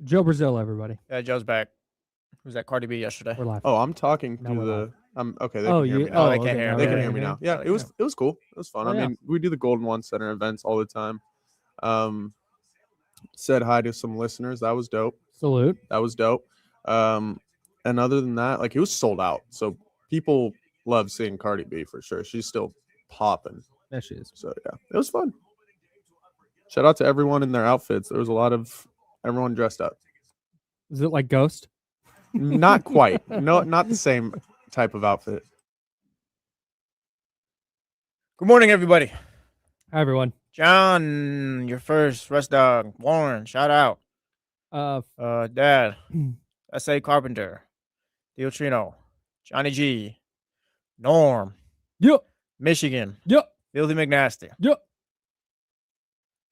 Joe Brazil, everybody. Yeah, Joe's back. Who's that? Cardi B yesterday. We're live. Oh, I'm talking No, through we're the. live. Okay. They Oh, can hear you. me now. Oh, they can't okay, hear now me. They we can Yeah, hear me now. Yeah, yeah, it was cool. It was fun. Oh, I yeah. mean, we do the Golden One Center events all the time. Said hi to some listeners. That was dope. Salute. That was dope. And other than that, like it was sold out. So people love seeing Cardi B for sure. She's still popping. There she is. So yeah, it was fun. Shout out to everyone in their outfits. There was a lot of everyone dressed up. Is it like Ghost? Not quite. No, not the same type of outfit. Good morning, everybody. Hi, everyone. John, your first rest dog. Warren, shout out. Dad, S.A. Carpenter, Diotrino, Johnny G, Norm, Yep. Michigan, Yep. Filthy McNasty. Yep.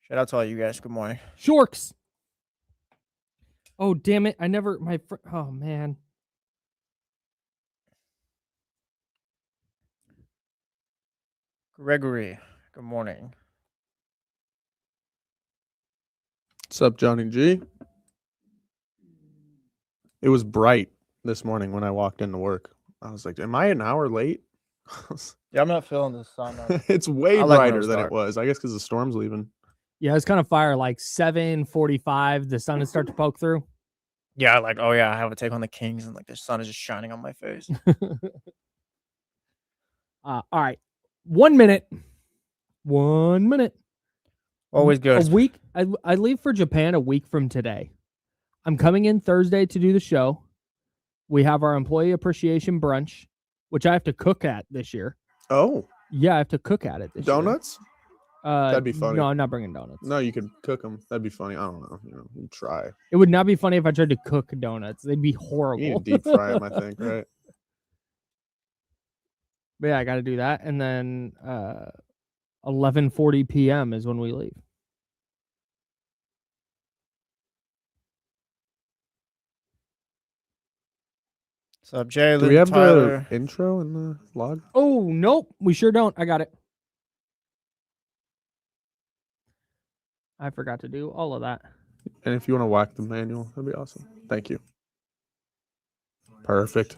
Shout out to all you guys. Good morning. Shorks. Oh, damn it. I never. Oh, man. Gregory, good morning. What's up, Johnny G? It was bright this morning when I walked into work. I was like, am I an hour late? Yeah, I'm not feeling the sun. It's way I like when it brighter was than dark. it was. I guess because the storm's leaving. Yeah, it's kind of fire. Like 7:45, the sun is start to poke through. Yeah, like, oh yeah, I have a take on the Kings, and like the sun is just shining on my face. All right. 1 minute. 1 minute. Always good. A week. I leave for Japan a week from today. I'm coming in Thursday to do the show. We have our employee appreciation brunch, which I have to cook at this year. Oh, Yeah, I have to cook at it this year. donuts? That'd be funny. No, I'm not bringing donuts. No, you could cook them. That'd be funny. I don't know. You try. It would not be funny if I tried to cook donuts. They'd be horrible. You need to deep fry them, I think, right? But yeah, I got to do that. And then 11:40 p.m. is when we leave. What's up, Jalen? Do we have Tyler? the intro in the log? Oh, nope. We sure don't. I got it. I forgot to do all of that. And if you want to whack the manual, that'd be awesome. Thank you. Perfect.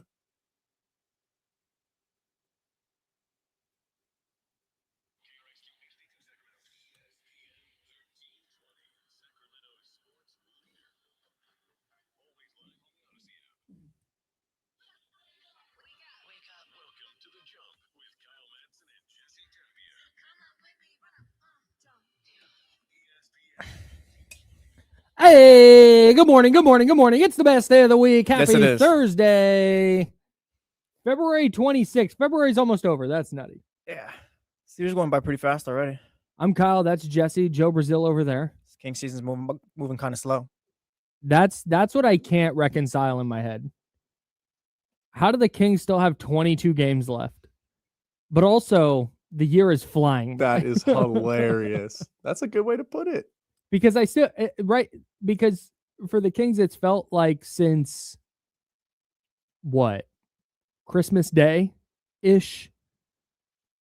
Hey, good morning, good morning, good morning. It's the best day of the week. Yes, Happy it is. Thursday. February 26th. February's almost over. That's nutty. Yeah. This year's going by pretty fast already. I'm Kyle. That's Jesse. Joe Brazil over there. This King season's moving kind of slow. That's what I can't reconcile in my head. How do the Kings still have 22 games left? But also, the year is flying by. That is hilarious. That's a good way to put it. Because I still, right, because for the Kings, it's felt like since, what, Christmas Day-ish?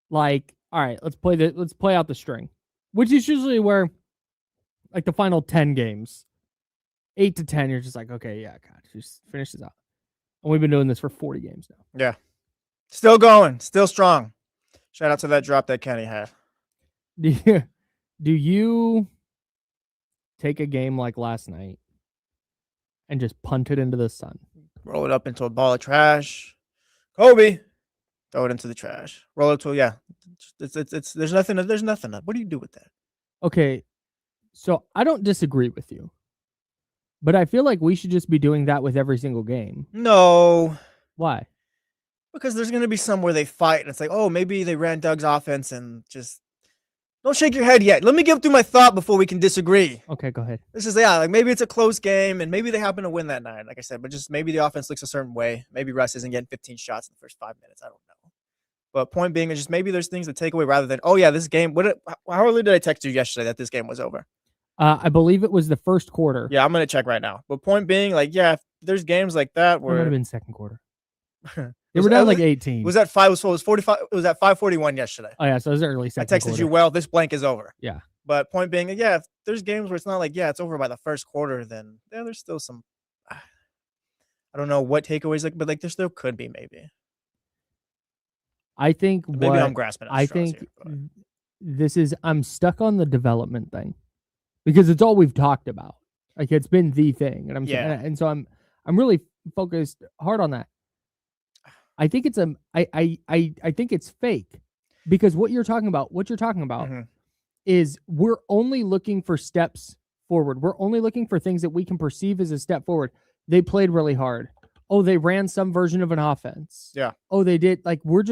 Like, all right, let's play out the string. Which is usually where, like, the final 10 games, 8 to 10, you're just like, okay, yeah, God, just finish this out. And we've been doing this for 40 games now. Yeah. Still going. Still strong. Shout out to that drop that Kenny had. Do you take a game like last night and just punt it into the sun? Roll it up into a ball of trash. Kobe. Throw it into the trash. Roll it to, yeah. It's there's nothing. What do you do with that? Okay. So I don't disagree with you. But I feel like we should just be doing that with every single game. No. Why? Because there's going to be some where they fight and it's like, oh, maybe they ran Doug's offense and just don't shake your head yet. Let me get through my thought before we can disagree. Okay, go ahead. This is, yeah, like maybe it's a close game and maybe they happen to win that night, like I said, but just maybe the offense looks a certain way. Maybe Russ isn't getting 15 shots in the first 5 minutes. I don't know. But point being is just maybe there's things to take away rather than, oh, yeah, this game, how early did I text you yesterday that this game was over? I believe it was the first quarter. Yeah, I'm going to check right now. But point being, like, yeah, if there's games like that where it might have been second quarter. They were down like 18. Was at 5? It was 45. It was at 5:41 yesterday. Oh yeah, so it was early second. I texted quarter. you. Well, this blank is over. Yeah, But point being, yeah, if there's games where it's not like, yeah, it's over by the first quarter, then yeah, there's still some. I don't know what takeaways like, but like there still could be maybe. I think Maybe I'm grasping at straws here. But I'm stuck on the development thing because it's all we've talked about. Like it's been the thing, and and so I'm really focused hard on that. I think it's I think it's fake because what you're talking about is we're only looking for steps forward. We're only looking for things that we can perceive as a step forward. They played really hard. Oh, they ran some version of an offense. Yeah. Oh, they did. Like we're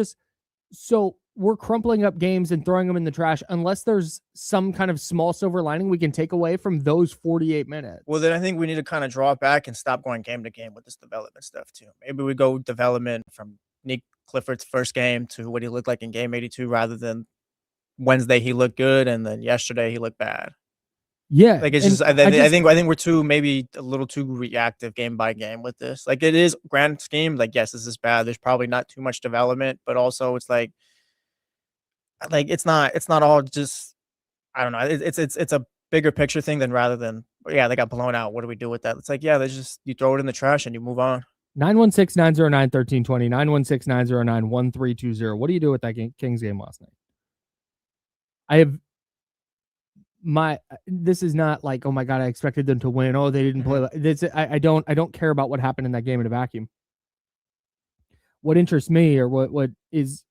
crumpling up games and throwing them in the trash unless there's some kind of small silver lining we can take away from those 48 minutes. Well, then I think we need to kind of draw it back and stop going game to game with this development stuff too. Maybe we go development from Nick Clifford's first game to what he looked like in game 82 rather than Wednesday he looked good and then yesterday he looked bad. Yeah. Like it's just I think we're maybe a little too reactive game by game with this. Like it is grand scheme, like yes, this is bad. There's probably not too much development, but also it's like it's not all just I don't know. It's a bigger picture thing than rather than yeah, they got blown out. What do we do with that? It's like, yeah, there's just you throw it in the trash and you move on. 916-909-1320, 916-909-1320. What do you do with that Kings game last night? This is not like, oh my God, I expected them to win. Oh, they didn't play. I don't care about what happened in that game in a vacuum. What interests me or what is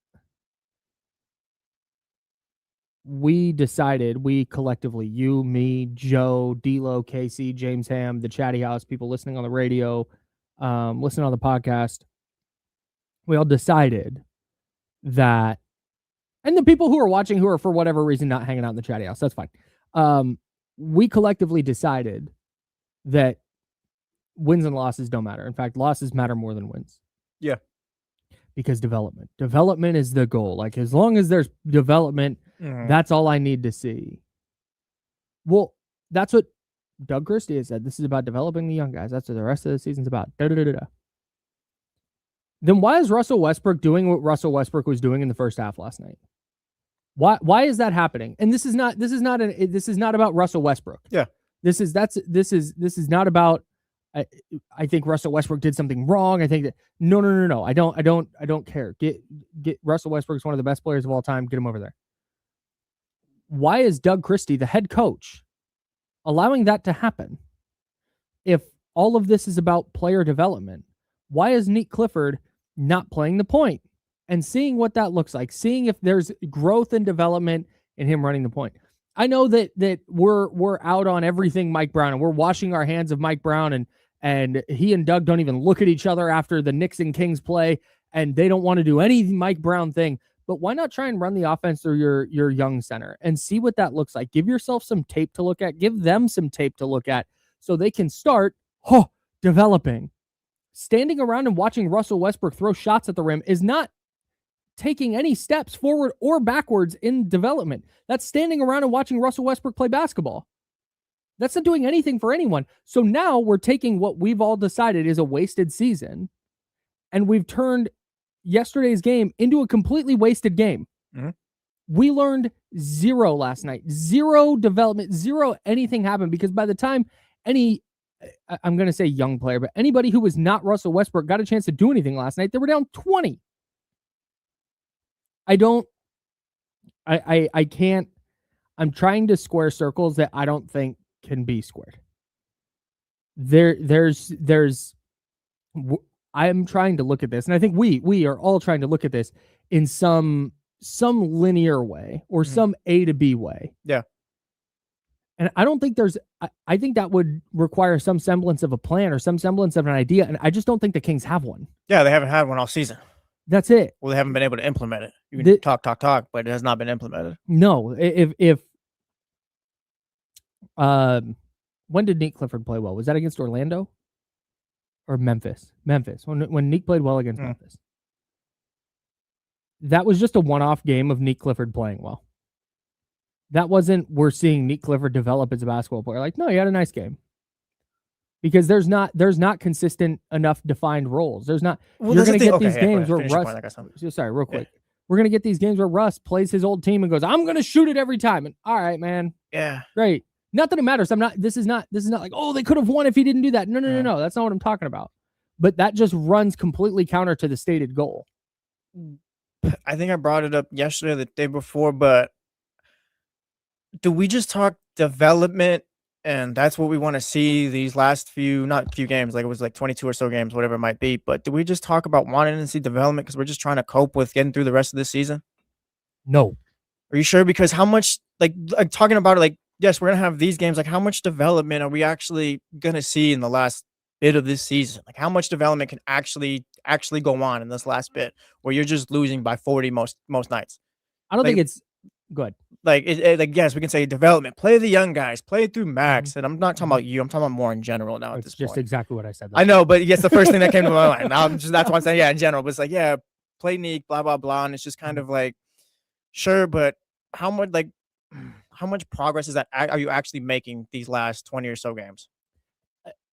we collectively, you, me, Joe, D'Lo, Casey, James Ham, the Chatty House, people listening on the radio, listening on the podcast, we all decided that, and the people who are watching who are for whatever reason not hanging out in the Chatty House, that's fine. We collectively decided that wins and losses don't matter. In fact, losses matter more than wins. Yeah. Because development is the goal. Like as long as there's development, that's all I need to see. Well, that's what Doug Christie has said. This is about developing the young guys. That's what the rest of the season's about. Then why is Russell Westbrook doing what Russell Westbrook was doing in the first half last night? Why is that happening? And this is not about Russell Westbrook. Yeah. This is not about I think Russell Westbrook did something wrong. I think that no. I don't care. Get Russell Westbrook's one of the best players of all time. Get him over there. Why is Doug Christie, the head coach, allowing that to happen? If all of this is about player development, why is Nick Clifford not playing the point and seeing what that looks like, seeing if there's growth and development in him running the point? I know that we're out on everything Mike Brown, and we're washing our hands of Mike Brown, and he and Doug don't even look at each other after the Knicks and Kings play, and they don't want to do any Mike Brown thing. But why not try and run the offense through your young center and see what that looks like? Give yourself some tape to look at. Give them some tape to look at so they can start developing. Standing around and watching Russell Westbrook throw shots at the rim is not taking any steps forward or backwards in development. That's standing around and watching Russell Westbrook play basketball. That's not doing anything for anyone. So now we're taking what we've all decided is a wasted season, and we've turned yesterday's game into a completely wasted game. Mm-hmm. We learned zero last night, zero development, zero anything happened, because by the time I'm going to say young player, but anybody who was not Russell Westbrook got a chance to do anything last night, they were down 20. I can't, I'm trying to square circles that I don't think can be squared. I'm trying to look at this, and I think we are all trying to look at this in some linear way or some A to B way. Yeah. And I don't think I think that would require some semblance of a plan or some semblance of an idea. And I just don't think the Kings have one. Yeah, they haven't had one all season. That's it. Well, they haven't been able to implement it. You can talk, but it has not been implemented. No. When did Nick Clifford play well? Was that against Orlando or Memphis? Memphis. When Nick played well against Memphis. That was just a one-off game of Nick Clifford playing well. That wasn't, we're seeing Nick Clifford develop as a basketball player. Like, no, he had a nice game. Because there's not consistent enough defined roles. There's not. Well, you're going to get these games where Russ. Sorry, real quick. We're going to get these games where Russ plays his old team and goes, I'm going to shoot it every time. And all right, man. Yeah. Great. Not that it matters. This is not like, oh, they could have won if he didn't do that. No. That's not what I'm talking about. But that just runs completely counter to the stated goal. I think I brought it up yesterday or the day before, but do we just talk development and that's what we want to see these last not few games, like it was like 22 or so games, whatever it might be, but do we just talk about wanting to see development because we're just trying to cope with getting through the rest of this season? No. Are you sure? Because how much, like talking about it, like, yes, we're going to have these games, like how much development are we actually going to see in the last bit of this season? Like how much development can actually go on in this last bit where you're just losing by 40 most nights? I don't think it's good. Like, like, yes, we can say development, play the young guys, play through Max. And I'm not talking about you. I'm talking about more in general now at this just point. exactly what I said. I know, but yes, the first thing that came to my mind. That's why I'm saying, yeah, in general. But it's like, yeah, play Neek, blah, blah, blah. And it's just kind of like, sure, but how much progress are you actually making these last 20 or so games?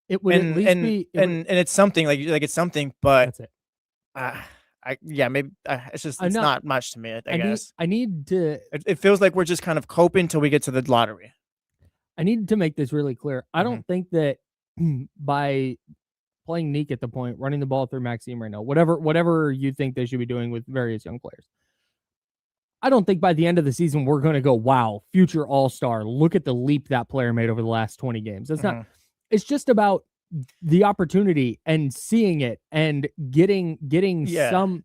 It would at least be, and it's something like it's something, but that's it. Maybe it's not much to me. I guess I need to. It feels like we're just kind of coping till we get to the lottery. I need to make this really clear. I don't think that by playing Neek at the point, running the ball through Maxime right now, whatever you think they should be doing with various young players, I don't think by the end of the season we're going to go, wow, future all-star. Look at the leap that player made over the last 20 games. That's not. It's just about the opportunity and seeing it and getting some,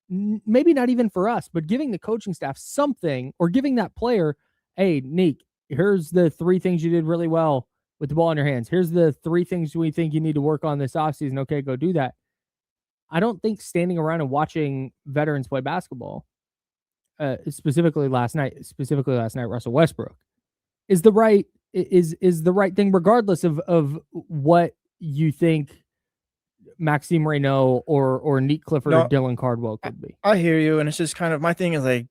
maybe not even for us, but giving the coaching staff something, or giving that player, hey, Neek, here's the 3 things you did really well with the ball in your hands. Here's the 3 things we think you need to work on this offseason. Okay, go do that. I don't think standing around and watching veterans play basketball, specifically last night, Russell Westbrook, is the right thing, regardless of what you think Maxime Reynaud or Neek Clifford or Dylan Cardwell could be. I hear you, and it's just kind of, my thing is like,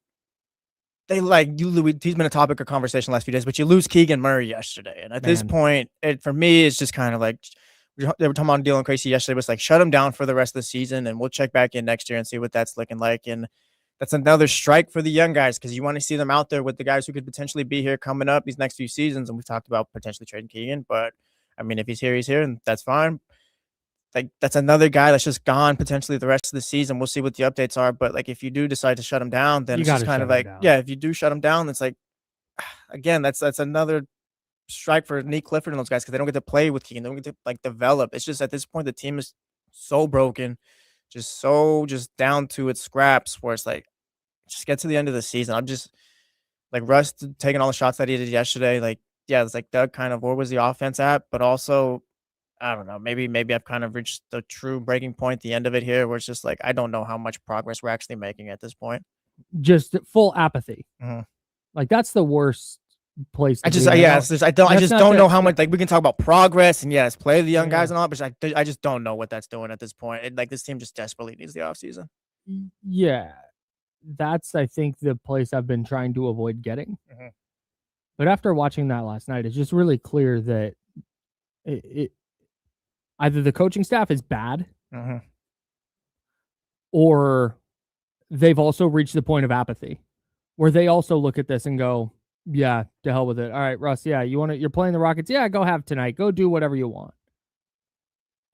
he's been a topic of conversation the last few days, but you lose Keegan Murray yesterday, and at this point, for me, it's just kind of like, they were talking about Dylan Crazy yesterday, but it's like, shut him down for the rest of the season, and we'll check back in next year and see what that's looking like. And that's another strike for the young guys, because you want to see them out there with the guys who could potentially be here coming up these next few seasons. And we've talked about potentially trading Keegan, but I mean, if he's here, and that's fine. Like, that's another guy that's just gone potentially the rest of the season. We'll see what the updates are. But like, if you do decide to shut him down, then it's just kind of like, if you do shut him down, it's like, again, that's another strike for Neek Clifford and those guys, because they don't get to play with Keegan. They don't get to like develop. It's just at this point, the team is so broken, just down to its scraps, where it's like, just get to the end of the season. I'm just like, Russ taking all the shots that he did yesterday. Like, yeah, it's like, Doug, kind of, where was the offense at? But also, I don't know, maybe I've kind of reached the true breaking point, the end of it here, where it's just like, I don't know how much progress we're actually making at this point. Just full apathy. Like, that's the worst place to be. I just don't know how much, like, we can talk about progress and yes, play the young guys and all, but I just don't know what that's doing at this point. Like, this team just desperately needs the offseason. Yeah. That's, I think, the place I've been trying to avoid getting. But after watching that last night, it's just really clear that it either the coaching staff is bad, or they've also reached the point of apathy, where they also look at this and go, yeah, to hell with it. All right, Russ, yeah, you're playing the Rockets. Yeah, go have tonight. Go do whatever you want.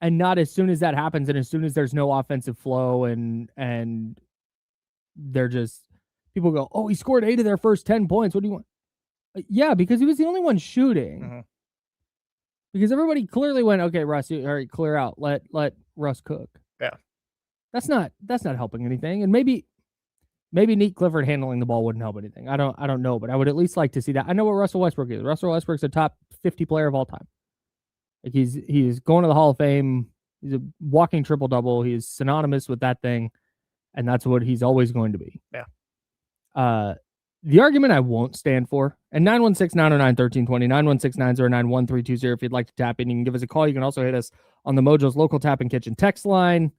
And not as soon as that happens, and as soon as there's no offensive flow and they're just, people go, oh, he scored 8 of their first 10 points. What do you want? Yeah, because he was the only one shooting. Because everybody clearly went, okay, Russ, all right, clear out. Let Russ cook. Yeah. That's not helping anything. And maybe Neek Clifford handling the ball wouldn't help anything. I don't know, but I would at least like to see that. I know what Russell Westbrook is. Russell Westbrook's a top 50 player of all time. Like, he's going to the Hall of Fame. He's a walking triple-double. He's synonymous with that thing. And that's what he's always going to be. Yeah. The argument I won't stand for, and 916-909-1320, 916-909-1320, if you'd like to tap in, you can give us a call. You can also hit us on the Mojo's local Tap and Kitchen text line.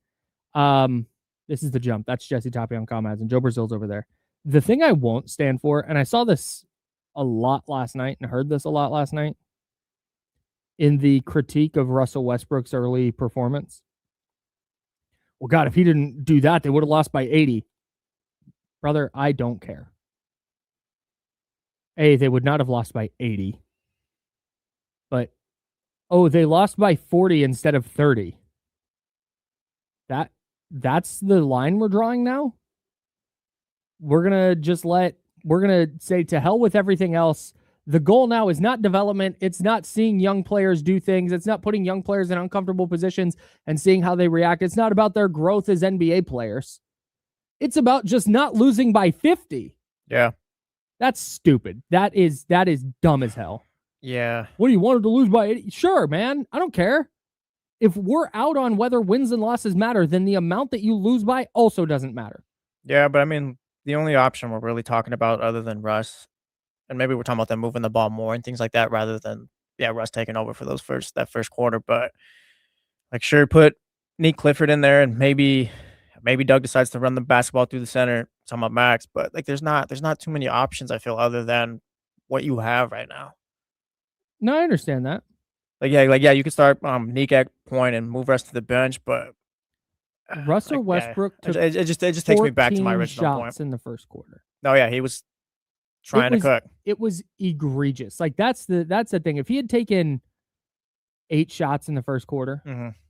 This is The Jump. That's Jesse Tapia on Comrades, and Joe Brazil's over there. The thing I won't stand for, and I saw this a lot last night and heard this a lot last night in the critique of Russell Westbrook's early performance. Well, God, if he didn't do that, they would have lost by 80. Brother, I don't care. They would not have lost by 80. But, they lost by 40 instead of 30. That's the line we're drawing now? We're going to say to hell with everything else. The goal now is not development. It's not seeing young players do things. It's not putting young players in uncomfortable positions and seeing how they react. It's not about their growth as NBA players. It's about just not losing by 50. Yeah. That's stupid. That is dumb as hell. Yeah. What do you want to lose by 80? Sure, man. I don't care. If we're out on whether wins and losses matter, then the amount that you lose by also doesn't matter. Yeah, but I mean, the only option we're really talking about other than Russ, and maybe we're talking about them moving the ball more and things like that rather than, Russ taking over for that first quarter. But like, sure, put Nick Clifford in there, and maybe Doug decides to run the basketball through the center. Talking about Max, but like, there's not too many options, I feel, other than what you have right now. No, I understand that. You could start Nick at point and move rest to the bench, but Russell Westbrook took it just takes me back to my original shots in the first quarter. No, he was trying to cook. It was egregious. Like, that's the thing. If he had taken 8 shots in the first quarter,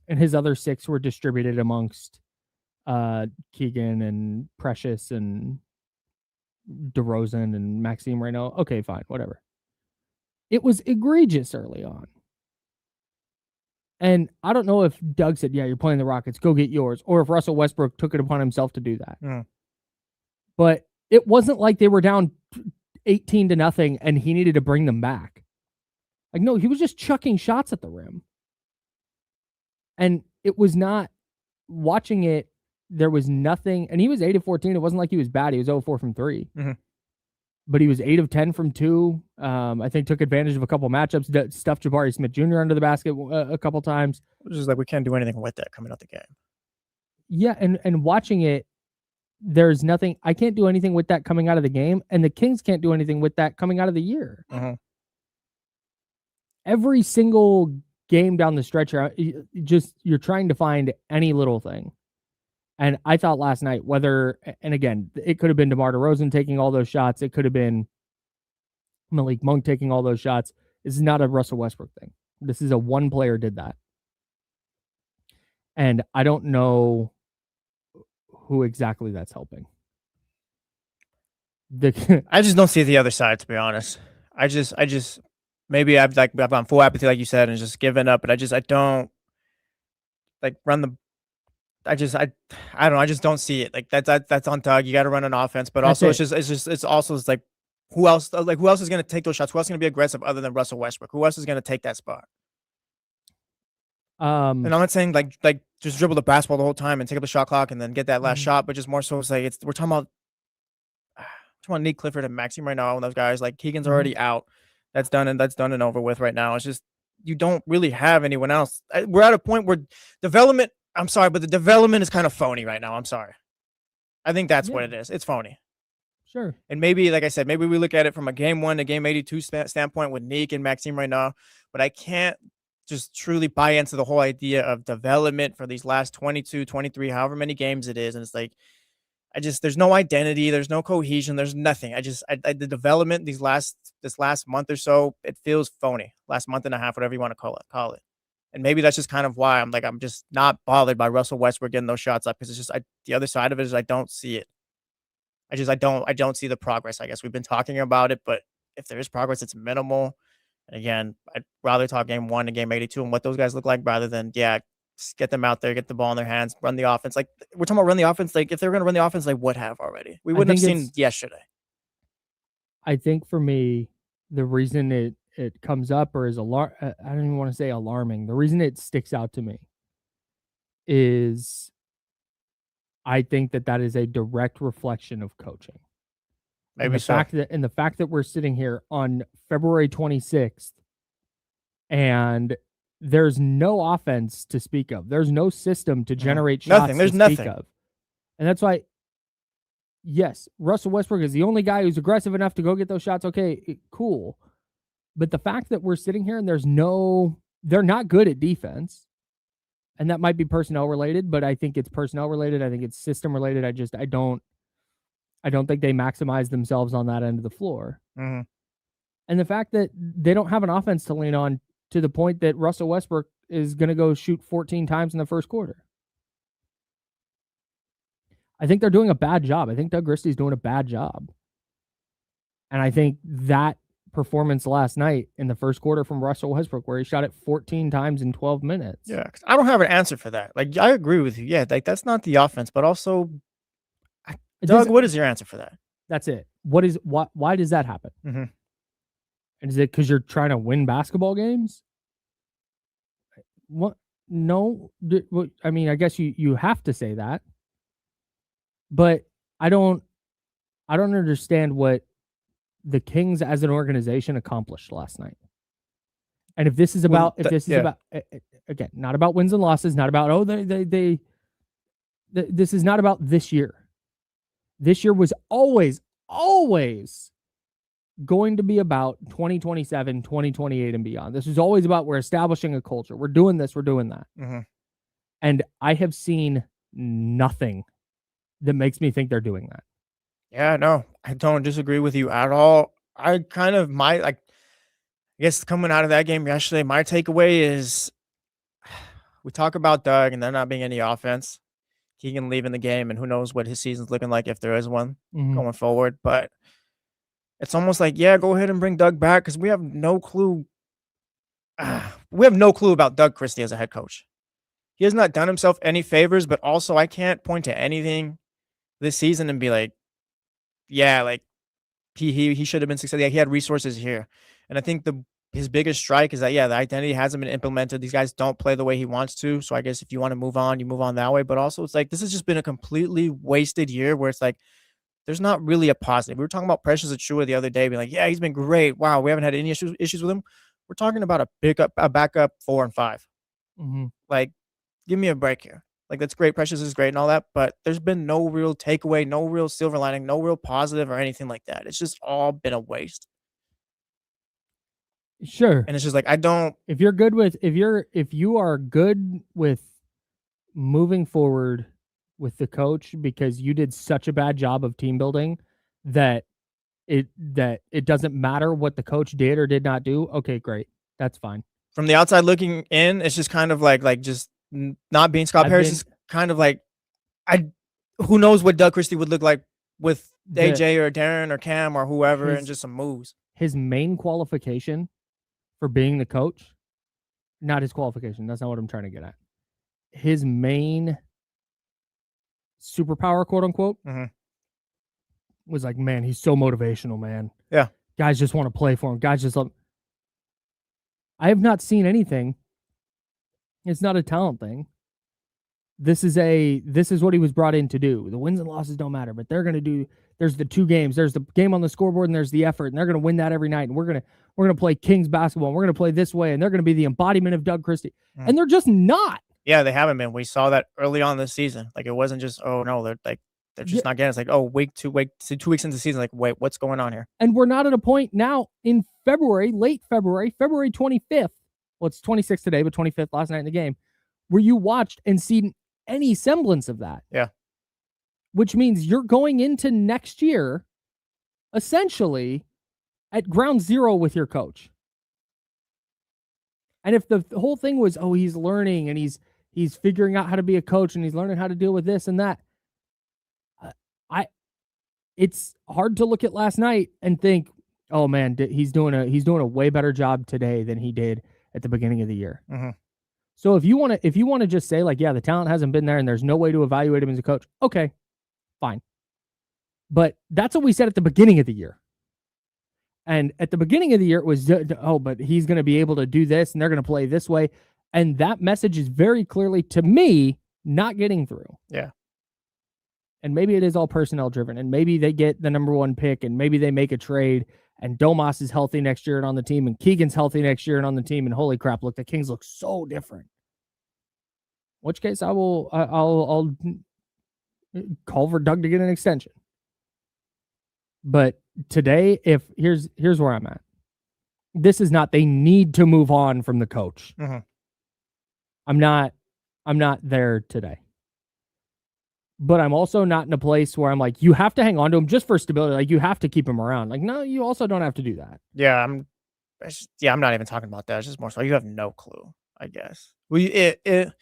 and his other 6 were distributed amongst Keegan and Precious and DeRozan and Maxime Reynaud, okay, fine, whatever. It was egregious early on. And I don't know if Doug said, you're playing the Rockets, go get yours, or if Russell Westbrook took it upon himself to do that. But it wasn't like they were down 18-0 and he needed to bring them back. Like, no, he was just chucking shots at the rim. And it was not, watching it, there was nothing, and he was 8 of 14. It wasn't like he was bad. He was 0 4 from 3. But he was 8 of 10 from 2. I think took advantage of a couple matchups, stuffed Jabari Smith Jr. under the basket a couple times. Which is like, we can't do anything with that coming out the game. Yeah, and watching it, there's nothing. I can't do anything with that coming out of the game, and the Kings can't do anything with that coming out of the year. Every single game down the stretch, you're trying to find any little thing. And I thought last night, and again, it could have been DeMar DeRozan taking all those shots. It could have been Malik Monk taking all those shots. This is not a Russell Westbrook thing. This is a one player did that. And I don't know who exactly that's helping. I just don't see the other side, to be honest. I just maybe I've gone full apathy, like you said, and just given up. But I don't like run the. I don't know. I just don't see it. Like, that's on Doug. You got to run an offense, but also it's like who else? Like, who else is going to take those shots? Who else is going to be aggressive other than Russell Westbrook? Who else is going to take that spot? And I'm not saying like just dribble the basketball the whole time and take up the shot clock and then get that last shot, but just more so it's like we're talking about Nick Clifford and Maxime right now, and those guys. Like, Keegan's already out. That's done and over with right now. It's just you don't really have anyone else. We're at a point where development. I'm sorry, but the development is kind of phony right now. I'm sorry. I think that's what it is. It's phony. Sure. And maybe, like I said, maybe we look at it from a game 1 to game 82 standpoint with Nick and Maxime right now, but I can't just truly buy into the whole idea of development for these last 22, 23, however many games it is. And it's like, there's no identity, there's no cohesion, there's nothing. The development this last month or so, it feels phony. Last month and a half, whatever you want to call it. And maybe that's just kind of why I'm just not bothered by Russell Westbrook getting those shots up, because it's just the other side of it is I don't see it. I don't see the progress. I guess we've been talking about it, but if there is progress, it's minimal. And again, I'd rather talk game 1 and game 82 and what those guys look like rather than just get them out there, get the ball in their hands, run the offense. Like, we're talking about run the offense. Like, if they were going to run the offense, they would have already. We wouldn't have seen yesterday. I think for me, the reason it comes up or is I don't even want to say alarming. The reason it sticks out to me is I think that is a direct reflection of coaching. Maybe the fact that we're sitting here on February 26th and there's no offense to speak of. There's no system to generate shots to speak of. And that's why, yes, Russell Westbrook is the only guy who's aggressive enough to go get those shots. Okay, cool. But the fact that we're sitting here and they're not good at defense, and that might be personnel related, but I think it's personnel related. I think it's system related. I don't think they maximize themselves on that end of the floor. Mm-hmm. And the fact that they don't have an offense to lean on to the point that Russell Westbrook is going to go shoot 14 times in the first quarter. I think they're doing a bad job. I think Doug Christie's doing a bad job. And I think that performance last night in the first quarter from Russell Westbrook, where he shot it 14 times in 12 minutes. Yeah, 'cause I don't have an answer for that. Like, I agree with you. Yeah, like that's not the offense, but also, Doug, what is your answer for that? That's it. Why does that happen? Mm-hmm. And is it because you're trying to win basketball games? What? No. I mean, I guess you have to say that, but I don't understand what the Kings as an organization accomplished last night. And if this is about, about, again, not about wins and losses, not about, this is not about this year. This year was always going to be about 2027, 2028 and beyond. This is always about, we're establishing a culture. We're doing this, we're doing that. Mm-hmm. And I have seen nothing that makes me think they're doing that. Yeah, no, I don't disagree with you at all. I kind of I guess coming out of that game yesterday, my takeaway is we talk about Doug and there not being any offense. Keegan leaving the game, and who knows what his season's looking like if there is one going forward. But it's almost like, yeah, go ahead and bring Doug back because we have no clue. We have no clue about Doug Christie as a head coach. He has not done himself any favors, but also I can't point to anything this season and be like, yeah, like he should have been successful. Yeah, he had resources here. And I think his biggest strike is that, yeah, the identity hasn't been implemented. These guys don't play the way he wants to. So I guess if you want to move on, you move on that way. But also it's like, this has just been a completely wasted year where it's like, there's not really a positive. We were talking about Precious Achiuwa the other day, being like, yeah, he's been great. Wow, we haven't had any issues with him. We're talking about a backup 4 and 5. Mm-hmm. Like, give me a break here. Like, that's great. Precious is great and all that, but there's been no real takeaway, no real silver lining, no real positive or anything like that. It's just all been a waste. Sure. And it's just like, I don't. If you are good with moving forward with the coach because you did such a bad job of team building that it doesn't matter what the coach did or did not do. Okay, great. That's fine. From the outside looking in, it's just kind of like just not being Scott Harris is kind of like, who knows what Doug Christie would look like with AJ or Darren or Cam or whoever and just some moves. His main qualification for being the coach, not his qualification. That's not what I'm trying to get at. His main superpower, quote unquote, was like, man, he's so motivational, man. Yeah. Guys just want to play for him. Guys just love. I have not seen anything. It's not a talent thing. This is what he was brought in to do. The wins and losses don't matter, but they're going to do, there's the 2 games. There's the game on the scoreboard and there's the effort, and they're going to win that every night. And we're going to play Kings basketball, and we're going to play this way, and they're going to be the embodiment of Doug Christie. And they're just not. Yeah, they haven't been. We saw that early on this season. Like, it wasn't just, oh no, they're just not getting it. It's like, oh, 2 weeks into the season, like, wait, what's going on here? And we're not at a point now in February, late February 25th. Well, it's 26th today, but 25th last night in the game, where you watched and seen any semblance of that. Yeah. Which means you're going into next year essentially at ground zero with your coach. And if the whole thing was, oh, he's learning and he's figuring out how to be a coach and he's learning how to deal with this and that, it's hard to look at last night and think, oh man, he's doing a way better job today than he did at the beginning of the year. Mm-hmm. So if you want to just say like, yeah, the talent hasn't been there and there's no way to evaluate him as a coach, okay, fine. But that's what we said at the beginning of the year. And at the beginning of the year, it was, oh, but he's going to be able to do this and they're going to play this way. And that message is very clearly, to me, not getting through. Yeah. And maybe it is all personnel driven, and maybe they get the number 1 pick, and maybe they make a trade, and Domas is healthy next year and on the team, and Keegan's healthy next year and on the team, and holy crap, look, the Kings look so different. In which case, I'll call for Doug to get an extension. But today, here's where I'm at. This is not, they need to move on from the coach. Mm-hmm. I'm not there today. but I'm also not in a place where I'm like, you have to hang on to him just for stability. Like, you have to keep him around. Like, no, you also don't have to do that. Yeah, I'm not even talking about that. It's just more so you have no clue, I guess. It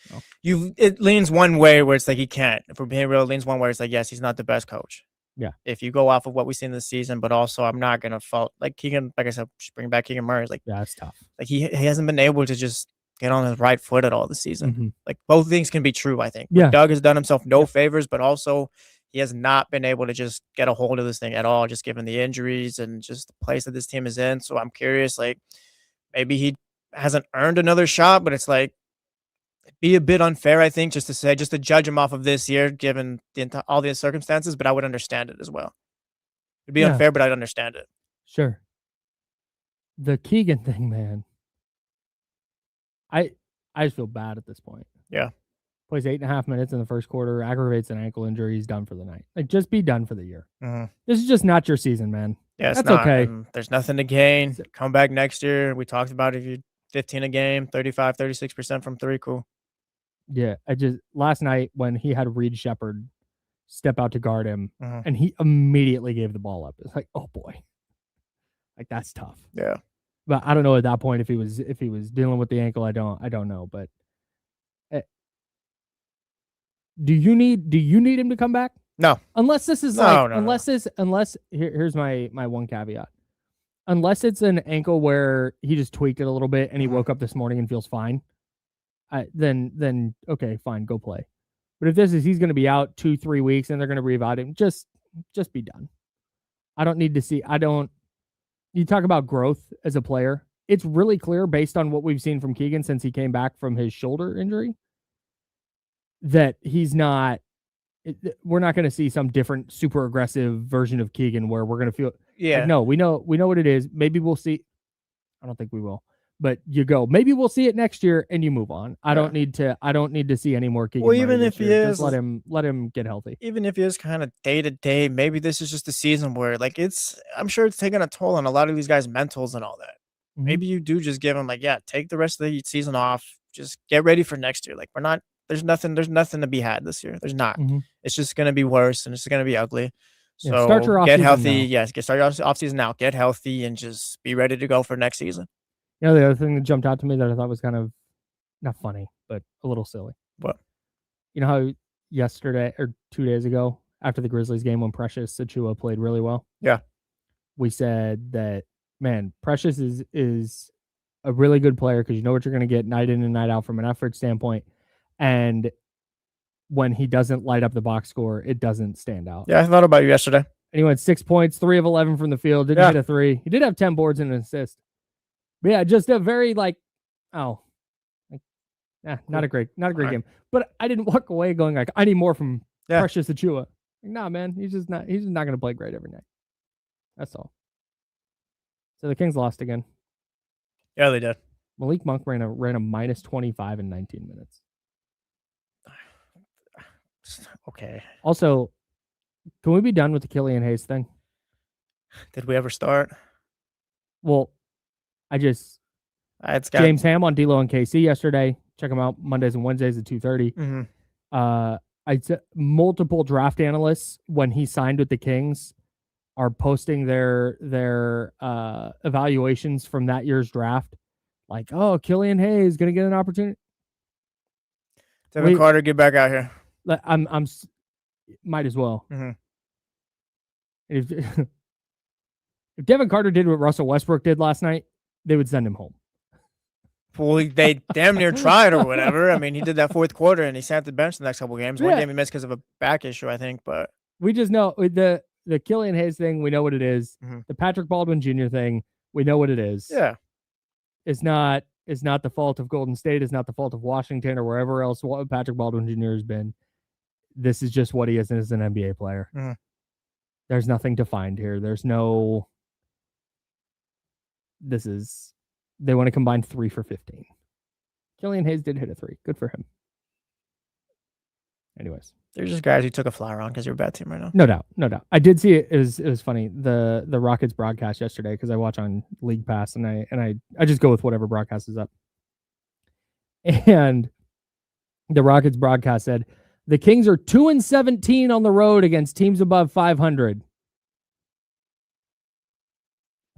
leans one way where it's like he can't. If we're being real, it leans one way. It's like, yes, he's not the best coach. Yeah. If you go off of what we've seen this season, but also I'm not gonna fault like Keegan. Like I said, just bring back Keegan Murray. Like, Yeah, that's tough. Like he hasn't been able to just get on his right foot at all this season. Mhm. Like both things can be true, I think. Yeah. Doug has done himself no favors, but also he has not been able to just get a hold of this thing at all, just given the injuries and just the place that this team is in. So I'm curious, like maybe he hasn't earned another shot, but it's like it'd be a bit unfair, I think, just to judge him off of this year, given all the circumstances. But I would understand it as well. It'd be unfair, but I'd understand it. Sure. The Keegan thing, man. I just feel bad at this point. Yeah. Plays 8.5 minutes in the first quarter, aggravates an ankle injury. He's done for the night. Like, just be done for the year. Mm-hmm. This is just not your season, man. Yeah, that's okay. There's nothing to gain. Come back next year. We talked about if you 15 a game, 35, 36% from three. Cool. Yeah. Last night when he had Reed Shepard step out to guard him and he immediately gave the ball up. It's like, oh boy. Like, that's tough. Yeah. But I don't know at that point if he was dealing with the ankle. I don't know. But do you need him to come back? No. Unless this is here's my one caveat. Unless it's an ankle where he just tweaked it a little bit and he woke up this morning and feels fine, then okay, fine, go play. But if this is he's going to be out 2-3 weeks and they're going to reevaluate him, just be done. I don't need to see. You talk about growth as a player. It's really clear based on what we've seen from Keegan since he came back from his shoulder injury that he's not. We're not going to see some different super aggressive version of Keegan where we're going to feel. Yeah. Like, no, we know what it is. Maybe we'll see. I don't think we will. But you go. Maybe we'll see it next year, and you move on. I don't need to see any more Keegan. Well, even if he is, just let him get healthy. Even if he is kind of day to day, maybe this is just a season where, like, I'm sure it's taking a toll on a lot of these guys' mentals and all that. Mm-hmm. Maybe you do just give them take the rest of the season off. Just get ready for next year. Like, there's nothing to be had this year. There's not. Mm-hmm. It's just gonna be worse, and it's gonna be ugly. So start your get healthy. Now. Yes, start your off season now. Get healthy and just be ready to go for next season. You know, the other thing that jumped out to me that I thought was kind of not funny, but a little silly. What? You know how yesterday or 2 days ago after the Grizzlies game when Precious Achiuwa played really well? Yeah. We said that, man, Precious is a really good player because you know what you're going to get night in and night out from an effort standpoint. And when he doesn't light up the box score, it doesn't stand out. Yeah, I thought about you yesterday. And he went 6 points, 3 of 11 from the field, didn't hit a three. He did have 10 boards and an assist. But yeah, just a very not a great game. But I didn't walk away going like, I need more from Precious Achiuwa. Like, nah, man, he's just not going to play great every night. That's all. So the Kings lost again. Yeah, they did. Malik Monk ran a minus 25 in 19 minutes. Okay. Also, can we be done with the Killian Hayes thing? Did we ever start? Well, James Ham on D-Lo and KC yesterday. Check them out Mondays and Wednesdays at 2:30. Mm-hmm. I'd say multiple draft analysts when he signed with the Kings are posting their evaluations from that year's draft. Like, oh, Killian Hayes gonna get an opportunity. Devin Carter, get back out here. I'm might as well. Mm-hmm. If Devin Carter did what Russell Westbrook did last night, they would send him home. Well, they damn near tried or whatever. I mean, he did that fourth quarter and he sat the bench the next couple of games. One game he missed because of a back issue, I think. But we just know the Killian Hayes thing. We know what it is. Mm-hmm. The Patrick Baldwin Jr. thing. We know what it is. Yeah, it's not the fault of Golden State. It's not the fault of Washington or wherever else Patrick Baldwin Jr. has been. This is just what he is as an NBA player. Mm-hmm. There's nothing to find here. There's no. They want to combine 3 for 15. Killian Hayes did hit a 3. Good for him. Anyways. They're just guys who took a flyer on because you're a bad team right now. No doubt. I did see it. It was funny. The Rockets broadcast yesterday because I watch on League Pass and I just go with whatever broadcast is up. And the Rockets broadcast said, The Kings are 2-17 on the road against teams above 500.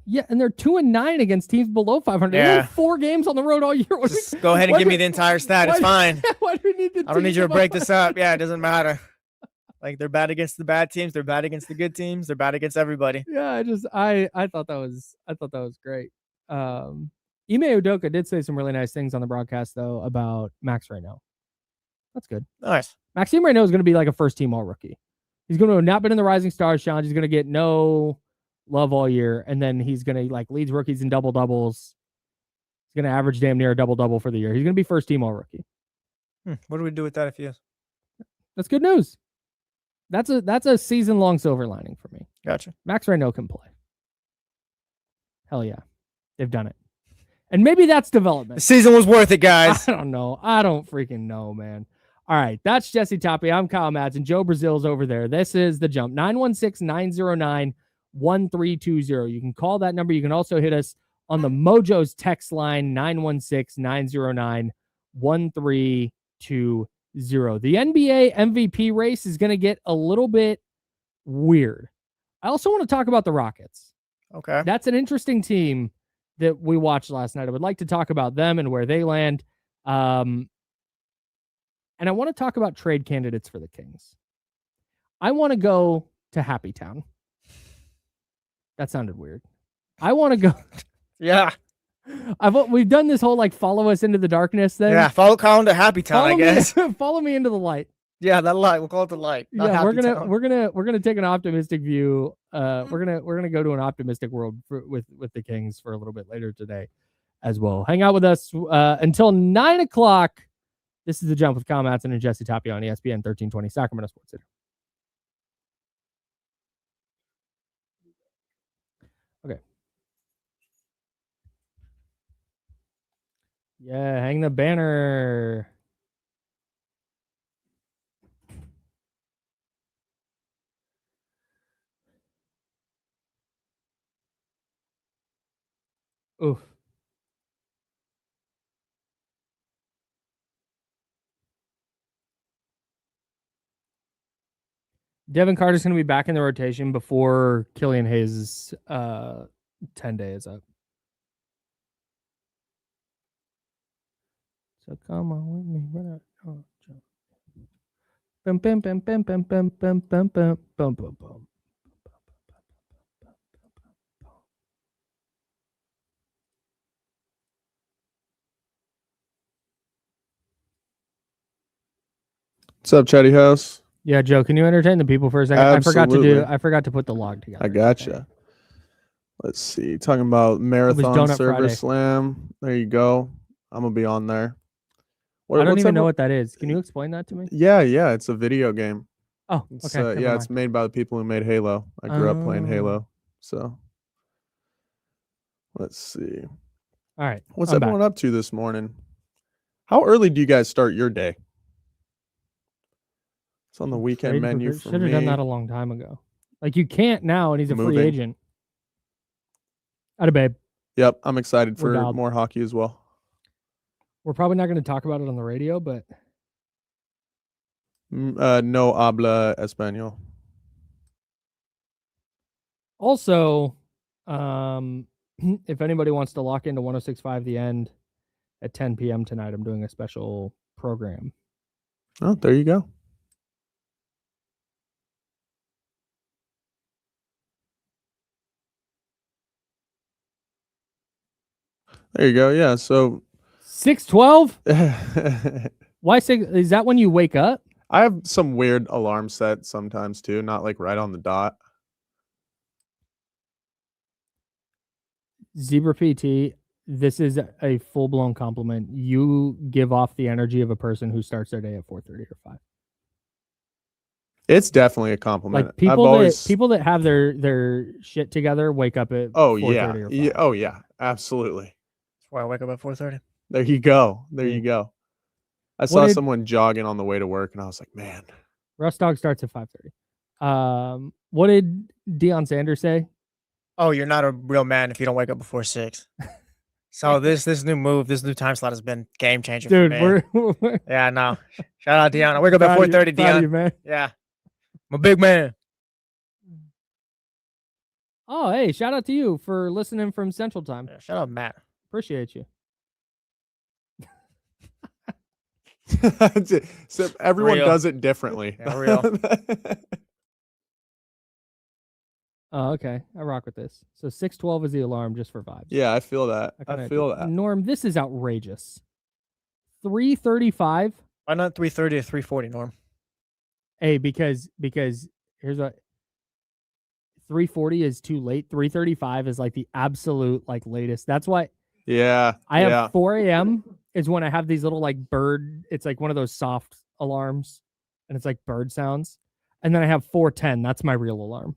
Yeah, and they're 2-9 against teams below 500. Yeah. They won 4 games on the road all year. Just go ahead and give me the entire stat. It's fine. Why do we need to I don't need you to break this up. Yeah, it doesn't matter. Like, they're bad against the bad teams. They're bad against the good teams. They're bad against everybody. Yeah, I thought that was great. Ime Udoka did say some really nice things on the broadcast though about Max right now. That's good. Nice. Maxime right now is going to be like a first team all rookie. He's going to have not been in the Rising Stars Challenge. He's going to get no love all year, and then he's going to like leads rookies in double doubles. He's going to average damn near a double double for the year. He's going to be first team all rookie. What do we do with that if he is? That's good news. That's a season long silver lining for me. Gotcha. Max Reno can play. Hell yeah, they've done it, and maybe that's development. The season was worth it, guys. I don't know. I don't freaking know, man. All right, that's Jesse Tapia. I'm Kyle Madson. Joe Brazil's over there. This is The Jump. 916-909-1320. You can call that number. You can also hit us on the Mojo's text line, 916-909-1320. The NBA MVP race is going to get a little bit weird. I also want to talk about the Rockets. Okay. That's an interesting team that we watched last night. I would like to talk about them and where they land. And I want to talk about trade candidates for the Kings. I want to go to Happy Town. That sounded weird. I want to go. Yeah. We've done this whole like follow us into the darkness thing. Yeah. Follow Colin to Happy Town, I guess. Follow me into the light. Yeah, that light. We'll call it the light. Yeah, we're gonna take an optimistic view. We're gonna go to an optimistic world with the Kings for a little bit later today, as well. Hang out with us until 9 o'clock. This is The Jump with Kyle Madson and Jesse Tapia on ESPN 1320 Sacramento Sports Center. Okay. Yeah, hang the banner. Oof. Devin Carter's going to be back in the rotation before Killian Hayes' 10-day is up. So come on with me. Bum, bum, bum, bum, bum, bum, bum, bum, bum, bum, bum. What's up, Chatty House? Yeah, Joe, can you entertain the people for a second? Absolutely. I forgot to put the log together. I gotcha. Let's see. Talking about Marathon Donut Server Friday. Slam. There you go. I'm gonna be on there. I don't even know what that is. Can you explain that to me? Yeah, it's a video game. Oh, It's, okay. it's made by the people who made Halo. I grew up playing Halo, so let's see. All right. What's I'm everyone back. up to this morning? How early do you guys start your day? It's on the weekend menu for Should me. have done that a long time ago. Like you can't now, and he's a free Moving. agent. Atta babe. Yep, I'm excited We're for dialed. more hockey as well. We're probably not going to talk about it on the radio, but No habla español. also, if anybody wants to lock into 106.5 The End at 10 p.m. tonight, I'm doing a special program. Oh, there you go. There you go. Yeah. So 6:12? Why 6? Is that when you wake up? I have some weird alarm set sometimes too, not like right on the dot. Zebra PT, this is a full-blown compliment. You give off the energy of a person who starts their day at 4:30 or 5. It's definitely a compliment. Like people that have their shit together wake up at 4:30 or 5. Oh yeah, absolutely. That's why I wake up at 4:30. There you go. There you go. I saw did- someone jogging on the way to work, and I was like, man. Russ Dog starts at 5:30. What did Deion Sanders say? Oh, you're not a real man if you don't wake up before 6. So this new move, this new time slot has been game changer Dude, for me. we're Yeah, no. Shout out Dion. I wake up at 4:30, proud of Dion. you, man. Yeah. I'm a big man. Oh, hey, shout out to you for listening from Central Time. Yeah, shout out Matt. Appreciate you. So everyone Real. does it differently. Yeah, real. Oh, okay. I rock with this. So 6:12 is the alarm just for vibes. Yeah, I feel that. I kinda feel do- that. Norm, this is outrageous. 3:35. Why not 3:30 or 3:40, Norm? Hey, because here's what 3:40 is too late. 3:35 is like the absolute like latest. That's why Yeah. I have yeah. 4 a.m. is when I have these little like bird. It's like one of those soft alarms, and it's like bird sounds. And then I have 4:10. That's my real alarm,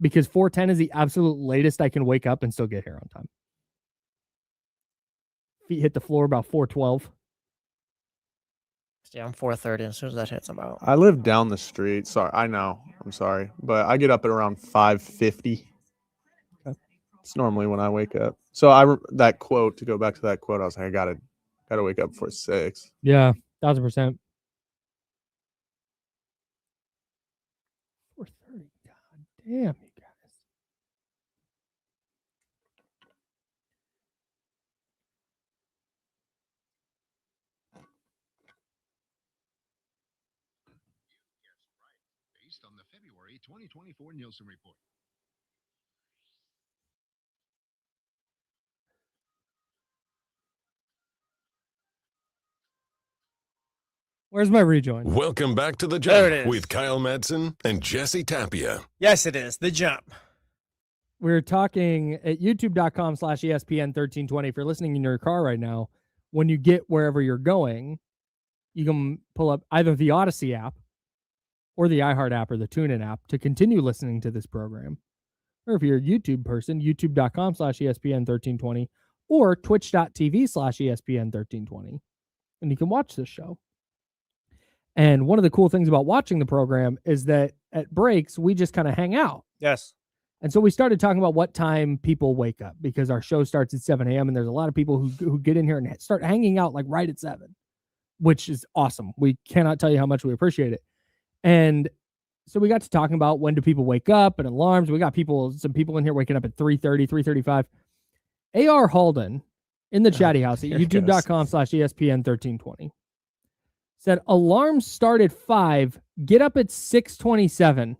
because 4:10 is the absolute latest I can wake up and still get here on time. Feet hit the floor about 4:12. Yeah, I'm 4:30. As soon as that hits, I'm out. I live down the street. Sorry, I know. I'm sorry, but I get up at around 5:50. Okay. It's normally when I wake up. So that quote, to go back to that quote, I was like, I gotta wake up before 6. Yeah, 1000%. 4:30. God damn, you guys. Based on the February 2024 Nielsen report. Where's my rejoin? Welcome back to The There it Jump is. with Kyle Madson and Jesse Tapia. Yes, it is. The jump. We're talking at youtube.com/ESPN1320. If you're listening in your car right now, when you get wherever you're going, you can pull up either the Odyssey app or the iHeart app or the TuneIn app to continue listening to this program. Or if you're a YouTube person, youtube.com/ESPN1320 or twitch.tv/ESPN1320. And you can watch this show. And one of the cool things about watching the program is that at breaks, we just kind of hang out. Yes. And so we started talking about what time people wake up, because our show starts at 7 a.m. and there's a lot of people who get in here and start hanging out like right at 7, which is awesome. We cannot tell you how much we appreciate it. And so we got to talking about when do people wake up and alarms. We got some people in here waking up at 3:30, 3:35. A.R. Halden in the chatty house at youtube.com/ESPN1320 said alarms start at 5, get up at 6:27.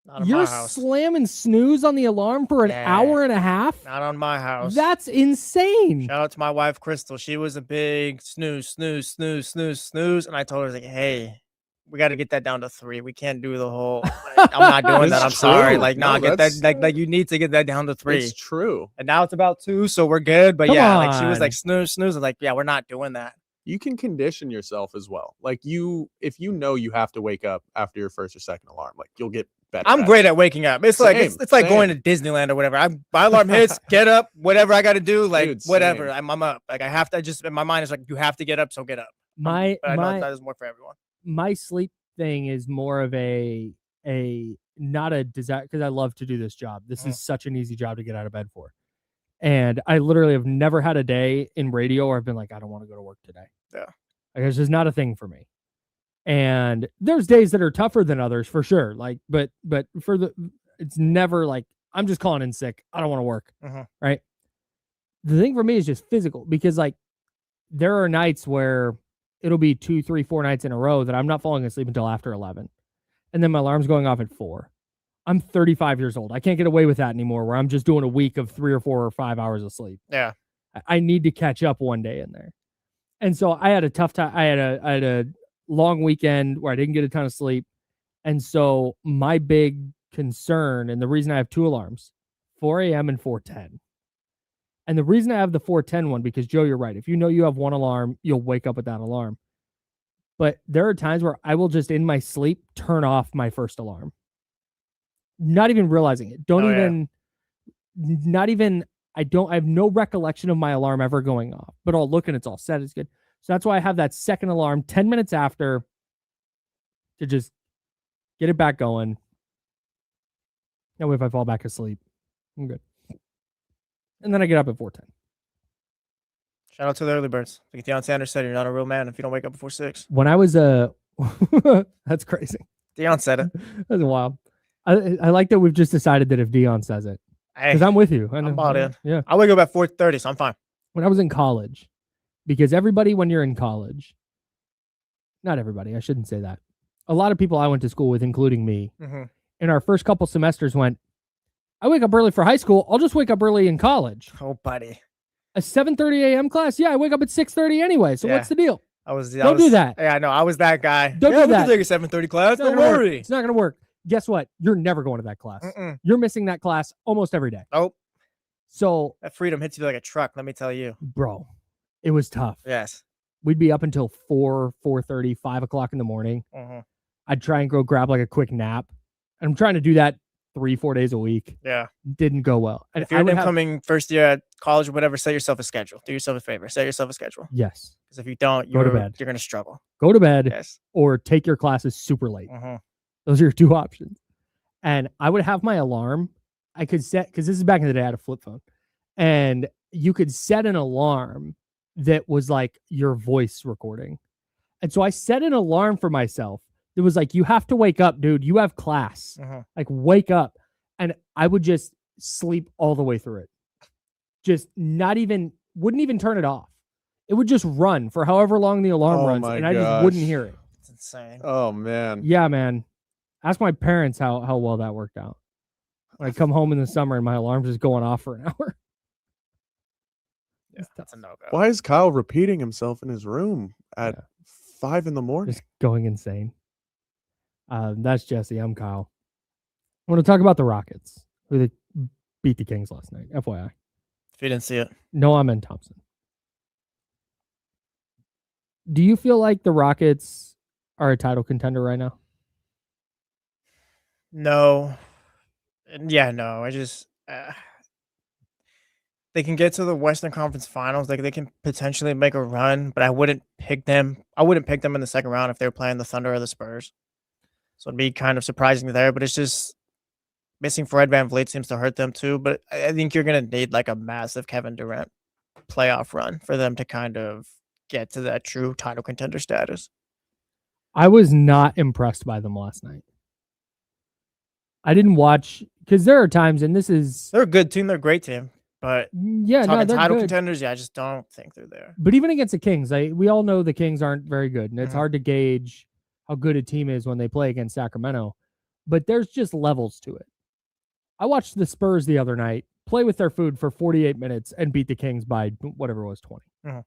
Not on You're my house. slamming snooze on the alarm for an hour and a half? Not on my house. That's insane. Shout out to my wife, Crystal. She was a big snooze. And I told her, like, hey, we got to get that down to 3. We can't do the whole, like, I'm not doing that. I'm It's sorry. true. Like, No, get that. that's- Like, you need to get that down to 3. It's true. And now it's about 2, so we're good. But Come yeah, like, she was on. like, snooze. I was like, yeah, we're not doing that. You can condition yourself as well. Like if you know you have to wake up after your first or second alarm, like you'll get better. I'm at great it. at waking up. It's like it's like going to Disneyland or whatever. My alarm hits, get up, whatever I got to do, like Dude, whatever. same. I'm up. Like I have to. Just my mind is like, you have to get up, so get up. But I know that doesn't work for everyone. My sleep thing is more of a not a desire, because I love to do this job. This is such an easy job to get out of bed for. And I literally have never had a day in radio where I've been like, I don't want to go to work today. Yeah. Like, it's just not a thing for me. And there's days that are tougher than others for sure. Like, but it's never like, I'm just calling in sick. I don't want to work. Right. The thing for me is just physical, because like there are nights where it'll be 2, 3, 4 nights in a row that I'm not falling asleep until after 11. And then my alarm's going off at 4. I'm 35 years old. I can't get away with that anymore, where I'm just doing a week of 3 or 4 or 5 hours of sleep. Yeah. I need to catch up one day in there. And so I had a tough time. I had a long weekend where I didn't get a ton of sleep. And so my big concern, and the reason I have 2 alarms, 4 a.m. and 4:10. And the reason I have the 4:10 one, because Joe, you're right. If you know you have one alarm, you'll wake up with that alarm. But there are times where I will just in my sleep turn off my first alarm. Not even realizing it. I have no recollection of my alarm ever going off, but I'll look and it's all set. It's good. So that's why I have that second alarm 10 minutes after to just get it back going. That way, if I fall back asleep, I'm good. and then I get up at 4:10. Shout out to the early birds. Like Deion Sanders said, you're not a real man if you don't wake up before 6. When I was that's crazy. Deion said it. That's wild. I like that we've just decided that if Dion says it, Hey, because I'm with you. I'm bought in. Yeah. I wake up at 4:30, so I'm fine. When I was in college, because everybody, when you're in college, not everybody, I shouldn't say that. A lot of people I went to school with, including me, in our first couple semesters went, I wake up early for high school. I'll just wake up early in college. Oh, buddy. A 7:30 a.m. class? Yeah, I wake up at 6:30 anyway. So what's the deal? Don't do that. Yeah, I know. I was that guy. Don't do that. We can take a 7:30 class. Don't worry. It's not going to work. Guess what? You're never going to that class. You're missing that class almost every day. Nope. So that freedom hits you like a truck, let me tell you. Bro, it was tough. Yes. We'd be up until 4:30, 5 o'clock in the morning. I'd try and go grab like a quick nap. And I'm trying to do that 3-4 days a week. Yeah. Didn't go well. And if you're an incoming first year at college or whatever, set yourself a schedule. Do yourself a favor. Set yourself a schedule. Yes. Because if you don't, go to bed. You're going to struggle. Go to bed. Yes. Or take your classes super late. Those are your two options. And I would have my alarm. I could set, because this is back in the day, I had a flip phone. And you could set an alarm that was like your voice recording. And so I set an alarm for myself. It was like, you have to wake up, dude. You have class. Like, wake up. And I would just sleep all the way through it. Just wouldn't even turn it off. It would just run for however long the alarm runs. And I just wouldn't hear it. It's insane. Oh, man. Yeah, man. Ask my parents how well that worked out. When I come home in the summer and my alarm's just going off for an hour. Yeah, that's a no-go. Why is Kyle repeating himself in his room at 5 in the morning? Just going insane. That's Jesse. I'm Kyle. I want to talk about the Rockets, who they beat the Kings last night. FYI. If you didn't see it. No, I'm in Thompson. Do you feel like the Rockets are a title contender right now? No. Yeah, no. I just they can get to the Western Conference Finals. Like, they can potentially make a run, but I wouldn't pick them. I wouldn't pick them in the second round if they were playing the Thunder or the Spurs. So it'd be kind of surprising there, but it's just missing Fred VanVleet seems to hurt them too. But I think you're going to need like a massive Kevin Durant playoff run for them to kind of get to that true title contender status. I was not impressed by them last night. I didn't watch, because there are times, and they're a good team, they're a great team, but talking title contenders, I just don't think they're there. But even against the Kings, we all know the Kings aren't very good, and it's hard to gauge how good a team is when they play against Sacramento. But there's just levels to it. I watched the Spurs the other night play with their food for 48 minutes and beat the Kings by whatever it was, 20.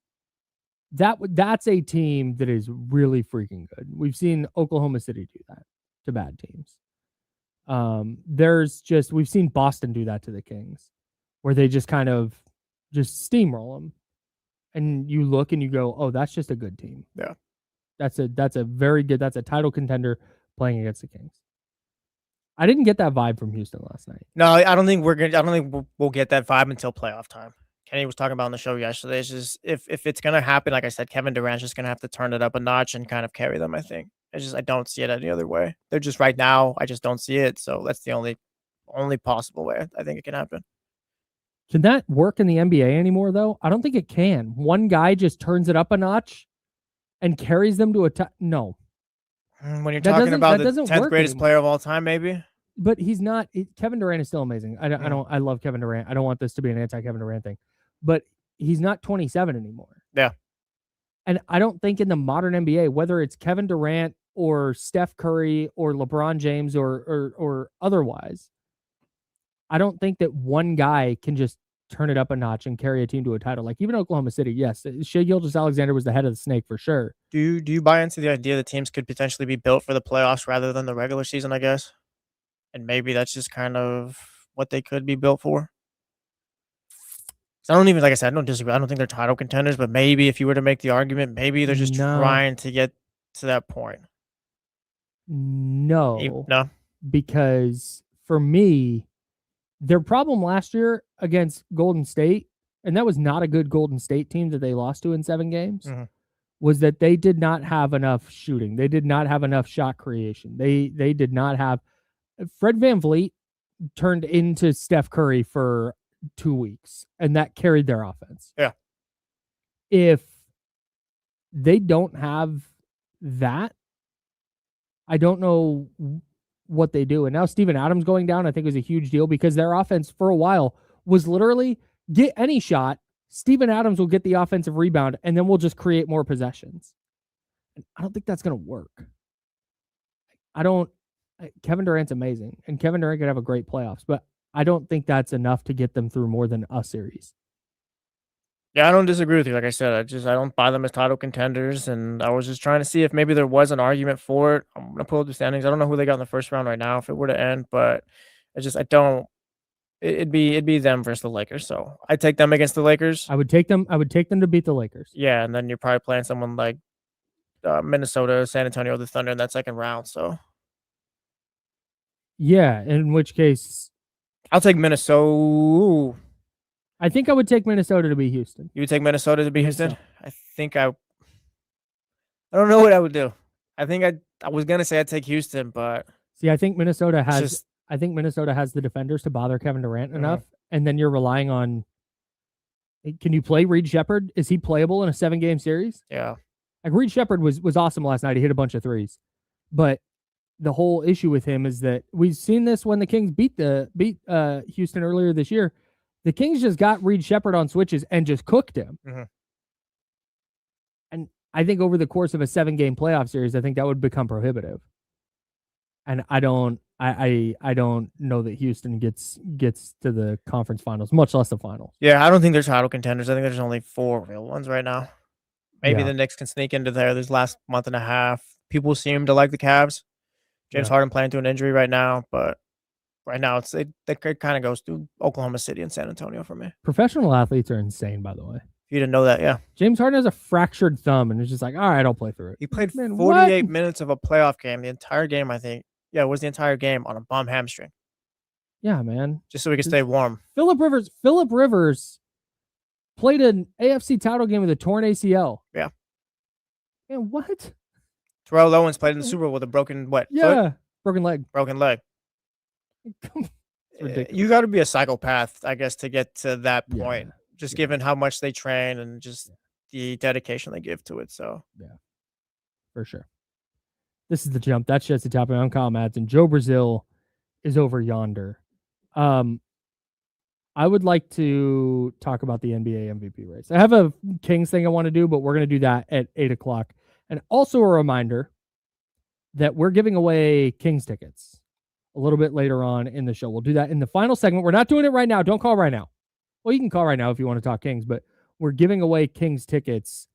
That's a team that is really freaking good. We've seen Oklahoma City do that to bad teams. We've seen Boston do that to the Kings, where they just kind of just steamroll them, and you look and you go, "Oh, that's just a good team." Yeah, that's a very good. That's a title contender playing against the Kings. I didn't get that vibe from Houston last night. No, I don't think we'll get that vibe until playoff time. Kenny was talking about on the show yesterday. It's just if it's gonna happen, like I said, Kevin Durant's just gonna have to turn it up a notch and kind of carry them. I think. I don't see it any other way. They're just right now. I just don't see it. So that's the only possible way I think it can happen. Can that work in the NBA anymore, though? I don't think it can. One guy just turns it up a notch and carries them to no. When you're talking about the 10th greatest player of all time, maybe. But he's not. Kevin Durant is still amazing. I love Kevin Durant. I don't want this to be an anti-Kevin Durant thing, but he's not 27 anymore. Yeah. And I don't think in the modern NBA, whether it's Kevin Durant or Steph Curry or LeBron James or otherwise, I don't think that one guy can just turn it up a notch and carry a team to a title. Like even Oklahoma City, yes, Shai Gilgeous-Alexander was the head of the snake for sure. Do you buy into the idea that teams could potentially be built for the playoffs rather than the regular season, I guess? And maybe that's just kind of what they could be built for? I don't even, like I said, I don't disagree. I don't think they're title contenders, but maybe if you were to make the argument, maybe they're just trying to get to that point. No. No? Because for me, their problem last year against Golden State, and that was not a good Golden State team that they lost to in 7 games, was that they did not have enough shooting. They did not have enough shot creation. They did not have... Fred VanVleet turned into Steph Curry for 2 weeks, and that carried their offense. Yeah. If they don't have that, I don't know what they do. And now Steven Adams going down, I think, is a huge deal because their offense for a while was literally get any shot, Steven Adams will get the offensive rebound, and then we'll just create more possessions. And I don't think that's going to work. Kevin Durant's amazing, and Kevin Durant could have a great playoffs, but I don't think that's enough to get them through more than a series. Yeah, I don't disagree with you. Like I said, I don't buy them as title contenders, and I was just trying to see if maybe there was an argument for it. I'm gonna pull up the standings. I don't know who they got in the first round right now if it were to end, but I don't. It'd be them versus the Lakers. So I take them against the Lakers. I would take them to beat the Lakers. Yeah, and then you're probably playing someone like Minnesota, San Antonio, the Thunder in that second round. So yeah, in which case I'll take Minnesota. I think I would take Minnesota to beat Houston. You would take Minnesota to beat Houston? So. I think I don't know what I would do. I think I was gonna say I'd take Houston, but see, I think Minnesota has the defenders to bother Kevin Durant enough, and then you're relying on. Can you play Reed Shepherd? Is he playable in a 7-game series? Yeah. Like Reed Shepherd was awesome last night. He hit a bunch of threes, but the whole issue with him is that we've seen this when the Kings beat Houston earlier this year. The Kings just got Reed Shepherd on switches and just cooked him. Mm-hmm. And I think over the course of a 7-game playoff series, I think that would become prohibitive. And I don't know that Houston gets to the conference finals, much less the finals. Yeah, I don't think they're title contenders. I think there's only 4 real ones right now. Maybe the Knicks can sneak into there this last month and a half. People seem to like the Cavs. James Harden playing through an injury right now, but right now it kind of goes through Oklahoma City and San Antonio for me. Professional athletes are insane, by the way. You didn't know that, yeah. James Harden has a fractured thumb, and it's just like, all right, I'll play through it. He played 48 minutes of a playoff game, the entire game, I think. Yeah, it was the entire game on a bum hamstring. Yeah, man. Just so we could stay warm. Phillip Rivers played an AFC title game with a torn ACL. Yeah. Man, what? Terrell Owens played in the Super Bowl with a broken foot? Broken leg. Broken leg. You got to be a psychopath, I guess, to get to that point. Just given how much they train and just the dedication they give to it. So yeah, for sure. This is the jump. That's Jesse Tapia. I'm Kyle Madson. Joe Brazil is over yonder. I would like to talk about the NBA MVP race. I have a Kings thing I want to do, but we're going to do that at 8:00. And also a reminder that we're giving away Kings tickets a little bit later on in the show. We'll do that in the final segment. We're not doing it right now. Don't call right now. Well, you can call right now if you want to talk Kings, but we're giving away Kings tickets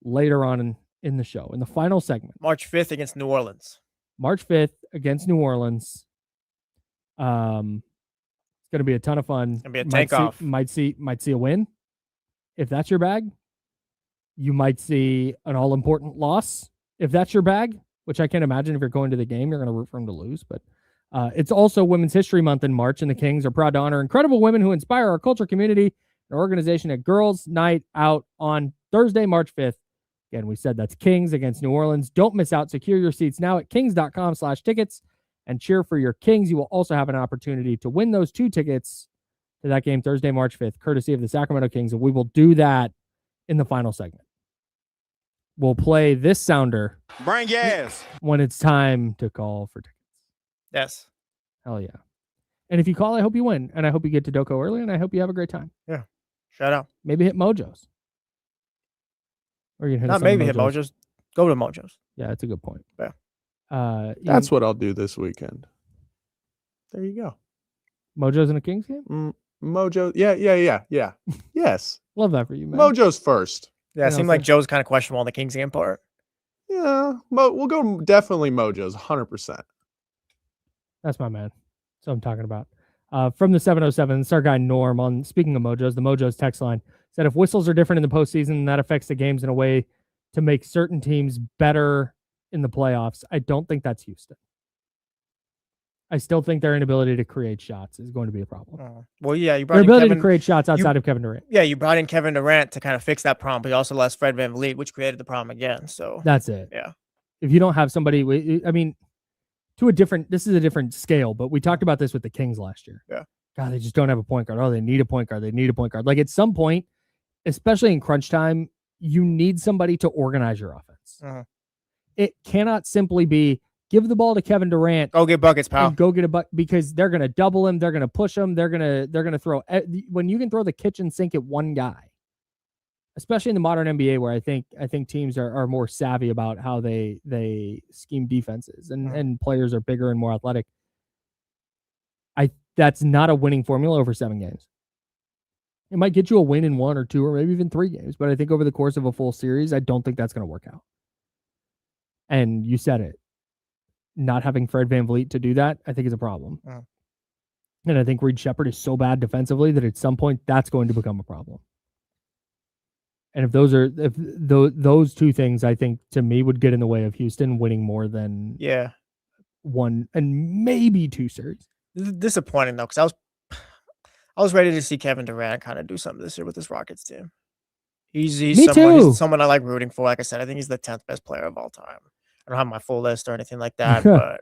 later on in the show, in the final segment. March 5th against New Orleans. March 5th against New Orleans. It's going to be a ton of fun. It's going to be a tank-off. Might see a win. If that's your bag. You might see an all-important loss. If that's your bag, which I can't imagine if you're going to the game, you're going to root for them to lose. But it's also Women's History Month in March, and the Kings are proud to honor incredible women who inspire our culture, community, and organization at Girls Night Out on Thursday, March 5th. Again, we said that's Kings against New Orleans. Don't miss out. Secure your seats now at kings.com/tickets and cheer for your Kings. You will also have an opportunity to win those 2 tickets to that game Thursday, March 5th, courtesy of the Sacramento Kings, and we will do that in the final segment. We'll play this sounder. Bring gas when it's time to call for tickets. Yes. Hell yeah. And if you call, I hope you win. And I hope you get to Doko early, and I hope you have a great time. Yeah. Shout out. Maybe hit Mojo's. Or you can hit Not maybe hit Mojo's. Go to Mojo's. Yeah, that's a good point. Yeah. That's what I'll do this weekend. There you go. Mojo's in a Kings game? Mojo. Yeah. Yes. Love that for you, man. Mojo's first. Yeah, it seemed like Joe's kind of questionable on the Kings game part. Yeah, we'll go definitely Mojo's 100%. That's my man. That's what I'm talking about. From the 707, it's our guy Norm on, speaking of Mojo's, the Mojo's text line said if whistles are different in the postseason, that affects the games in a way to make certain teams better in the playoffs. I don't think that's Houston. I still think their inability to create shots is going to be a problem. Well, yeah, you brought their ability to create shots outside of Kevin Durant. Yeah, you brought in Kevin Durant to kind of fix that problem, but you also lost Fred VanVleet, which created the problem again. So that's it. Yeah. If you don't have somebody, I mean, this is a different scale, but we talked about this with the Kings last year. Yeah. God, they just don't have a point guard. Oh, they need a point guard. They need a point guard. Like at some point, especially in crunch time, you need somebody to organize your offense. Uh-huh. It cannot simply be give the ball to Kevin Durant. Go get buckets, pal. And go get a buck because they're going to double him. They're going to push him. They're going to throw when you can throw the kitchen sink at one guy, especially in the modern NBA where I think teams are more savvy about how they scheme defenses and players are bigger and more athletic. That's not a winning formula over 7 games. It might get you a win in 1 or 2 or maybe even 3 games, but I think over the course of a full series, I don't think that's going to work out. And you said it. Not having Fred VanVleet to do that, I think is a problem. And I think Reed Shepherd is so bad defensively that at some point that's going to become a problem. And if those two things, I think to me would get in the way of Houston winning more than 1 and maybe 2 series. Disappointing though, because I was ready to see Kevin Durant kind of do something this year with this Rockets team. He's someone I like rooting for. Like I said, I think he's the 10th best player of all time. I don't have my full list or anything like that, but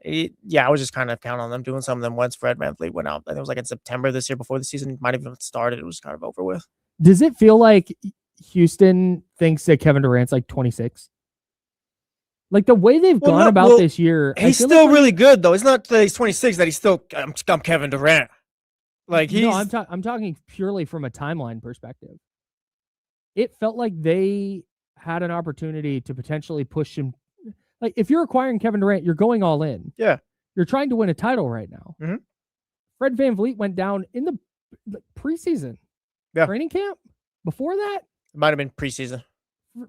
I was just kind of counting on them doing something once Fred VanVleet went out. I think it was like in September this year before the season might have even started. It was kind of over with. Does it feel like Houston thinks that Kevin Durant's like 26? Like the way they've gone about this year. He's still really good though. It's not that he's 26 that he's still I'm Kevin Durant. Like I'm talking purely from a timeline perspective. It felt like they had an opportunity to potentially push him. Like if you're acquiring Kevin Durant, you're going all in. Yeah. You're trying to win a title right now. Mm-hmm. Fred VanVleet went down in the preseason training camp. Before that, it might have been preseason.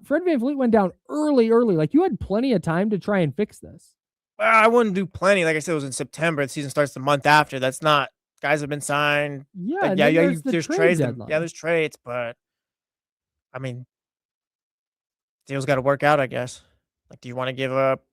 Fred VanVleet went down early. Like you had plenty of time to try and fix this. Well, I wouldn't do plenty. Like I said, it was in September. The season starts the month after. That's not guys have been signed. Yeah, there's trades. There's trades, but I mean, deals got to work out, I guess. Like, do you want to give up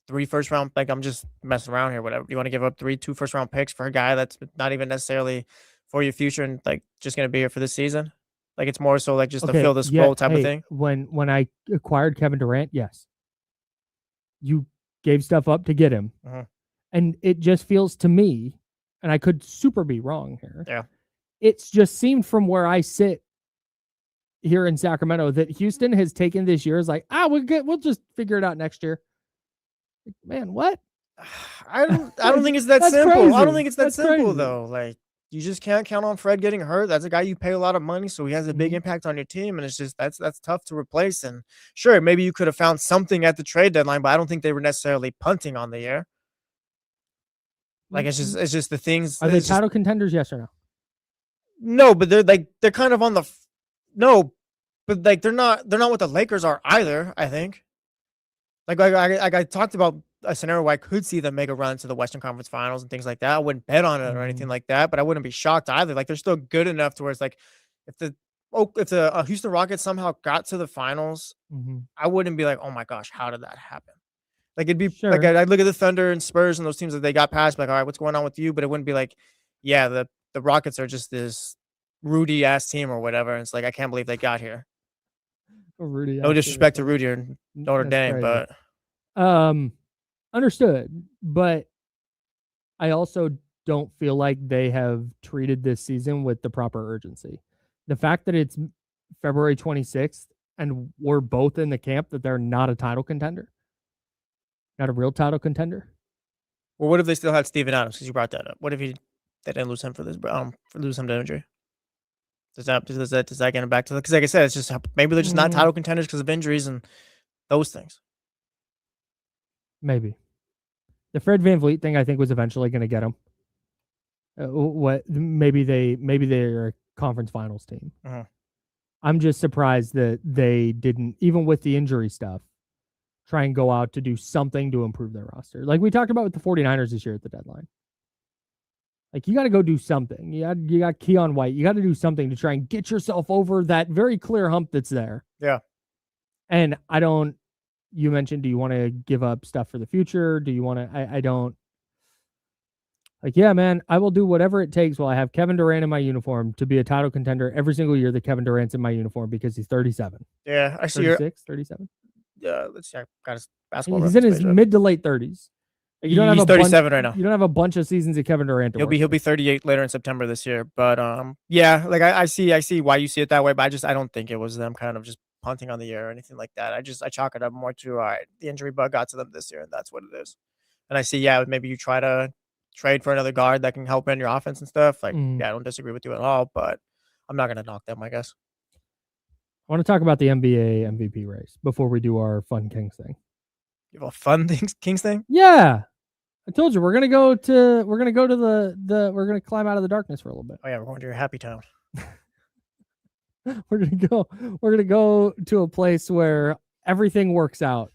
3 first round? Like, I'm just messing around here. Whatever. Do you want to give up 2 first round picks for a guy that's not even necessarily for your future and like just gonna be here for this season? Like it's more so like just to fill this role type of thing. When I acquired Kevin Durant, yes, you gave stuff up to get him, and it just feels to me, and I could super be wrong here. Yeah, it's just seemed from where I sit here in Sacramento that Houston has taken this year as like, we'll just figure it out next year. Man, what? I don't think it's that simple. Crazy. I don't think it's that simple crazy. though. Like you just can't count on Fred getting hurt. That's a guy you pay a lot of money, so he has a big impact on your team, and it's just that's tough to replace. And sure, maybe you could have found something at the trade deadline, but I don't think they were necessarily punting on the year. Like it's just the things. Are they title contenders? Yes or no? No, but they're kind of on the but like they're not what the Lakers are either. I think. Like I talked about a scenario where I could see them make a run to the Western Conference Finals and things like that. I wouldn't bet on it or anything like that, but I wouldn't be shocked either. Like they're still good enough to where it's like if the Houston Rockets somehow got to the finals, I wouldn't be like, oh my gosh, how did that happen? Like it'd be like I'd look at the Thunder and Spurs and those teams that they got past, like, all right, what's going on with you? But it wouldn't be like, yeah, the Rockets are just this Rudy ass team or whatever. And it's like I can't believe they got here. No disrespect to Rudy or Notre Dame, but understood. But I also don't feel like they have treated this season with the proper urgency. The fact that it's February 26th and we're both in the camp that they're not a title contender, not a real title contender. Well, what if they still had Steven Adams? Because you brought that up. What if they didn't lose him for this? Lose him to injury. Does that get him back to? Because like I said, it's just maybe they're just not title contenders because of injuries and those things. Maybe the Fred VanVleet thing I think was eventually going to get him. Maybe they're a conference finals team. I'm just surprised that they didn't, even with the injury stuff, try and go out to do something to improve their roster. Like we talked about with the 49ers this year at the deadline. Like you got to go do something. You got Keon White. You got to do something to try and get yourself over that very clear hump that's there. Yeah. And you mentioned, do you want to give up stuff for the future? Do you want to, I don't. Like, yeah, man, I will do whatever it takes while I have Kevin Durant in my uniform to be a title contender every single year that Kevin Durant's in my uniform because he's 37. Yeah, I see. 36, 37. Yeah, let's see. I got his basketball. He's in his mid to late 30s. You don't have He's a bunch, 37 right now. You don't have a bunch of seasons of Kevin Durant. To He'll be 38 later in September this year. But yeah, like I see why you see it that way, but I don't think it was them kind of just punting on the year or anything like that. I chalk it up more to all right, the injury bug got to them this year, and that's what it is. And I see, yeah, maybe you try to trade for another guard that can help in your offense and stuff. Like, yeah, I don't disagree with you at all, but I'm not gonna knock them, I guess. I want to talk about the NBA MVP race before we do our fun Kings thing. You have a fun Kings thing? Yeah. I told you we're gonna go to we're gonna climb out of the darkness for a little bit. Oh yeah, we're going to your happy town. We're gonna go to a place where everything works out.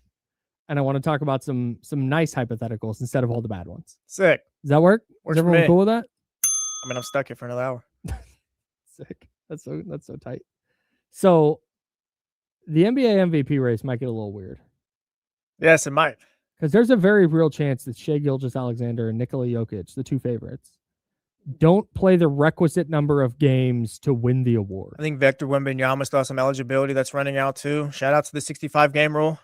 And I want to talk about some nice hypotheticals instead of all the bad ones. Sick. Does that work? Works Is everyone for me. cool with that? I mean, I'm stuck here for another hour. Sick. That's so tight. So the NBA MVP race might get a little weird. Yes, it might. Because there's a very real chance that Shai Gilgeous-Alexander and Nikola Jokic, the two favorites, don't play the requisite number of games to win the award. I think Victor Wembanyama still has some eligibility that's running out too. Shout out to the 65-game rule.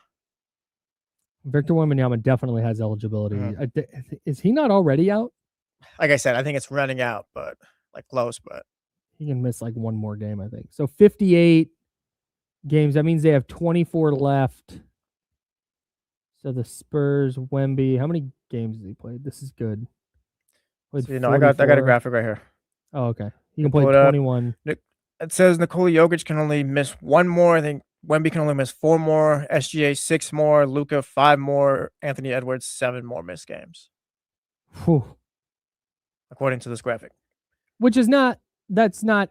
Victor Wembanyama definitely has eligibility. Is he not already out? Like I said, I think it's running out, but like close, but he can miss like one more game, I think. So 58 games. That means they have 24 left. So the Spurs, Wemby, how many games has he played? This is good. So, I got a graphic right here. Oh, okay. He can play 21. It says Nikola Jokic can only miss one more. I think Wemby can only miss 4 more. SGA 6 more. Luka 5 more. Anthony Edwards 7 more missed games. Whew. According to this graphic. Which is that's not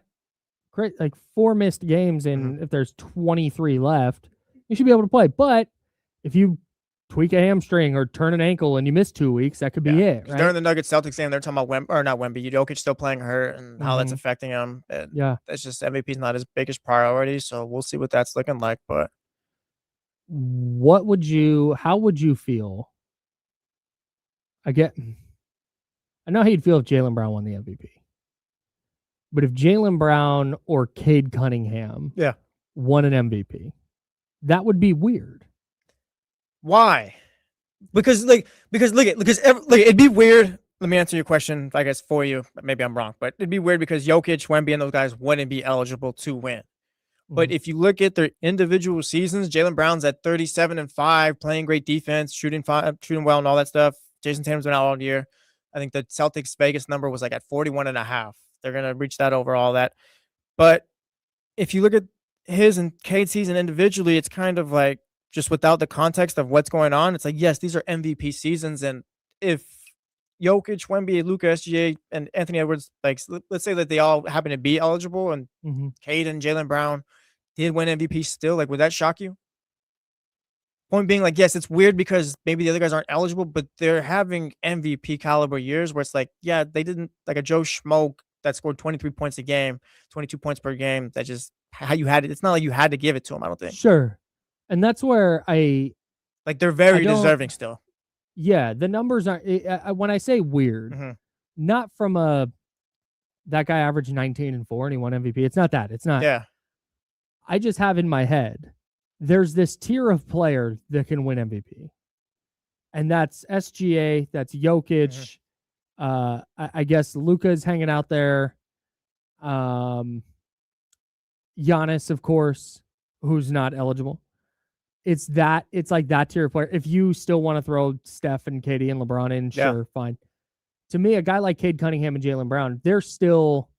great. Like 4 missed games, and if there's 23 left, you should be able to play. But if you tweak a hamstring or turn an ankle and you miss 2 weeks, that could be it. Right? During the Nuggets Celtics game, they're talking about not Wemby, Jokic still playing hurt and how that's affecting him. And that's just MVP's not his biggest priority. So we'll see what that's looking like. But how would you feel? I know how you'd feel if Jaylen Brown won the MVP. But if Jaylen Brown or Cade Cunningham won an MVP, that would be weird. Why? Because it'd be weird. Let me answer your question, I guess, for you. Maybe I'm wrong, but it'd be weird because Jokic, Wemby, and those guys wouldn't be eligible to win. But if you look at their individual seasons, Jaylen Brown's at 37-5, playing great defense, shooting well, and all that stuff. Jason Tatum's been out all year. I think the Celtics Vegas number was like at 41.5. They're gonna reach that over all that. But if you look at his and Cade's season individually, it's kind of like, just without the context of what's going on, it's like, yes, these are MVP seasons. And if Jokic, Wemby, Luka, SGA, and Anthony Edwards, like, let's say that they all happen to be eligible and Cade and Jaylen Brown did win MVP still, like, would that shock you? Point being, like, yes, it's weird because maybe the other guys aren't eligible, but they're having MVP caliber years where it's like, yeah, they didn't, like a Joe Schmo that scored 23 points a game, 22 points per game. That just how you had it. It's not like you had to give it to him, I don't think. Sure. And that's where they're very deserving still. Yeah, the numbers are, when I say weird, not from that guy averaged 19 and 4 and he won MVP. It's not that. It's not. Yeah. I just have in my head, there's this tier of player that can win MVP. And that's SGA, that's Jokic. I guess Luka's hanging out there. Giannis, of course, who's not eligible. It's like that tier of player. If you still want to throw Steph and KD and LeBron in, sure, fine. To me, a guy like Cade Cunningham and Jaylen Brown, they're still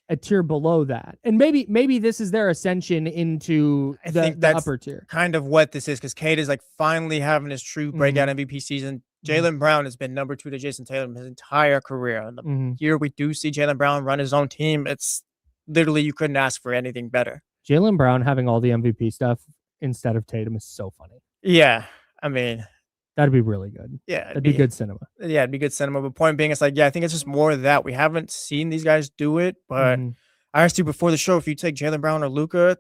a tier below that. And maybe this is their ascension into the upper tier. Kind of what this is, because Cade is like finally having his true breakout MVP season. Jaylen Brown has been number 2 to Jason Tatum his entire career. And the year we do see Jaylen Brown run his own team, it's literally you couldn't ask for anything better. Jaylen Brown having all the MVP stuff instead of Tatum is so funny. Yeah. I mean, that'd be really good. Yeah. That'd be good cinema. Yeah, it'd be good cinema. But point being, it's like, yeah, I think it's just more of that. We haven't seen these guys do it, but I asked you before the show if you take Jaylen Brown or Luka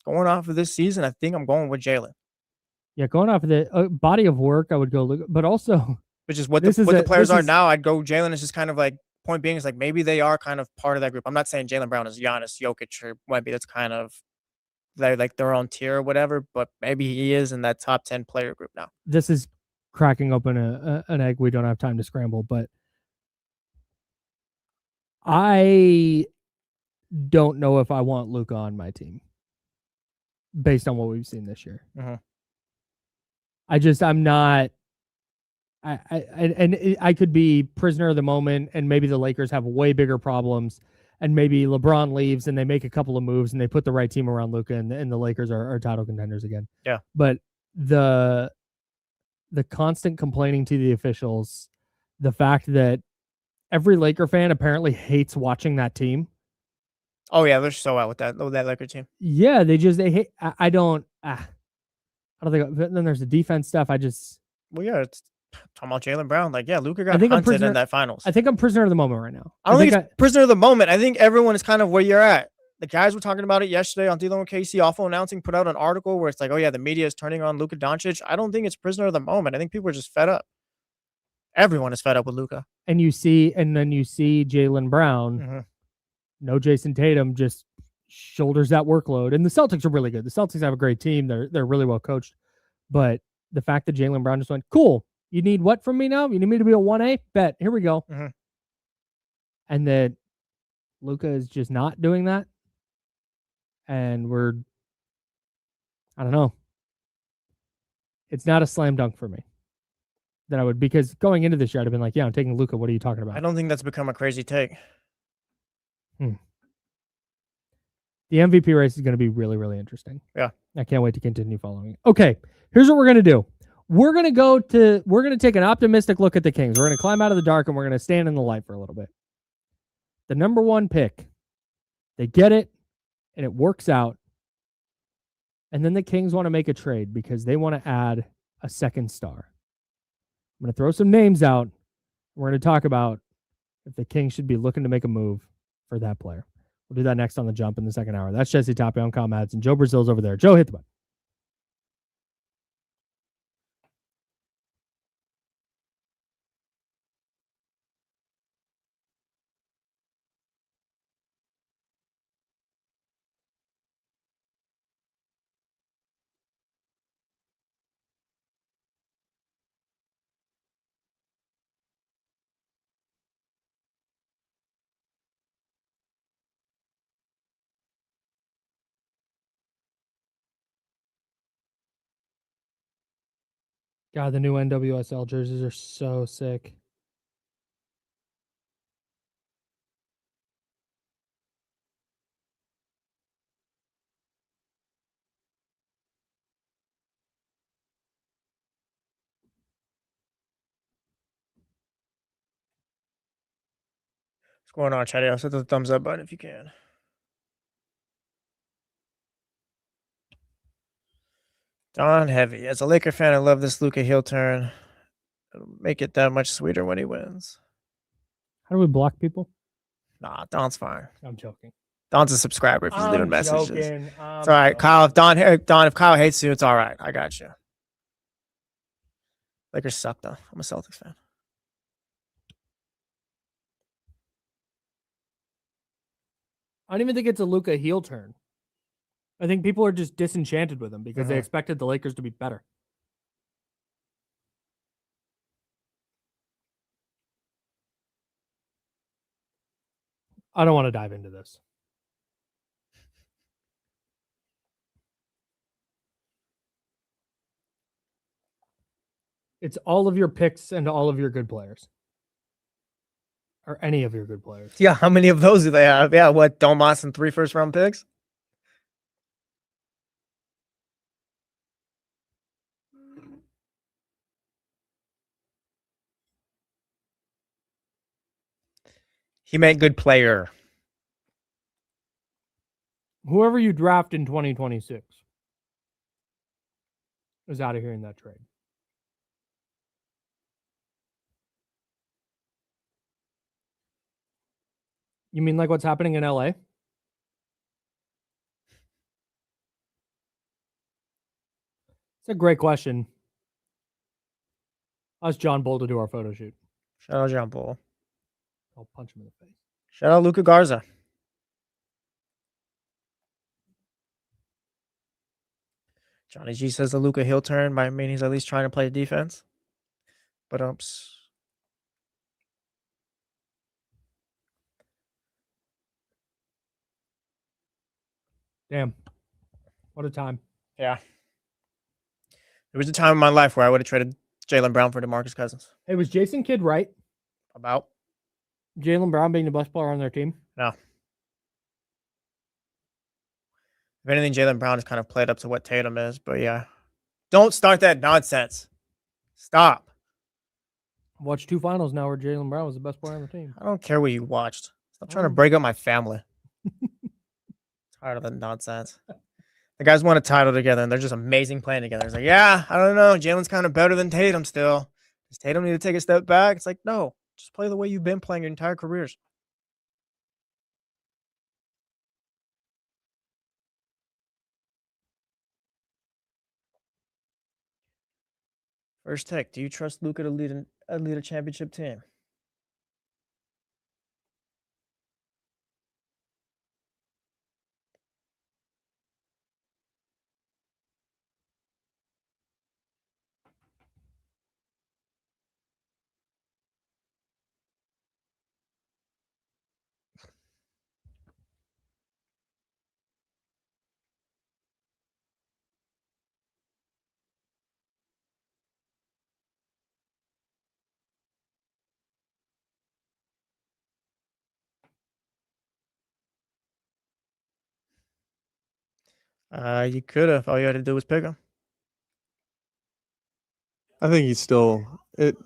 going off of this season. I think I'm going with Jaylen. Yeah, going off of the body of work, I would go Luka, but also, which is what the players are now. I'd go Jaylen. Is just kind of like, point being is like maybe they are kind of part of that group. I'm not saying Jaylen Brown is Giannis, Jokic, or Wemby. That's kind of like their own tier or whatever, but maybe he is in that top 10 player group now. This is cracking open an egg we don't have time to scramble, but I don't know if I want Luka on my team based on what we've seen this year. Mhm. I'm not. I could be prisoner of the moment, and maybe the Lakers have way bigger problems, and maybe LeBron leaves and they make a couple of moves and they put the right team around Luka, and the Lakers are title contenders again. Yeah. But the constant complaining to the officials, the fact that every Laker fan apparently hates watching that team. Oh yeah, they're so out with that Laker team. Yeah, they hate. I don't think. Then there's the defense stuff. Well, yeah, it's talking about Jaylen Brown. Like, yeah, Luka I got think I'm hunted prisoner- in that finals. I think I'm prisoner of the moment right now. I don't think it's prisoner of the moment. I think everyone is kind of where you're at. The guys were talking about it yesterday on D-Lo and KC. Awful Announcing put out an article where it's like, oh yeah, the media is turning on Luka Doncic. I don't think it's prisoner of the moment. I think people are just fed up. Everyone is fed up with Luka. And then you see Jaylen Brown, Mhm. no Jason Tatum, just shoulders that workload. And the Celtics are really good. The Celtics have a great team. They're really well coached. But the fact that Jaylen Brown just went, cool, you need what from me now? You need me to be a 1A? Bet. Here we go. Mhm. And that Luka is just not doing that. And I don't know. It's not a slam dunk for me. That I would, because going into this year, I'd have been like, yeah, I'm taking Luka. What are you talking about? I don't think that's become a crazy take. The MVP race is going to be really, really interesting. Yeah. I can't wait to continue following. Okay, here's what we're going to do. We're going to take an optimistic look at the Kings. We're going to climb out of the dark and we're going to stand in the light for a little bit. The number 1 pick, they get it and it works out. And then the Kings want to make a trade because they want to add a second star. I'm going to throw some names out. We're going to talk about if the Kings should be looking to make a move for that player. We'll do that next on The Jump in the second hour. That's Jesse Tapia. I'm Kyle Madson. Joe Brazil's over there. Joe, hit the button. God, the new NWSL jerseys are so sick. What's going on, Chatty? I'll hit the thumbs up button if you can. Don Heavy. As a Laker fan, I love this Luka heel turn. It'll make it that much sweeter when he wins. How do we block people? Nah, Don's fine. I'm joking. Don's a subscriber if he's leaving messages. Joking. It's all right, Kyle. If Kyle hates you, it's all right. I got you. Lakers suck, though. I'm a Celtics fan. I don't even think it's a Luka heel turn. I think people are just disenchanted with him because they expected the Lakers to be better. I don't want to dive into this. It's all of your picks and all of your good players. Or any of your good players. Yeah, how many of those do they have? Yeah, what? Domas and 3 first-round picks? He meant good player. Whoever you draft in 2026 is out of here in that trade. You mean like what's happening in LA? It's a great question. Ask John Bull to do our photo shoot. Shout out John Bull. I'll punch him in the face. Shout out Luka Garza. Johnny G says the Luka heel turn might mean he's at least trying to play defense. But Damn. What a time. yeah. There was a time in my life where I would have traded Jaylen Brown for DeMarcus Cousins. Hey, was Jason Kidd right? About? Jaylen Brown being the best player on their team? No. If anything, Jaylen Brown has kind of played up to what Tatum is. But yeah. Don't start that nonsense. Stop. Watched 2 finals now where Jaylen Brown was the best player on the team. I don't care what you watched. Stop trying to break up my family. Tired of that nonsense. The guys won a title together, and they're just amazing playing together. It's like, yeah, I don't know. Jalen's kind of better than Tatum still. Does Tatum need to take a step back? It's like, no. Just play the way you've been playing your entire careers. First take, do you trust Luka to lead a championship team? You could have. All you had to do was pick him. I think he's still it.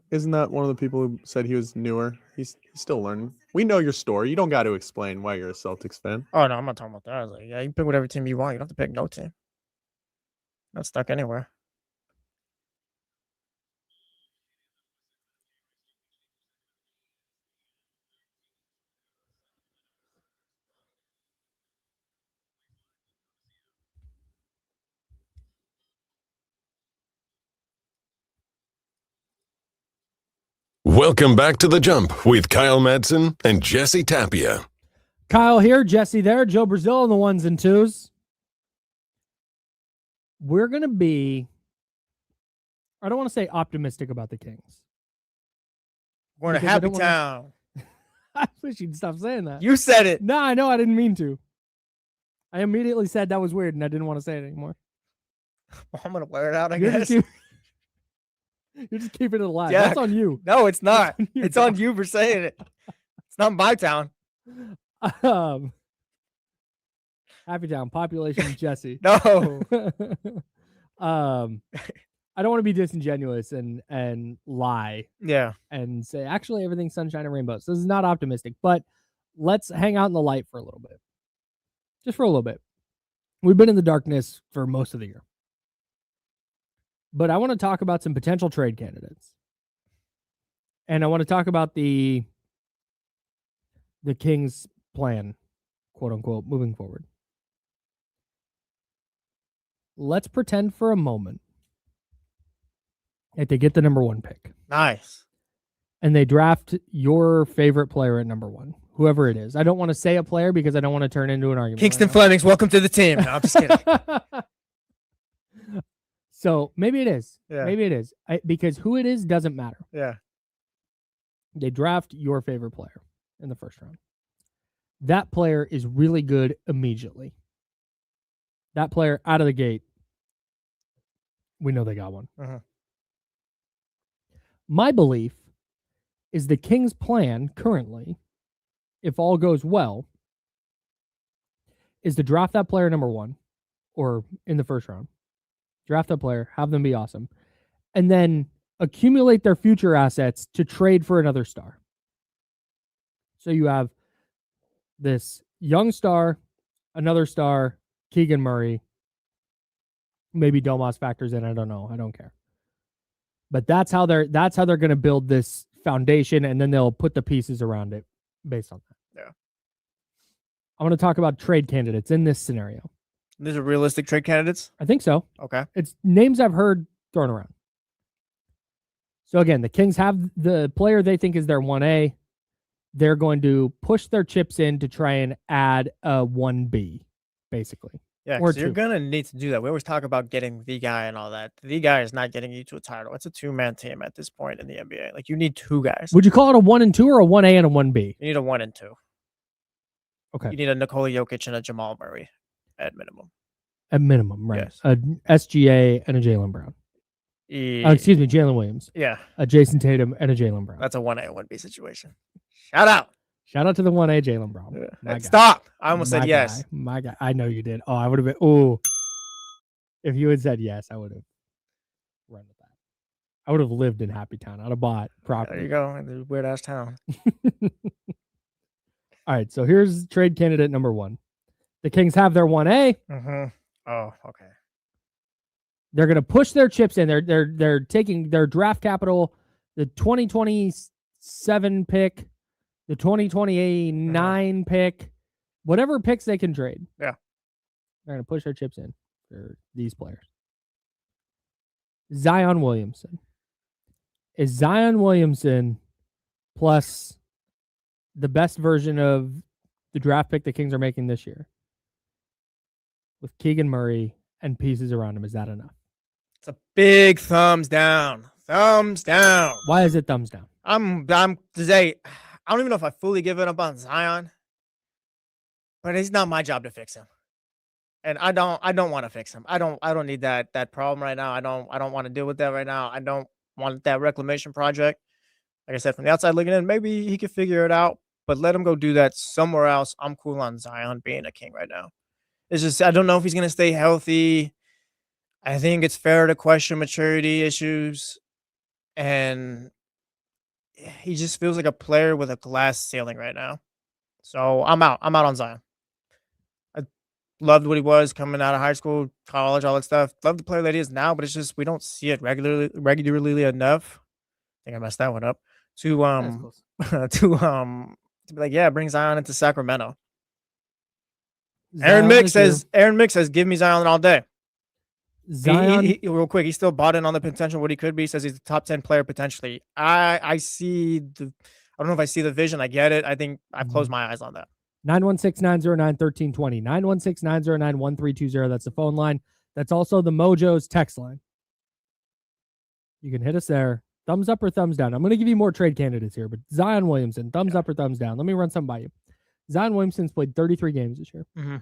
Isn't that one of the people who said he was newer? He's still learning. We know your story. You don't got to explain why you're a Celtics fan. Oh, no, I'm not talking about that. I was like, yeah, you can pick whatever team you want. You don't have to pick no team. Not stuck anywhere. Welcome back to The Jump with Kyle Madson and Jesse Tapia. Kyle here, Jesse there, Joe Brazil on the 1s and 2s. We're going to be, I don't want to say optimistic about the Kings. We're in a happy town. I wish you'd stop saying that. You said it. No, I know. I didn't mean to. I immediately said that was weird, and I didn't want to say it anymore. Well, I'm going to wear it out, I guess. You're just keeping it alive. Yeah. That's on you. No, it's not. It's on It's on you for saying it. It's not my town. Happy Town, population Jesse. No. I don't want to be disingenuous and lie Yeah. and say actually everything's sunshine and rainbows. This is not optimistic, but let's hang out in the light for a little bit. Just for a little bit. We've been in the darkness for most of the year. But I want to talk about some potential trade candidates. And I want to talk about the Kings plan, quote unquote, moving forward. Let's pretend for a moment that they get the number 1 pick. Nice. And they draft your favorite player at number 1, whoever it is. I don't want to say a player because I don't want to turn into an argument. Kingston Flemings, welcome to the team. No, I'm just kidding. So maybe it is. Yeah. Maybe it is. Because who it is doesn't matter. Yeah. They draft your favorite player in the first round. That player is really good immediately. That player out of the gate, we know they got one. Uh-huh. My belief is the Kings' plan currently, if all goes well, is to draft that player number 1 or in the first round. Draft that player, have them be awesome, and then accumulate their future assets to trade for another star. So you have this young star, another star, Keegan Murray. Maybe Domas factors in. I don't know. I don't care. But that's how they're going to build this foundation, and then they'll put the pieces around it based on that. Yeah. I want to talk about trade candidates in this scenario. These are realistic trade candidates? I think so. Okay. It's names I've heard thrown around. So again, the Kings have the player they think is their 1A. They're going to push their chips in to try and add a 1B, basically. Yeah, Or because you're two. gonna need to do that. We always talk about getting the guy and all that. The guy is not getting you to a title. It's a 2-man team at this point in the NBA. Like you need 2 guys. Would you call it a 1 and 2 or a 1A and a 1B? You need a 1 and 2. Okay. You need a Nikola Jokic and a Jamal Murray at minimum. At minimum, right? Yes. A SGA and a Jalen Brown. Excuse me, Jalen Williams. Yeah, A Jason Tatum and a Jalen Brown. that's a 1A, 1B situation. Shout out. Shout out to the 1A Jalen Brown. My guy. Stop. I almost said My yes. guy. My guy. I know you did. Oh, I would have been. Oh, if you had said yes, I would have run with that. I would have lived in Happy Town. I'd have bought property. There you go. In the weird ass town. All right. So here's trade candidate number 1. The Kings have their 1A. Mm-hmm. Oh, okay. They're going to push their chips in. They're taking their draft capital, the 2027 pick, the 2029 pick, whatever picks they can trade. Yeah. They're going to push their chips in for these players. Zion Williamson. Is Zion Williamson plus the best version of the draft pick the Kings are making this year with Keegan Murray and pieces around him? Is that enough? It's a big thumbs down. Thumbs down. Why is it thumbs down? I'm today. I don't even know if I fully given up on Zion, but it's not my job to fix him. And I don't want to fix him. I don't need that problem right now. I don't want to deal with that right now. I don't want that reclamation project. Like I said, from the outside looking in, maybe he could figure it out, but let him go do that somewhere else. I'm cool on Zion being a King right now. It's just I don't know if he's gonna stay healthy. I think it's fair to question maturity issues, and he just feels like a player with a glass ceiling right now. So I'm out. I'm out on Zion. I loved what he was coming out of high school, college, all that stuff. Love the player that he is now, but it's just we don't see it regularly enough. I think I messed that one up. To be like, yeah, bring Zion into Sacramento. Aaron Mick says, give me Zion all day. Zion, he, real quick, he still bought in on the potential what he could be. He says he's a top 10 player potentially. I see I don't know if I see the vision. I get it. I think I've closed my eyes on that. 916-909-1320. 916-909-1320. That's the phone line. That's also the Mojo's text line. You can hit us there. Thumbs up or thumbs down. I'm going to give you more trade candidates here, but Zion Williamson, thumbs up or thumbs down. Let me run something by you. Zion Williamson's played 33 games this year. Mm-hmm.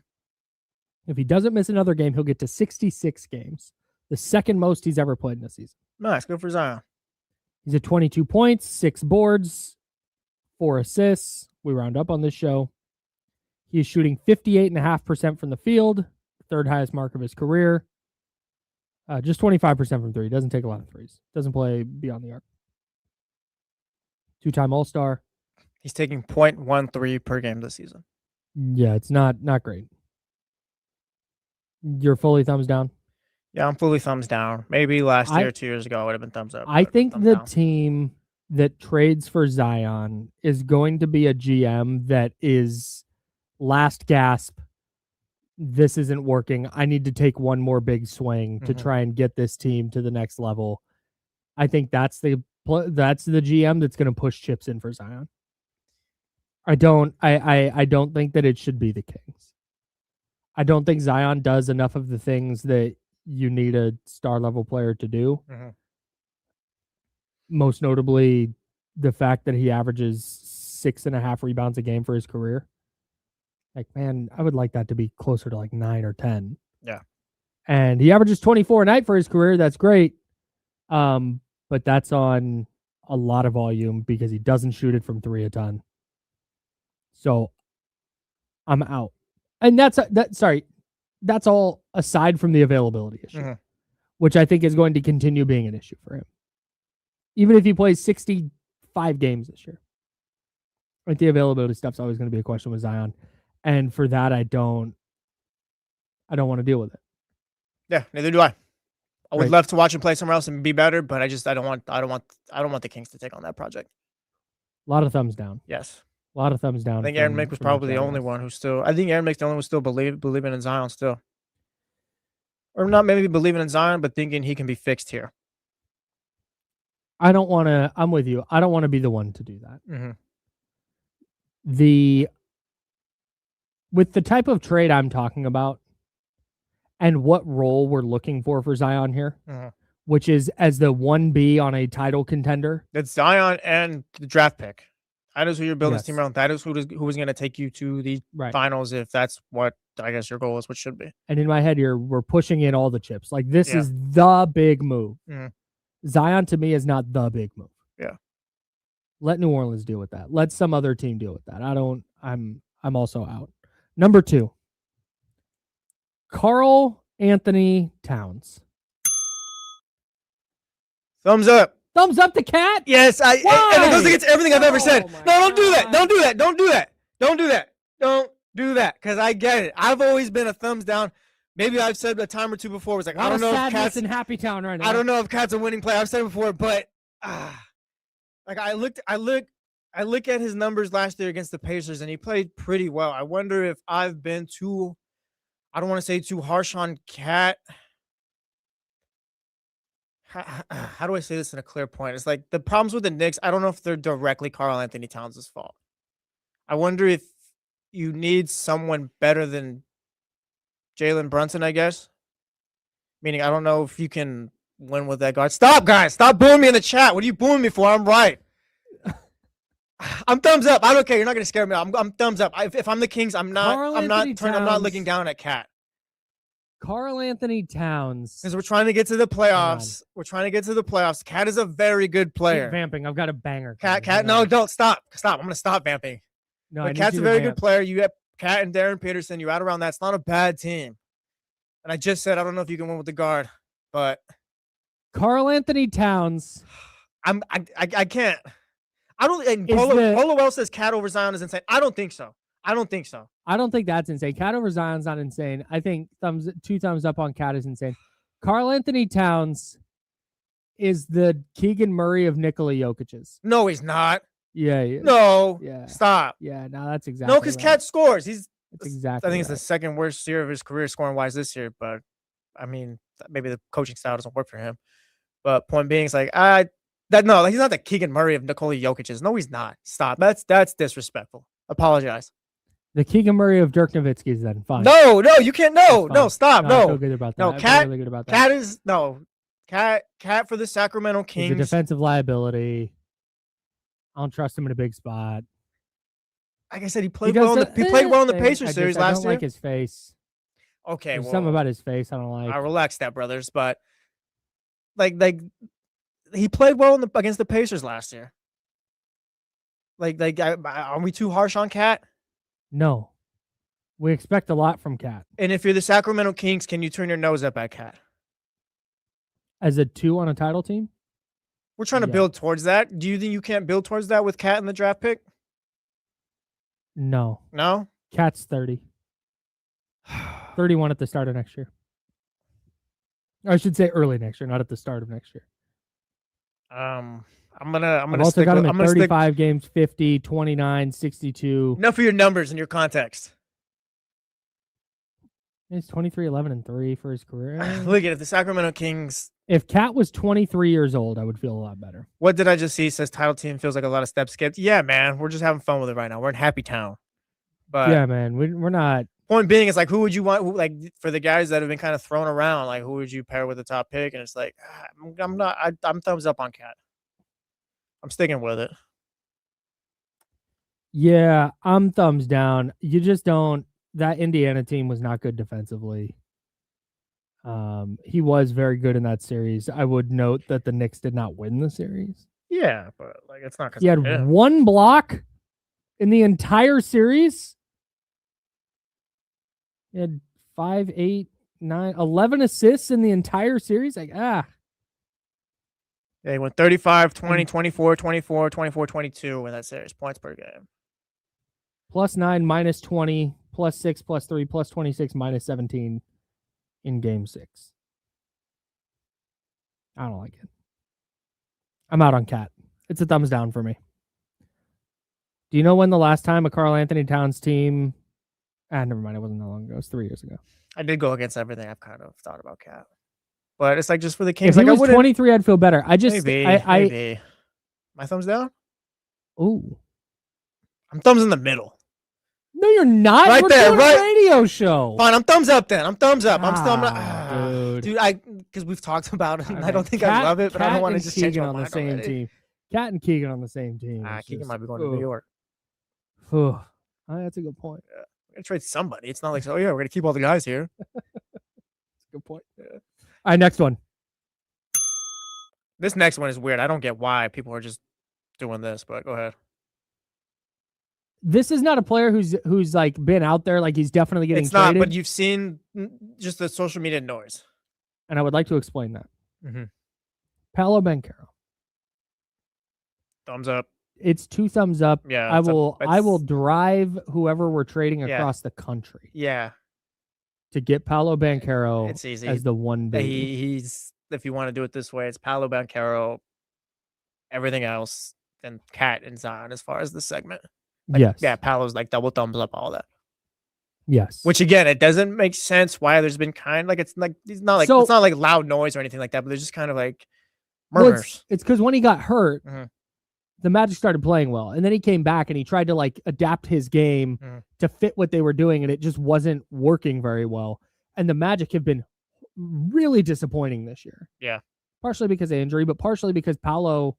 If he doesn't miss another game, he'll get to 66 games, the second most he's ever played in a season. Nice. Good for Zion. He's at 22 points, 6 boards, 4 assists. We round up on this show. He's shooting 58.5% from the field, third highest mark of his career. Just 25% from three. Doesn't take a lot of threes. Doesn't play beyond the arc. 2-time All-Star. He's taking 0.13 per game this season. Yeah, it's not great. You're fully thumbs down? Yeah, I'm fully thumbs down. Maybe last year, 2 years ago, it would have been thumbs up. I think the team that trades for Zion is going to be a GM that is last gasp. This isn't working. I need to take one more big swing to try and get this team to the next level. I think that's the GM that's going to push chips in for Zion. I don't think that it should be the Kings. I don't think Zion does enough of the things that you need a star level player to do. Most notably, the fact that he averages 6.5 rebounds a game for his career. Like, man, I would like that to be closer to like 9 or 10. Yeah. And he averages 24 a night for his career. That's great. But that's on a lot of volume because he doesn't shoot it from 3 a ton. So I'm out. And that's all aside from the availability issue, which I think is going to continue being an issue for him. Even if he plays 65 games this year. I think the availability stuff's always going to be a question with Zion. And for that, I don't want to deal with it. Yeah, neither do I. I would love to watch him play somewhere else and be better, but I don't want the Kings to take on that project. A lot of thumbs down. Yes. A lot of thumbs down. I think Aaron Mick was probably the only one who still. I think Aaron Mick's the only one who still believing in Zion still, or not maybe believing in Zion, but thinking he can be fixed here. I don't want to. I'm with you. I don't want to be the one to do that. With the type of trade I'm talking about, and what role we're looking for Zion here, Mhm. which is as the 1B on a title contender. That's Zion and the draft pick. That is who you're building this team Yes. around. That is who is going to take you to the Right. finals if that's what I guess your goal is, what should be. And in my head here, we're pushing in all the chips. Like this Yeah. is the big move. Mhm. Zion to me is not the big move. Yeah. Let New Orleans deal with that. Let some other team deal with that. I'm also out. Number 2. Karl Anthony Towns. Thumbs up. Thumbs up to Cat. Yes, and it goes Why? against everything I've ever said. Oh my No, don't do that. God. Don't do that. Don't do that. Don't do that. Don't do that. Because I get it. I've always been a thumbs down. Maybe I've said a time or two before. It's like, I don't know if sadness Cat's in Happy Town right now. I don't know if Cat's a winning player. I've said it before, but like I look at his numbers last year against the Pacers, and he played pretty well. I wonder if I've been too, I don't want to say too harsh on Cat. How do I say this in a clear point? It's like the problems with the Knicks, I don't know if they're directly Karl Anthony Towns' fault. I wonder if you need someone better than Jalen Brunson, I guess. Meaning, I don't know if you can win with that guard. Stop, guys. Stop booing me in the chat. What are you booing me for? I'm right. I'm thumbs up. I don't care. You're not going to scare me. I'm thumbs up. If I'm the Kings, I'm not looking down at Cat. Karl Anthony Towns. Because we're trying to get to the playoffs. We're trying to get to the playoffs. Cat is a very good player. Keep vamping. I've got a banger. Cat, no, don't stop. Stop. I'm going to stop vamping. No, But Cat's a very good player. You have Cat and Darren Peterson. You're out around that. It's not a bad team. And I just said, I don't know if you can win with the guard, but Karl Anthony Towns. I can't. I don't. And Polo Wells says Cat over Zion is insane. I don't think so. I don't think that's insane. Cat over Zion's not insane. I think 2 thumbs up on Cat is insane. Karl Anthony Towns is the Keegan Murray of Nikola Jokic's. No, he's not. Yeah. He is. No. Yeah. Stop. Yeah. No, that's exactly. No, because right. Cat scores. That's exactly. I think it's right. the second worst year of his career scoring wise this year. But I mean, maybe the coaching style doesn't work for him. But point being, it's like he's not the Keegan Murray of Nikola Jokic's. No, he's not. Stop. That's disrespectful. Apologize. The Keegan Murray of Dirk Nowitzki's then. Fine. No, you can't. No, stop. I No. feel good about that. No, I feel Cat. really good about that. Cat is Cat for the Sacramento Kings. He's a defensive liability. I don't trust him in a big spot. Like I said, he played well in the Pacers series last year. I don't like his face. Okay, There's something about his face I don't like. I relax that, brothers. But like he played well against the Pacers last year. Are we too harsh on Cat? No. We expect a lot from Cat. And if you're the Sacramento Kings, can you turn your nose up at Cat? As a 2 on a title team? We're trying to build towards that. Do you think you can't build towards that with Cat in the draft pick? No. No? Cat's 30. 31 at the start of next year. I should say early next year, not at the start of next year. I'm gonna I've also got him at 35 games, 50, 29, 62. Enough of your numbers and your context. He's 23, 11, and 3 for his career. Look at it. The Sacramento Kings. If Cat was 23 years old, I would feel a lot better. What did I just see? It says title team feels like a lot of steps skipped. Yeah, man. We're just having fun with it right now. We're in Happy Town. But yeah, man. We're not. Point being, it's like, who would you want? Like, for the guys that have been kind of thrown around, like, who would you pair with the top pick? And it's like, I'm thumbs up on Cat. I'm sticking with it. Yeah, I'm thumbs down. You just don't. That Indiana team was not good defensively. He was very good in that series. I would note that the Knicks did not win the series. Yeah, but like it's not because he had 1 block in the entire series. He had 5, 8, 9, 11 assists in the entire series. Like, Yeah, he went 35, 20, 24, 24, 24, 22 in that series. Points per game. +9, -20, +6, +3, +26, -17 in game 6. I don't like it. I'm out on Cat. It's a thumbs down for me. Do you know when the last time a Karl Anthony Towns team... never mind. It wasn't that long ago. It was 3 years ago. I did go against everything I've kind of thought about Cat. But it's like just for the Kings. If he like, was 23, I'd feel better. I just... Maybe. My thumbs down? Ooh. I'm thumbs in the middle. No, you're not. Right We're there, doing right- a radio show. Fine, I'm thumbs up then. I'm thumbs up. I'm still Dude. because we've talked about it. And I Okay, don't think Cat- I love it, but I Cat don't want to and just change Keegan my on the mind same already. team. Cat and Keegan on the same team. It's Keegan just- might be going to New York. That's a good point. We're gonna trade somebody. It's not like, oh yeah, we're gonna keep all the guys here. Good point. All right, next one. This next one is weird. I don't get why people are just doing this, but go ahead. This is not a player who's like been out there. Like he's definitely getting It's not, traded. but you've seen just the social media noise. And I would like to explain that. Mhm. Paolo Banchero. Thumbs up. It's 2 thumbs up. Yeah, I it's a- will it's- drive whoever we're trading Yeah. across the country Yeah, to get Paolo Banchero it's easy. as the 1B. He's if you want to do it this way, it's Paolo Banchero, everything else, then Cat and Zion as far as the segment. Like, yes. Yeah, Paolo's like double thumbs up, all that. Yes. Which again, it doesn't make sense why there's been it's not like So- it's not like loud noise or anything like that, but there's just kind of like Well, murmurs. it's because when he got hurt, Mhm. the Magic started playing well, and then he came back and he tried to like adapt his game Mhm. to fit what they were doing, and it just wasn't working very well. And the Magic have been really disappointing this year. Yeah. Partially because of injury, but partially because Paolo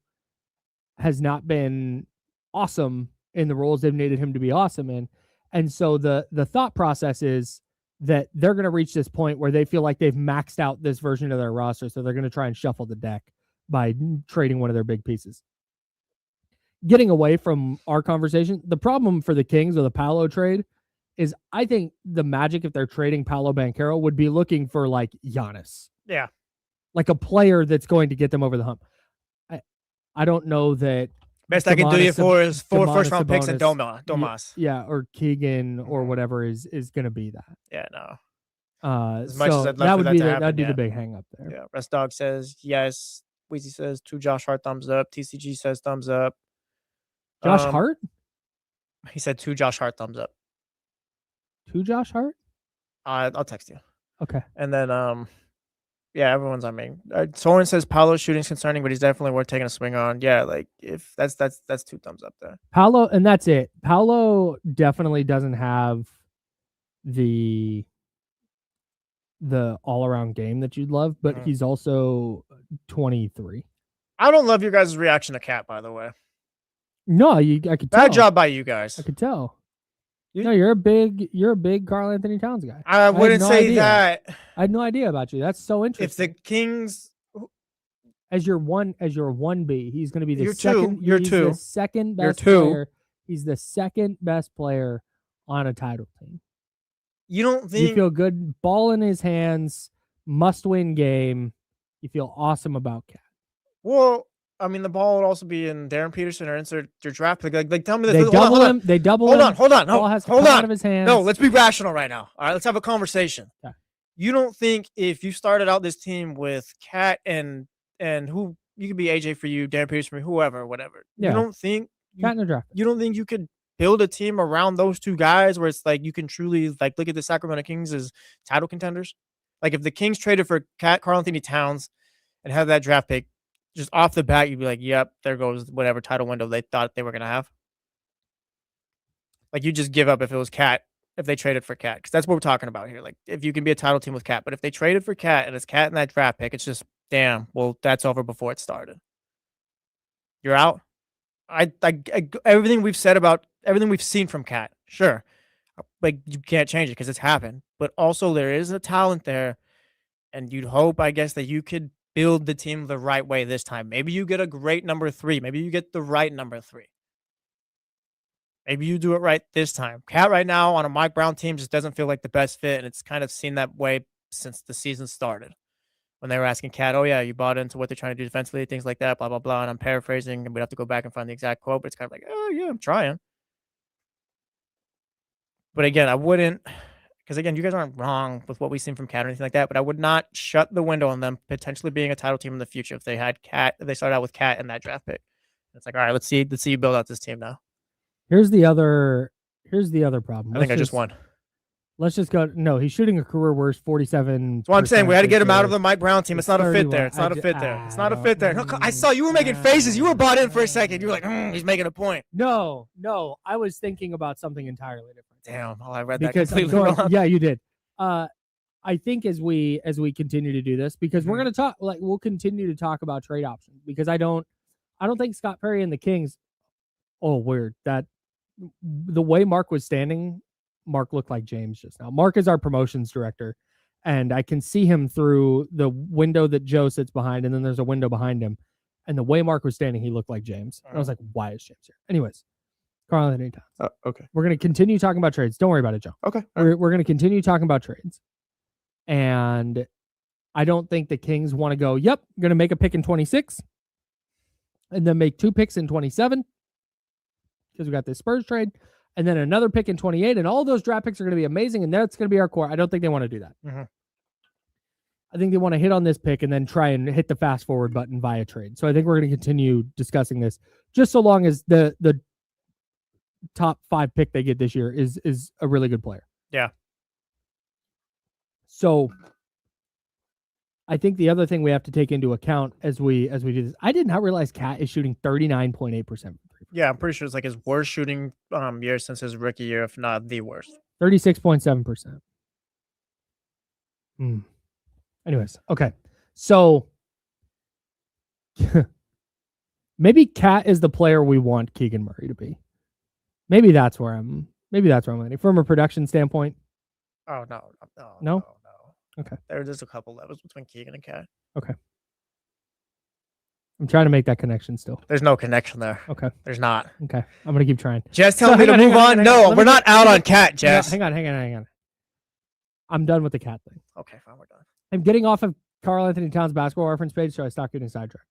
has not been awesome in the roles they've needed him to be awesome in. And so the thought process is that they're going to reach this point where they feel like they've maxed out this version of their roster, so they're going to try and shuffle the deck by trading one of their big pieces. Getting away from our conversation, the problem for the Kings with a Paolo trade is I think the Magic, if they're trading Paolo Banchero, would be looking for like Giannis. Yeah. Like a player that's going to get them over the hump. I don't know that. Best I can do you Domantas for is 4 Domantas first-round picks and Sabonis. Domas. Yeah, or Keegan or Mhm. whatever is going to be that. Yeah, no. As So much as I'd love that for would that be to happen, that'd be yeah. the big hang up there. Yeah. Rest Dog says yes. Weezy says 2 Josh Hart thumbs up. TCG says thumbs up. Josh Hart? He said 2 Josh Hart thumbs up. 2 Josh Hart? I'll text you. Okay. And then yeah, everyone's on me. Soren says Paolo's shooting's concerning, but he's definitely worth taking a swing on. Yeah, like if that's 2 thumbs up there. Paolo, and that's it. Paolo definitely doesn't have the all-around game that you'd love, but Mhm. he's also 23. I don't love your guys' reaction to Cat, by the way. No, I could tell. Bad job by you guys. I could tell. You- No, you're a big Karl Anthony Towns guy. I had wouldn't no say idea. that. I had no idea about you. That's so If interesting. the Kings, As your 1B, he's going to be the You're two. second. You're he's two. The second You're best two. player. He's the second best player on a title team. you don't You think feel good, ball in his hands, must-win game. You feel awesome about Cat. well, I mean, the ball would also be in Darren Peterson or insert your draft pick. Like tell me this. They Hold on, double hold on. him. They double Hold him. on, hold on. Ball No, has to hold come out on. of his hands. No, let's be rational right now. All right, let's have a conversation. Okay. You don't think if you started out this team with Cat and who you could be AJ for you, Darren Peterson for me, whoever, whatever. Yeah. You don't think Cat in the draft. you don't think you could build a team around those two guys where it's like you can truly like look at the Sacramento Kings as title contenders? Like if the Kings traded for Karl Anthony Towns and had that draft pick, just off the bat, you'd be like, yep, there goes whatever title window they thought they were gonna have. Like you just give up if it was Cat, if they traded for Cat, because that's what we're talking about here. Like if you can be a title team with Cat, but if they traded for Cat and it's Cat in that draft pick, it's just damn. Well, that's over before it started. You're out. I everything we've said about everything we've seen from Cat, sure, like you can't change it because it's happened. But also there is a talent there, and you'd hope, I guess, that you could build the team the right way this time. Maybe you get a great number 3. Maybe you get the right number 3. Maybe you do it right this time. Cat right now on a Mike Brown team just doesn't feel like the best fit, and it's kind of seen that way since the season started. When they were asking Cat, oh yeah, you bought into what they're trying to do defensively, things like that, blah, blah, blah. And I'm paraphrasing, and we'd have to go back and find the exact quote, but it's kind of like, oh yeah, I'm trying. But again, I wouldn't, because again, you guys aren't wrong with what we've seen from Cat or anything like that, but I would not shut the window on them potentially being a title team in the future if they had Cat, if they started out with Cat in that draft pick. It's like, all right, let's see you build out this team now. Here's the other problem. I think I just won. Let's just go. No, he's shooting a career worst 47. That's what I'm saying. We had to get him out of the Mike Brown team. It's not a fit there. It's not a fit there. It's not a fit there. No, I saw you were making faces. You were bought in for a second. You were like, he's making a point. No, I was thinking about something entirely different. Damn, I read that because I'm completely going, wrong. yeah, you did. I think as we continue to do this, because we're going to talk, like, we'll continue to talk about trade options, because I don't think Scott Perry and the Kings. Oh, weird that the way Mark was standing, Mark looked like James just now. Mark is our promotions director, and I can see him through the window that Joe sits behind, and then there's a window behind him. And the way Mark was standing, he looked like James. And I was like, why is James here? Anyways, Carl Anthony Towns. Okay. We're going to continue talking about trades. Don't worry about it, Joe. Okay. We're going to continue talking about trades. And I don't think the Kings want to go, yep, going to make a pick in 26 and then make 2 picks in 27 because we got this Spurs trade and then another pick in 28. And all those draft picks are going to be amazing. And that's going to be our core. I don't think they want to do that. Mm-hmm. I think they want to hit on this pick and then try and hit the fast forward button via trade. So I think we're going to continue discussing this just so long as the top 5 pick they get this year is a really good player. Yeah. So I think the other thing we have to take into account as we do this, I did not realize Cat is shooting 39.8%. Yeah, I'm pretty sure it's like his worst shooting year since his rookie year, if not the worst. 36.7%. Anyways, okay. So maybe Cat is the player we want Keegan Murray to be. Maybe that's where I'm landing. From a production standpoint. Oh, no. No? Okay. There's just a couple levels between Keegan and Cat. Okay. I'm trying to make that connection still. There's no connection there. Okay. There's not. Okay. I'm going to keep trying. Jess telling me to move on. No, we're not out on Cat, Jess. Hang on. I'm done with the Cat thing. Okay, fine. We're done. I'm getting off of Karl Anthony Towns basketball reference page, so I stopped getting sidetracked.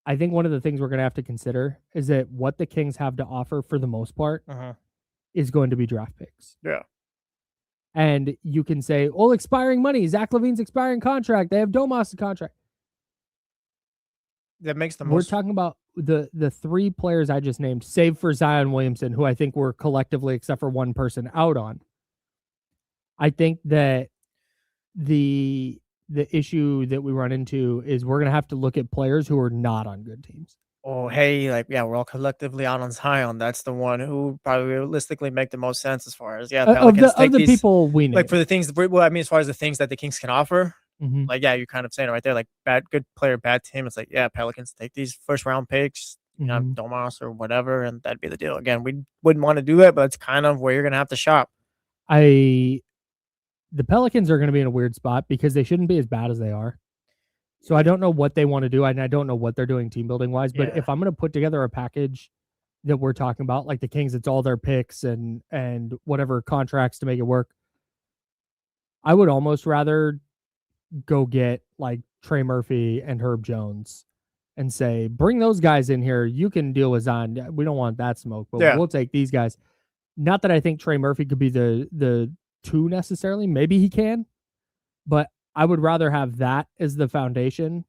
I think one of the things we're going to have to consider is that what the Kings have to offer for the most part is going to be draft picks. Yeah. And you can say, oh, expiring money. Zach LaVine's expiring contract. They have Domas' contract. That makes the We're most. talking about the 3 players I just named, save for Zion Williamson, who I think we're collectively, except for one person, out on. I think that the issue that we run into is we're going to have to look at players who are not on good teams. Oh, hey, we're all collectively out on Zion. That's the one who probably realistically make the most sense as far as Pelicans of the people we name. for the things. Well, I mean, as far as the things that the Kings can offer, you're kind of saying it right there, like good player, bad team. It's like, Pelicans take these first round picks, Domas or whatever, and that'd be the deal. Again, we wouldn't want to do it, but it's kind of where you're gonna have to shop. The Pelicans are going to be in a weird spot because they shouldn't be as bad as they are. So I don't know what they want to do, and I don't know what they're doing team building wise. But if I'm going to put together a package that we're talking about, like the Kings, it's all their picks and whatever contracts to make it work. I would almost rather go get like Trey Murphy and Herb Jones and say, bring those guys in here. You can deal with Zion. We don't want that smoke, but we'll take these guys. Not that I think Trey Murphy could be the 2 necessarily. Maybe he can, but I would rather have that as the foundation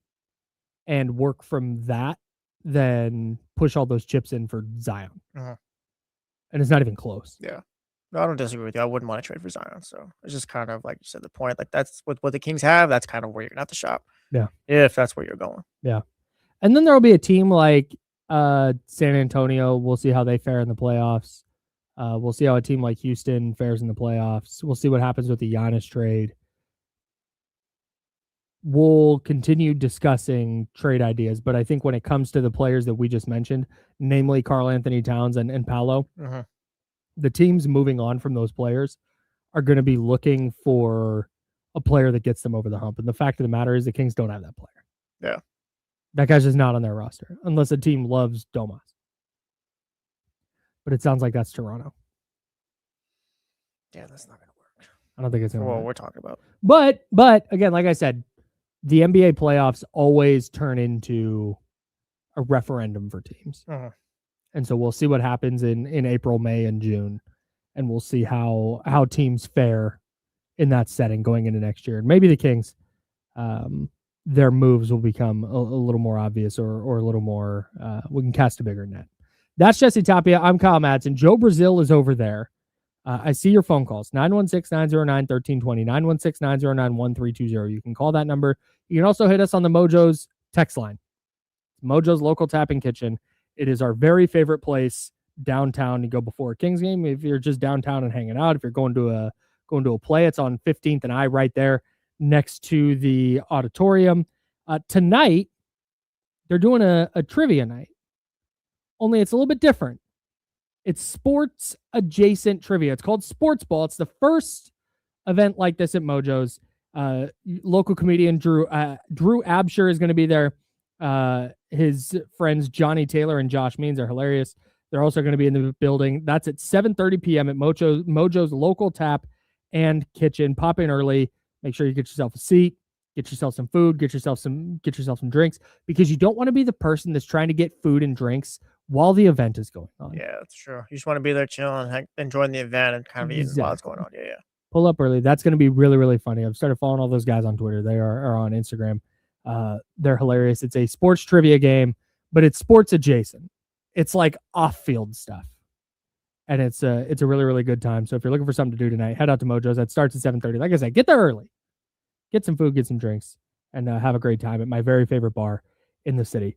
and work from that than push all those chips in for Zion. And it's not even close. Yeah. No, I don't disagree with you. I wouldn't want to trade for Zion. So it's just kind of like you said, the point. Like that's what the Kings have. That's kind of where you're gonna have to shop. Yeah. If that's where you're going. Yeah. And then there'll be a team like San Antonio. We'll see how they fare in the playoffs. We'll see how a team like Houston fares in the playoffs. We'll see what happens with the Giannis trade. We'll continue discussing trade ideas, but I think when it comes to the players that we just mentioned, namely Karl Anthony Towns and Paolo, the teams moving on from those players are going to be looking for a player that gets them over the hump. And the fact of the matter is the Kings don't have that player. Yeah. That guy's just not on their roster unless a team loves Domas. But it sounds like that's Toronto. Yeah, that's not going to work. I don't think it's going to work. We're talking about. But again, like I said, the NBA playoffs always turn into a referendum for teams. And so we'll see what happens in April, May, and June. And we'll see how teams fare in that setting going into next year. And maybe the Kings, their moves will become a little more obvious or a little more, we can cast a bigger net. That's Jesse Tapia. I'm Kyle Madson. Joe Brazil is over there. I see your phone calls, 916-909-1320, 916-909-1320. You can call that number. You can also hit us on the Mojo's text line. Mojo's Local Tap and Kitchen. It is our very favorite place downtown, you go before a Kings game. If you're just downtown and hanging out, if you're going to a play, it's on 15th and I right there next to the auditorium. Tonight, they're doing a trivia night. Only it's a little bit different. It's sports adjacent trivia. It's called Sports Ball. It's the first event like this at Mojo's. Local comedian Drew Absher is going to be there. His friends Johnny Taylor and Josh Means are hilarious. They're also going to be in the building. That's at 7:30 p.m. at Mojo's local tap and kitchen. Pop in early. Make sure you get yourself a seat. Get yourself some food. Get yourself some drinks, because you don't want to be the person that's trying to get food and drinks while the event is going on. Yeah, that's true. You just want to be there chilling, enjoying the event, and kind of eating while it's going on. Yeah. Pull up early. That's going to be really, really funny. I've started following all those guys on Twitter. They are on Instagram. They're hilarious. It's a sports trivia game, but it's sports adjacent. It's like off-field stuff. And it's a really, really good time. So if you're looking for something to do tonight, head out to Mojo's. That starts at 7:30. Like I said, get there early. Get some food, get some drinks, and have a great time at my very favorite bar in the city.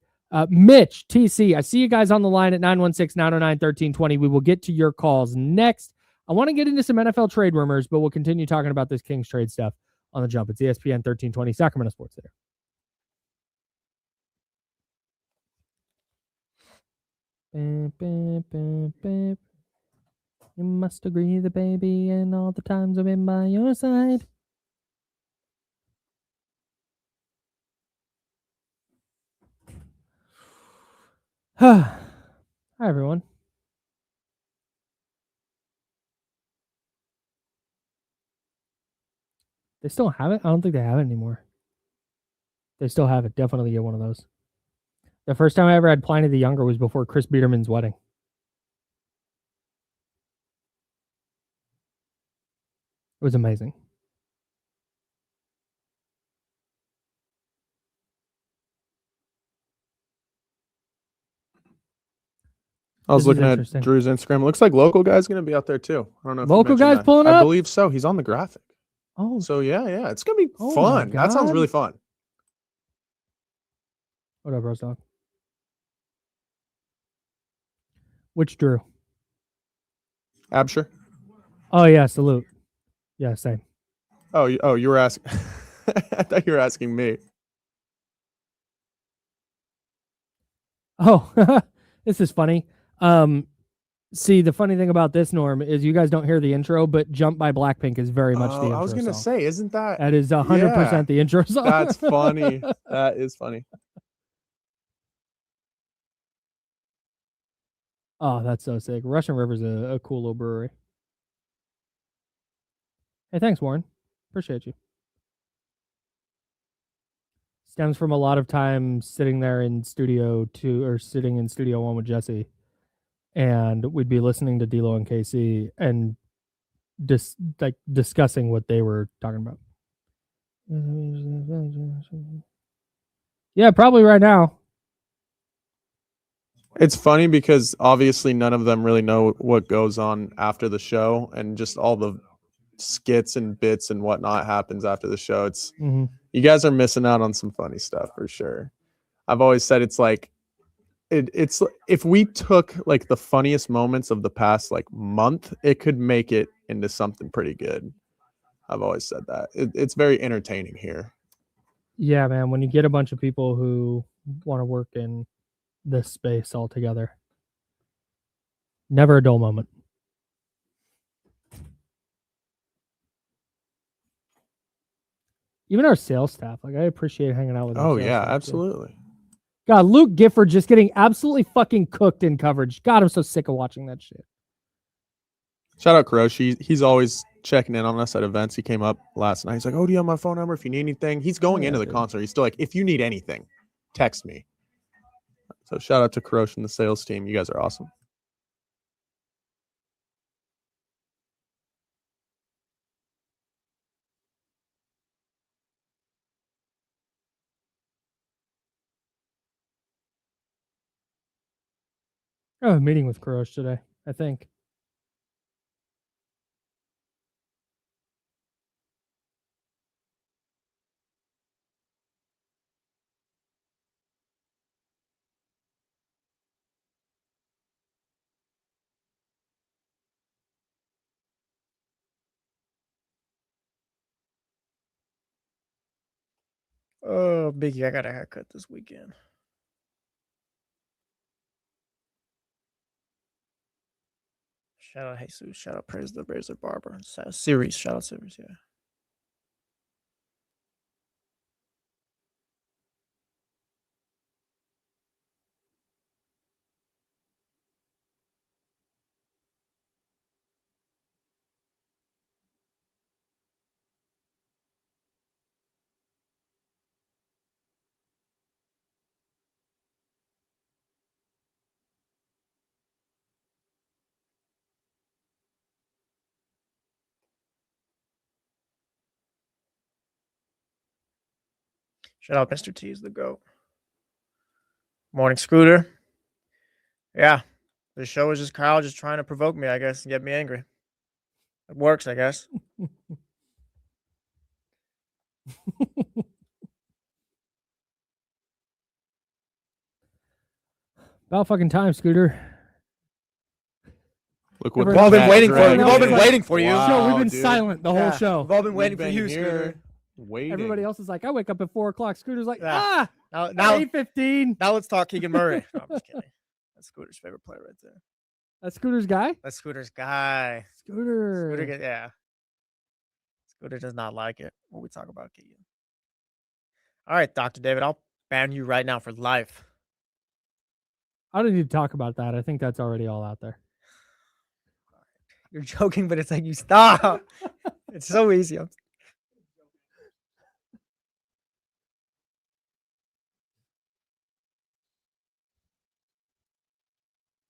Mitch, TC, I see you guys on the line at 916-909-1320. We will get to your calls next. I want to get into some NFL trade rumors, but we'll continue talking about this Kings trade stuff on the jump. It's ESPN 1320, Sacramento Sports Center. You must agree that, baby, and all the times I've been by your side. Hi, everyone. They still have it? I don't think they have it anymore. They still have it. Definitely get one of those. The first time I ever had Pliny the Younger was before Chris Biederman's wedding. It was amazing. I was looking at Drew's Instagram. It looks like local guy's going to be out there too. I don't know if local guy's that. pulling up? I believe so. He's on the graphic. Oh. So yeah. It's going to be fun. That sounds really fun. What up, Rose? Which Drew? Absher? Oh, yeah, salute. Yeah, same. Oh, you were asking. I thought you were asking me. Oh, this is funny. See, the funny thing about this, Norm, is you guys don't hear the intro, but Jump by Blackpink is very much the intro I was going to say, isn't that? That is 100% the intro song. That's funny. That is funny. Oh, that's so sick. Russian River's a cool little brewery. Hey, thanks, Warren. Appreciate you. Stems from a lot of time sitting there in studio 2 or sitting in studio 1 with Jesse. And we'd be listening to D-Lo and KC and discussing what they were talking about. Yeah, probably right now. It's funny because obviously none of them really know what goes on after the show, and just all the skits and bits and whatnot happens after the show. It's you guys are missing out on some funny stuff for sure. I've always said it's like it's if we took like the funniest moments of the past like month, it could make it into something pretty good. I've always said that. It's very entertaining here. Yeah, man. When you get a bunch of people who want to work in this space all together, never a dull moment. Even our sales staff, like I appreciate hanging out with them. Oh yeah, absolutely. Too. God, Luke Gifford just getting absolutely fucking cooked in coverage. God, I'm so sick of watching that shit. Shout out Kuroshi. He's always checking in on us at events. He came up last night. He's like, "Oh, do you have my phone number if you need anything?" He's going into the concert. He's still like, "If you need anything, text me." So shout out to Kuroshi and the sales team. You guys are awesome. I have a meeting with Kurosh today, I think. Oh, Biggie, I got a haircut this weekend. Shout out Jesus. Shout out Praise the Razor Barber. Series. Shout out Series, yeah. Shout out Mr. T is the GOAT. Morning, Scooter. Yeah, the show is just Kyle just trying to provoke me, I guess, and get me angry. It works, I guess. About fucking time, Scooter. Look what We've We've all been waiting for you. dragged We've all been in. waiting for you. Show, we've been dude. silent the whole show. We've all been waiting We've for you, been here Scooter. Waiting. Everybody else is like, I wake up at 4 o'clock. Scooter's like, Yeah. Now, 8:15. now let's talk Keegan Murray. No, I'm just kidding. That's Scooter's favorite player right there. That's Scooter's guy. That's Scooter's guy. Scooter. Scooter does not like it when we talk about Keegan. All right, Dr. David, I'll ban you right now for life. I don't need to talk about that. I think that's already all out there. You're joking, but it's like you stop. It's so easy.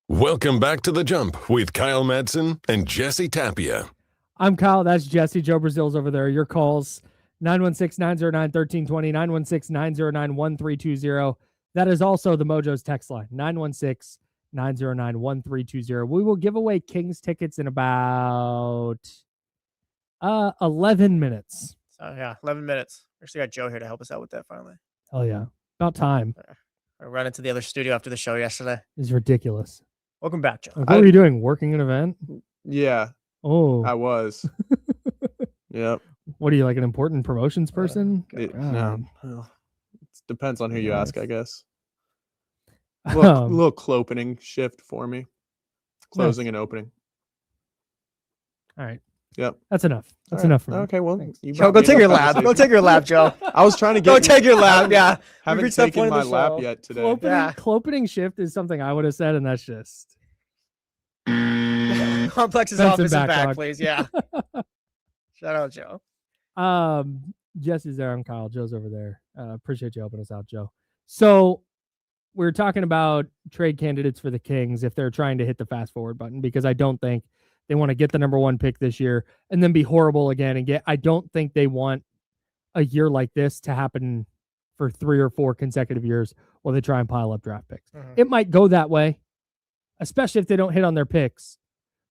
Welcome back to The Jump with Kyle Madson and Jesse Tapia. I'm Kyle. That's Jesse. Joe Brazil's over there. Your calls 916-909-1320, 916-909-1320. That is also the Mojo's text line, 916-909-1320. We will give away Kings tickets in about 11 minutes. So, yeah, 11 minutes. Actually got Joe here to help us out with that finally. Oh, yeah. About time. I ran into the other studio after the show yesterday. It's ridiculous. Welcome back, Joe. Like, what were you doing? Working an event? Yeah, Oh. I was. Yep. What are you, like an important promotions person? No. Well, it depends on who you ask, I guess. A Um, little clopening shift for me. Closing and opening. all right. Yep. That's enough. That's All right. enough for me. Okay, well, Thanks. you Joe, brought go me take up your to lap. Go conversation. take your lap, Joe. I was trying to Go get. take your lap. Yeah. Haven't reached that taken point my of the lap show. yet today. Clopening shift is something I would have said, and that's just Complex's Benson office is back, back, dog. please. Yeah. Shout out, Joe. Jesse's there. I'm Kyle. Joe's over there. Appreciate you helping us out, Joe. So we're talking about trade candidates for the Kings if they're trying to hit the fast forward button, because I don't think they want to get the number 1 pick this year and then be horrible again and I don't think they want a year like this to happen for 3 or 4 consecutive years while they try and pile up draft picks. Mhm. It might go that way, especially if they don't hit on their picks.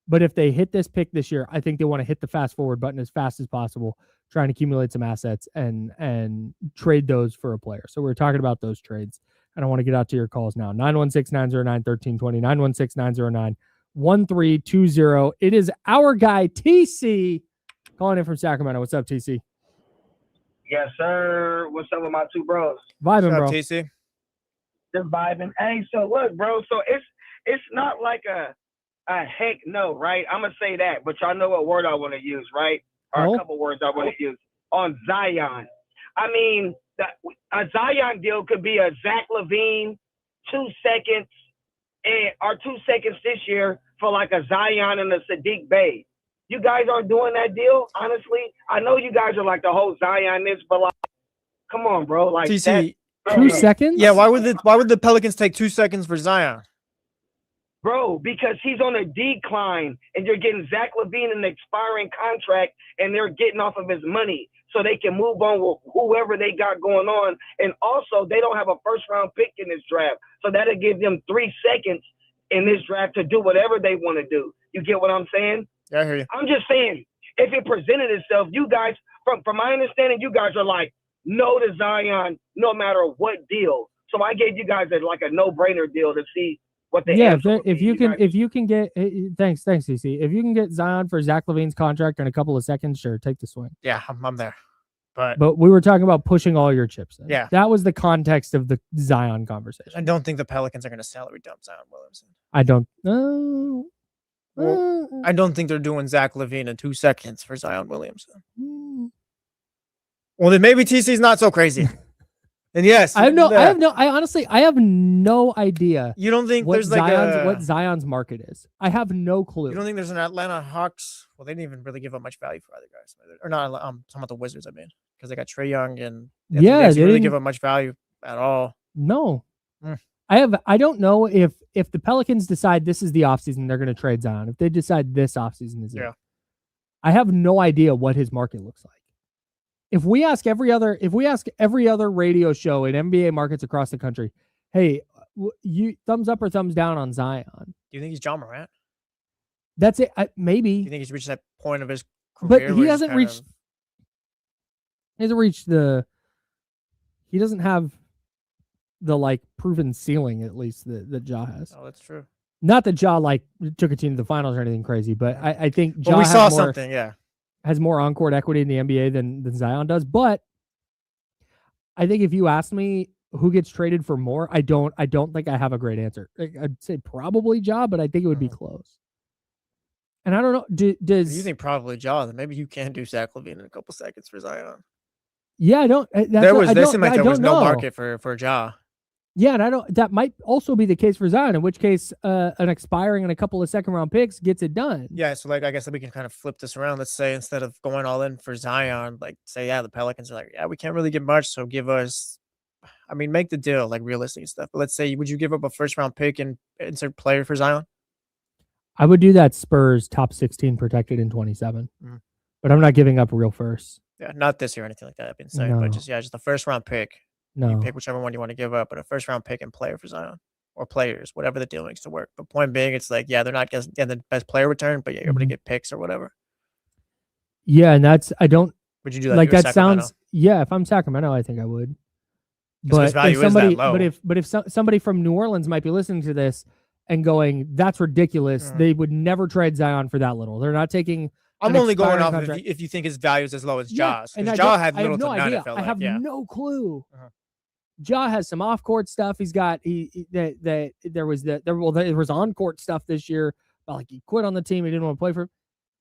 But if they hit this pick this year, I think they want to hit the fast forward button as fast as possible, try and accumulate some assets and trade those for a player. So we're talking about those trades. And I want to get out to your calls now. 916-909-1320, 916-909-1320. It is our guy, TC, calling in from Sacramento. What's up, TC? Yes, sir. What's up with my two bros? Vibing, Shout bro. out, TC. Just vibing. Hey, so look, bro. So it's not like a heck no, right? I'm gonna say that, but y'all know what word I want to use, right? Or Oh. a couple words I want to use on Zion. I mean, a Zion deal could be a Zach LaVine 2 seconds or 2 seconds this year for like a Zion and a Sadiq Bey. You guys aren't doing that deal, honestly. I know you guys are like the whole Zion this, but like, come on, bro. Like TC. 2 seconds? Yeah, why would the Pelicans take 2 seconds for Zion? Bro, because he's on a decline and you're getting Zach LaVine an expiring contract and they're getting off of his money so they can move on with whoever they got going on. And also, they don't have a first-round pick in this draft. So that'll give them 3 seconds in this draft to do whatever they want to do. You get what I'm saying? Yeah, I hear you. I'm just saying, if it presented itself, you guys, from my understanding, you guys are like, no to Zion, no matter what deal. So I gave you guys a no-brainer deal to see what the Yeah, answer would if be. you can guys- get thanks CC. If you can get Zion for Zach LaVine's contract in a couple of seconds, sure, take the swing. Yeah, I'm there. But we were talking about pushing all your chips in. Yeah. That was the context of the Zion conversation. I don't think the Pelicans are going to salary dump Zion Williamson. I don't know. I don't think they're doing Zach LaVine in 2 seconds for Zion Williamson. Well, then maybe TC's not so crazy. And yes, I honestly have no idea. You don't think what there's like what Zion's market is? I have no clue. You don't think there's an Atlanta Hawks? Well, they didn't even really give up much value for either guys, or not. I'm talking about the Wizards. I mean, because they got Trae Young and they didn't really give up much value at all. No, I don't know if the Pelicans decide this is the offseason, they're going to trade Zion. If they decide this offseason is it, I have no idea what his market looks like. If we ask every other radio show in NBA markets across the country, hey, you thumbs up or thumbs down on Zion? Do you think he's John Morant? That's it. Maybe. Do you think he's reached that point of his career? But he hasn't reached. He hasn't reached the. He doesn't have the like proven ceiling, at least that Ja has. Oh, that's true. Not that Ja like took a team to the finals or anything crazy, but I think Ja we saw something. Yeah. Has more on-court equity in the NBA than Zion does. But I think if you ask me who gets traded for more, I don't think I have a great answer. I'd say probably Ja, but I think it would be close. And I don't know. Does you think probably Ja? Then maybe you can do Zach LaVine in a couple seconds for Zion. Yeah, I don't. There was no market for Ja. Yeah, and that might also be the case for Zion, in which case an expiring and a couple of second-round picks gets it done. Yeah, so like I guess we can kind of flip this around. Let's say instead of going all in for Zion, like say, the Pelicans are like, we can't really get much, so give us, make the deal, like realistic stuff. But let's say, would you give up a first-round pick and insert player for Zion? I would do that Spurs top 16 protected in 27, but I'm not giving up real firsts. Yeah, not this year or anything like that. I've been saying, but just a first-round pick. No. You pick whichever one you want to give up, but a first-round pick and player for Zion or players, whatever the deal makes to work. But point being, it's like, they're not getting the best player return, but you're able to get picks or whatever. Yeah, and that's would you do that? Like that sounds. Yeah, if I'm Sacramento, I think I would. But his value is that low. But if somebody from New Orleans might be listening to this and going, that's ridiculous. They would never trade Zion for that little. They're not taking. I'm only going off if you think his value is as low as Ja's. Because Ja had little to none. It felt like. I have no clue. Ja has some off-court stuff. He's got there was on-court stuff this year. But like he quit on the team. He didn't want to play for him.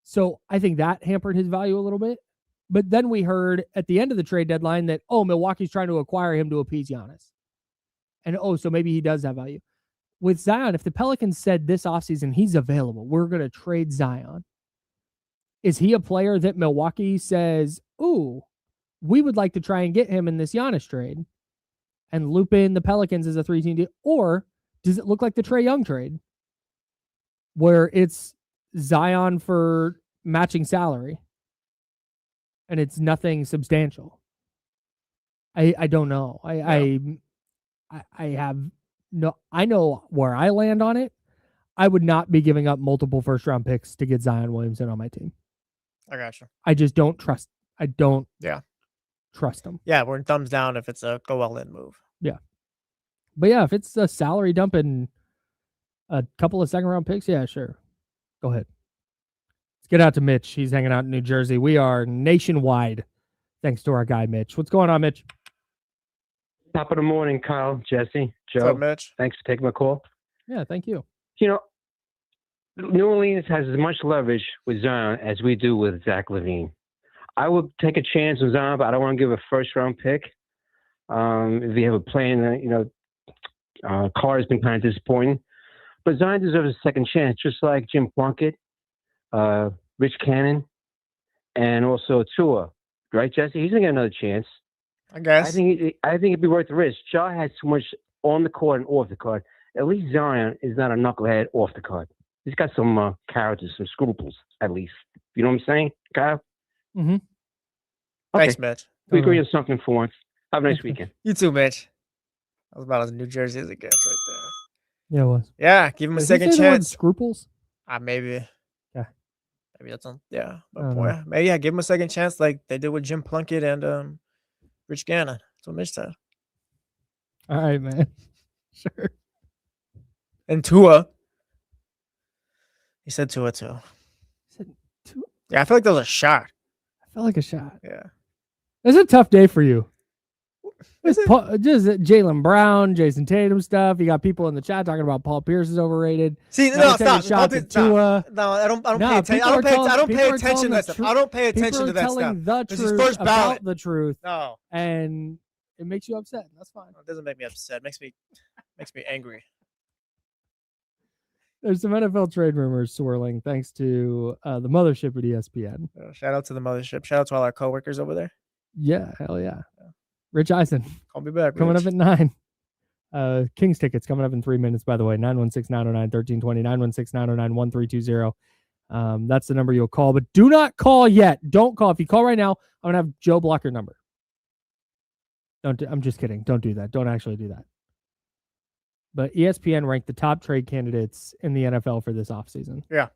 So I think that hampered his value a little bit. But then we heard at the end of the trade deadline that Milwaukee's trying to acquire him to appease Giannis, and so maybe he does have value. With Zion, if the Pelicans said this offseason he's available, we're going to trade Zion. Is he a player that Milwaukee says, "Ooh, we would like to try and get him in this Giannis trade"? And loop in the Pelicans as a 3-team deal? Or does it look like the Trae Young trade where it's Zion for matching salary and it's nothing substantial? I don't know. I know where I land on it. I would not be giving up multiple first-round picks to get Zion Williamson on my team. I got you. I just don't trust. I don't trust him. Yeah, we're in thumbs down if it's a go all in move. Yeah. But yeah, if it's a salary dump and a couple of second-round picks, yeah, sure. Go ahead. Let's get out to Mitch. He's hanging out in New Jersey. We are nationwide, thanks to our guy, Mitch. What's going on, Mitch? Top of the morning, Kyle, Jesse, Joe. What's up, Mitch? Thanks for taking my call. Yeah, thank you. New Orleans has as much leverage with Zion as we do with Zach LaVine. I would take a chance with Zion, but I don't want to give a first-round pick. If you have a plan, Carr has been kind of disappointing. But Zion deserves a second chance, just like Jim Plunkett, Rich Cannon, and also Tua. Right, Jesse? He's going to get another chance. I guess. I think it'd be worth the risk. Ja has too much on the court and off the court. At least Zion is not a knucklehead off the court. He's got some character, some scruples, at least. You know what I'm saying, Kyle? Mm-hmm. Okay. Thanks, Mitch. We agree on something for once. Have a nice weekend. You too, Mitch. That was about as New Jersey as it gets right there. Yeah, it was. Yeah, give him a second chance. chance. The word scruples? Maybe. Yeah. Maybe that's on. Yeah. But boy, maybe give him a second chance like they did with Jim Plunkett and Rich Gannon. That's what Mitch said. All right, man. Sure. And Tua. He said Tua too. He said Tua? Yeah, I feel like that was a shot. I felt like a shot. Yeah. It's a tough day for you. Is it? Just Jaylen Brown, Jason Tatum stuff. You got people in the chat talking about Paul Pierce is overrated. See, Now no, you're taking stop. shots at Tua. No, I don't No, pay attention. people I are telling- don't people pay are attention telling to the that stuff. truth. I don't pay People attention are to that stuff. telling the This is truth first about ballot. the truth, No, and it makes you upset. That's fine. it doesn't make me upset. It makes me angry. There's some NFL trade rumors swirling thanks to the mothership at ESPN. Shout out to the mothership. Shout out to all our coworkers over there. Yeah, hell yeah. Rich Eisen Call me back. coming Rich. up at 9. Kings tickets coming up in 3 minutes, by the way. 916-909-1320, 916-909-1320. That's the number you'll call, but do not call yet. Don't call. If you call right now, I'm going to have Joe block your number. I'm just kidding. Don't do that. Don't actually do that. But ESPN ranked the top trade candidates in the NFL for this offseason. Yeah.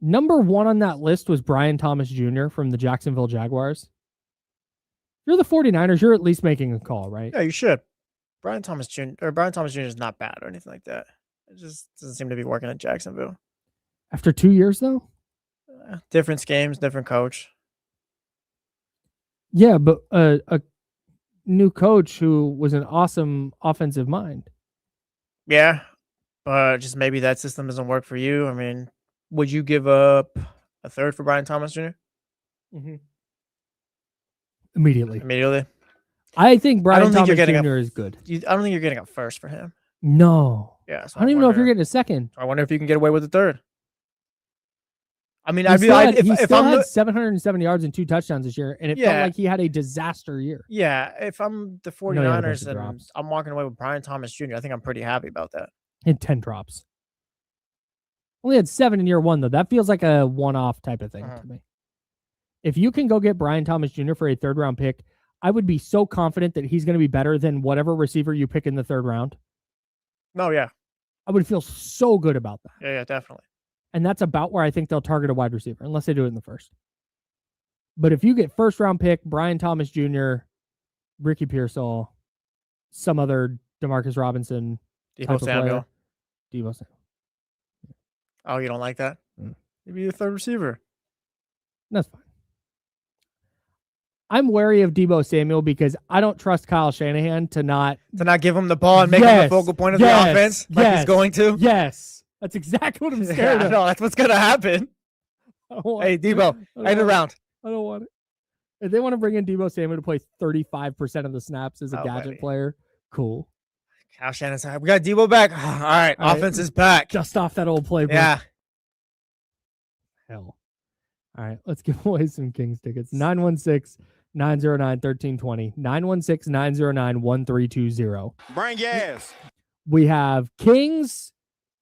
Number 1 on that list was Brian Thomas Jr. from the Jacksonville Jaguars. If you're the 49ers, you're at least making a call, right? Yeah, you should. Brian Thomas Jr. is not bad or anything like that. It just doesn't seem to be working at Jacksonville. After 2 years, though? Different schemes, different coach. Yeah, but a new coach who was an awesome offensive mind. Yeah, but just maybe that system doesn't work for you. I mean, would you give up a third for Brian Thomas Jr.? Immediately. I think I Brian don't think Thomas you're getting Jr. is good. I don't think you're getting a first for him. No. Yeah, so I don't even know if you're wonder- getting a second. I wonder if you can get away with a third. I mean, He I'd be still I'd, had, he if still I'm had the- 770 yards and 2 touchdowns this year, and it felt Yeah. like he had a disaster year. yeah, if I'm the know he had a bunch 49ers of and drops. I'm walking away with Brian Thomas Jr., I think I'm pretty happy about that. He had 10 drops. Only had 7 in year 1, though. That feels like a one-off type of thing to me. If you can go get Brian Thomas Jr. for a third-round pick, I would be so confident that he's going to be better than whatever receiver you pick in the 3rd round. No, yeah, I would feel so good about that. yeah, definitely. And that's about where I think they'll target a wide receiver, unless they do it in the 1st. But if you get 1st-round pick, Brian Thomas Jr., Ricky Pearsall, some other Demarcus Robinson, type Debo of player, Samuel. Debo Samuel. Oh, you don't like that? Maybe the third receiver. That's fine. I'm wary of Debo Samuel because I don't trust Kyle Shanahan to not give him the ball and make him the focal point of the offense like he's going to. Yes. That's exactly what I'm Yeah, scared I of. know, that's what's gonna happen. I don't want Hey, it. Debo, I don't end want around. it. I don't want it. If they want to bring in Debo Samuel to play 35% of the snaps as a Oh, gadget buddy. player, cool. Kyle Shannon's we got Debo back. All right, All right. offense is back. Just off that old playbook. Yeah. Hell. All right, let's give away some Kings tickets. 916-909-1320. 916-909-1320. Bring gas. We have Kings,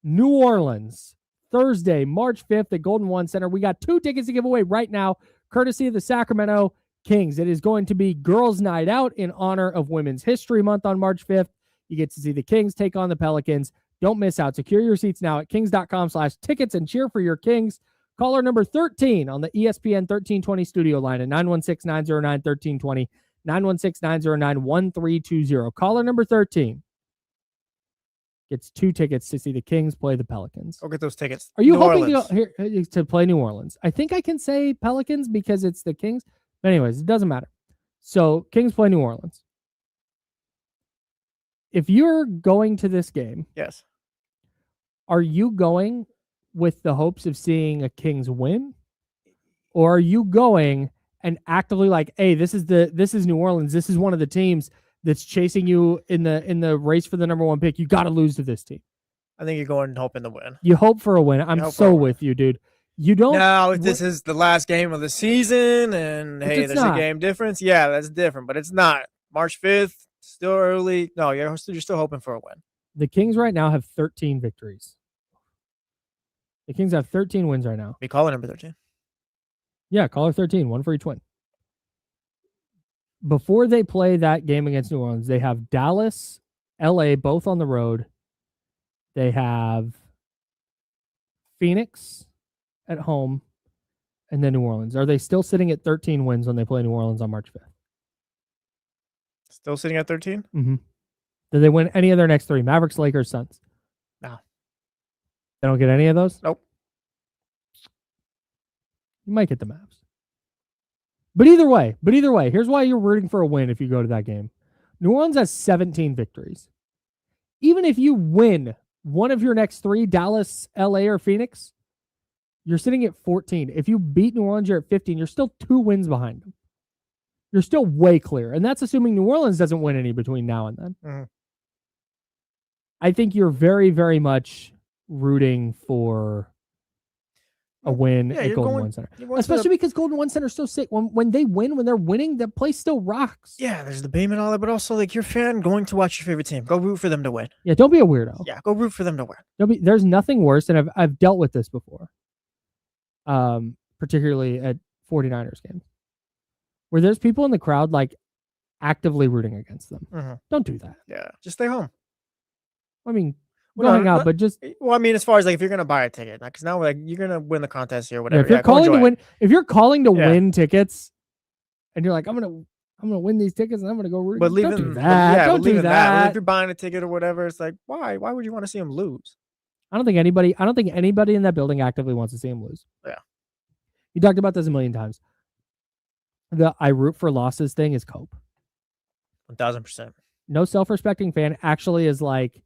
New Orleans, Thursday, March 5th at Golden One Center. We got 2 tickets to give away right now, courtesy of the Sacramento Kings. It is going to be Girls' Night Out in honor of Women's History Month on March 5th. You get to see the Kings take on the Pelicans. Don't miss out. Secure your seats now at kings.com/tickets and cheer for your Kings. Caller number 13 on the ESPN 1320 studio line at 916-909-1320, 916-909-1320. Caller number 13 gets 2 tickets to see the Kings play the Pelicans. Go get those tickets. Are you New hoping Orleans. to play New Orleans? I think I can say Pelicans because it's the Kings. But anyways, it doesn't matter. So Kings play New Orleans. If you're going to this game, Yes. are you going with the hopes of seeing a Kings win? Or are you going and actively like, hey, this is New Orleans. This is one of the teams that's chasing you in the race for the number 1 pick. You got to lose to this team. I think you're going hoping to win. You hope for a win. I'm hope for so a win. with you, dude. You don't. Now, if this is the last game of the season and hey, it's there's not. a game difference, yeah, that's different. But it's not. March 5th, still early. No, you're still hoping for a win. The Kings right now have 13 victories. The Kings have 13 wins right now. Be calling number 13. Yeah, caller 13, 1 for each win. Before they play that game against New Orleans, they have Dallas, LA, both on the road. They have Phoenix at home, and then New Orleans. Are they still sitting at 13 wins when they play New Orleans on March 5th? Still sitting at 13? Mm-hmm. Did they win any of their next 3? Mavericks, Lakers, Suns? No. They don't get any of those? Nope. You might get the Mavs. But either way, here's why you're rooting for a win if you go to that game. New Orleans has 17 victories. Even if you win one of your next 3, Dallas, LA, or Phoenix, you're sitting at 14. If you beat New Orleans, you're at 15. You're still 2 wins behind them. You're still way clear. And that's assuming New Orleans doesn't win any between now and then. Mm-hmm. I think you're very, very much rooting for a win at Golden One Center. Especially because Golden One Center is so sick. When they win, when they're winning, the place still rocks. Yeah, there's the beam and all that, but also like your fan going to watch your favorite team. Go root for them to win. Yeah, don't be a weirdo. Yeah, go root for them to win. There's nothing worse, and I've dealt with this before. Particularly at 49ers games, where there's people in the crowd like actively rooting against them. Mm-hmm. Don't do that. Yeah, just stay home. I mean, go hang out, but just I mean, as far as like if you're gonna buy a ticket, because now like you're gonna win the contest here, whatever. if you're calling to win, win tickets, and you're like, I'm gonna win these tickets, and I'm gonna go root. But don't do that. Don't do that. Well, if you're buying a ticket or whatever, it's like why would you want to see them lose? I don't think anybody in that building actively wants to see him lose. Yeah. You talked about this a million times. The I root for losses thing is cope. 1,000%. No self-respecting fan actually is like,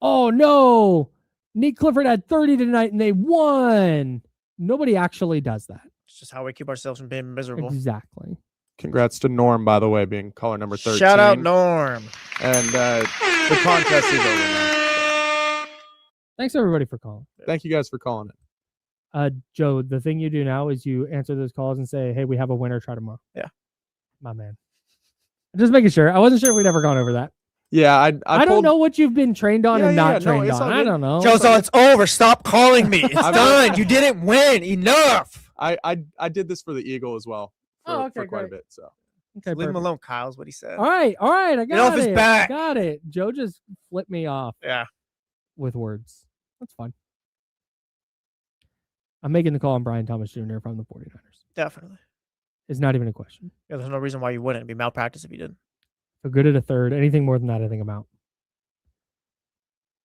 oh no, Nick Clifford had 30 tonight and they won. Nobody actually does that. It's just how we keep ourselves from being miserable. Exactly. Congrats to Norm, by the way, being caller number 13. Shout out Norm. And the contest is over now. Thanks everybody for calling. Thank you guys for calling it. Joe, the thing you do now is you answer those calls and say, hey, we have a winner, try tomorrow. Yeah. My man. Just making sure. I wasn't sure we'd ever gone over that. Yeah, I don't know what you've been trained on and not trained on. I don't know. Joe, so it's over. Stop calling me. It's done. You didn't win. Enough. I did this for the Eagle as well for quite a bit. So okay, leave him alone, Kyle's what he said. All right. I got Get off his back. Got it. Joe just flipped me off. Yeah. With words. That's fun. I'm making the call on Brian Thomas Jr. from the 49ers. Definitely. It's not even a question. Yeah, there's no reason why you wouldn't. It'd be malpractice if you didn't. So good at a third. Anything more than that, I think I'm out.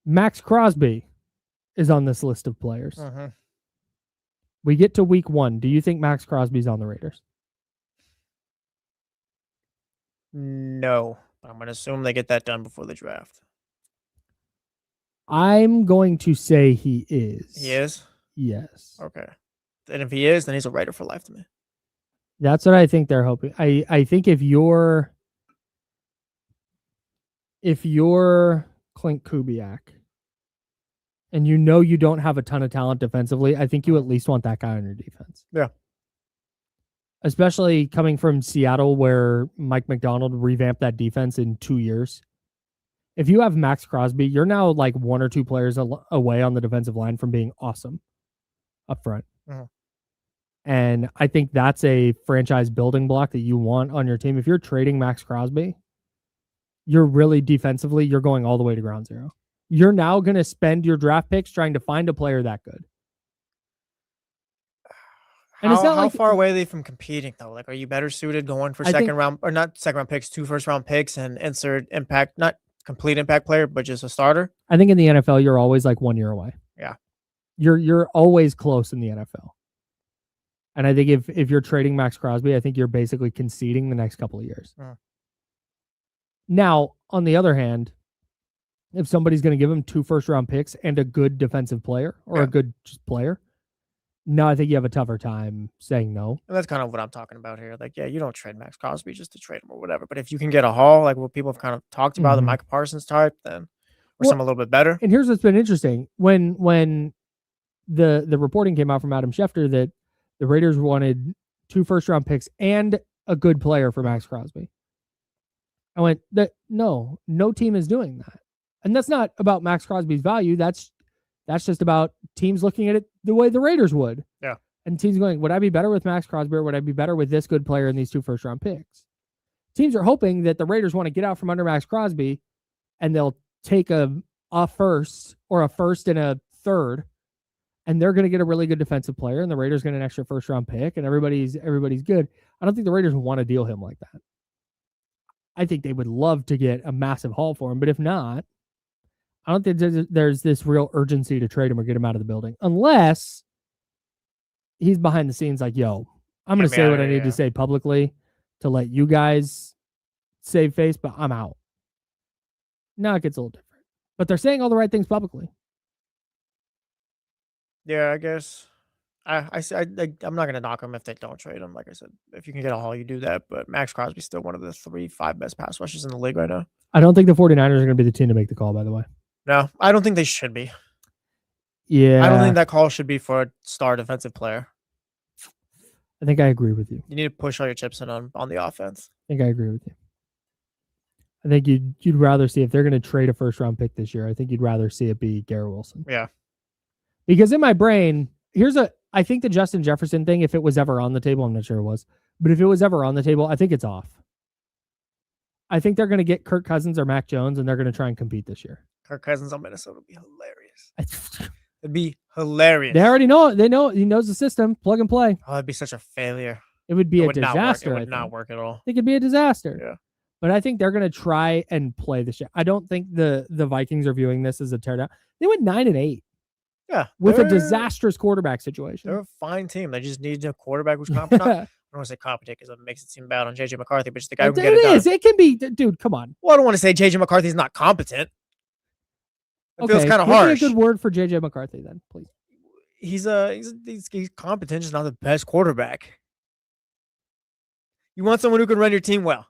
Max Crosby is on this list of players. Mm-hmm. We get to week 1. Do you think Max Crosby's on the Raiders? No. But I'm going to assume they get that done before the draft. I'm going to say he is. He is? Yes. Okay. And if he is, then he's a Raider for life to me. That's what I think they're hoping. I think if you're Clint Kubiak and you know you don't have a ton of talent defensively, I think you at least want that guy on your defense. Yeah. Especially coming from Seattle where Mike McDonald revamped that defense in 2 years. If you have Max Crosby, you're now like 1 or 2 players away on the defensive line from being awesome up front. Mm-hmm. And I think that's a franchise building block that you want on your team. If you're trading Max Crosby, you're really defensively, you're going all the way to ground zero. You're now going to spend your draft picks trying to find a player that good. And how far away are they from competing though? Like, are you better suited going for second round or not second round picks, 2 first round picks and insert impact, not complete impact player, but just a starter? I think in the NFL, you're always like 1 year away. Yeah. You're always close in the NFL. And I think if you're trading Max Crosby, I think you're basically conceding the next couple of years. Now, on the other hand, if somebody's going to give him 2 first round picks and a good defensive player or a good player, no, I think you have a tougher time saying no. And that's kind of what I'm talking about here. Like, yeah, you don't trade Max Crosby just to trade him or whatever. But if you can get a haul, like what people have kind of talked about, the Micah Parsons type, then some a little bit better. And here's what's been interesting. When the reporting came out from Adam Schefter that the Raiders wanted 2 first round picks and a good player for Max Crosby, I went, no team is doing that. And that's not about Max Crosby's value. That's just about teams looking at it the way the Raiders would. Yeah. And teams going, would I be better with Max Crosby or would I be better with this good player and these 2 first round picks? Teams are hoping that the Raiders want to get out from under Max Crosby and they'll take a first or a first and a third, and they're going to get a really good defensive player, and the Raiders get an extra first round pick, and everybody's good. I don't think the Raiders want to deal him like that. I think they would love to get a massive haul for him, but if not, I don't think there's this real urgency to trade him or get him out of the building, unless he's behind the scenes like, yo, I'm going to Get me say outta what I here, need to yeah. say publicly to let you guys save face, but I'm out. Now it gets a little different. But they're saying all the right things publicly. Yeah, I guess. I'm not gonna knock them if they don't trade him. Like I said, if you can get a haul, you do that. But Max Crosby's still one of the 3-5 best pass rushers in the league right now. I don't think the 49ers are going to be the team to make the call, by the way. No, I don't think they should be. Yeah. I don't think that call should be for a star defensive player. I think I agree with you. You need to push all your chips in on the offense. I think I agree with you. I think you'd rather see, if they're going to trade a first round pick this year, I think you'd rather see it be Garrett Wilson. Yeah. Because in my brain, I think the Justin Jefferson thing, if it was ever on the table, I'm not sure it was, but if it was ever on the table, I think it's off. I think they're going to get Kirk Cousins or Mac Jones, and they're going to try and compete this year. Kirk Cousins on Minnesota would be hilarious. It'd be hilarious. They already know it. They know he knows the system. Plug and play. Oh, it'd be such a failure. It would be a would not work. disaster. It would not work at all. It could be a disaster. Yeah. But I think they're going to try and play this shit. I don't think the Vikings are viewing this as a teardown. They went 9-8. Yeah. With a disastrous quarterback situation. They're a fine team. They just need a quarterback who's competent. I don't want to say competent because it makes it seem bad on JJ McCarthy, but just the guy who can get it done. It can be, dude, come on. Well, I don't want to say JJ McCarthy's not competent. It feels kind of give me harsh. a good word for JJ McCarthy then, please. He's competent, just not the best quarterback. You want someone who can run your team well.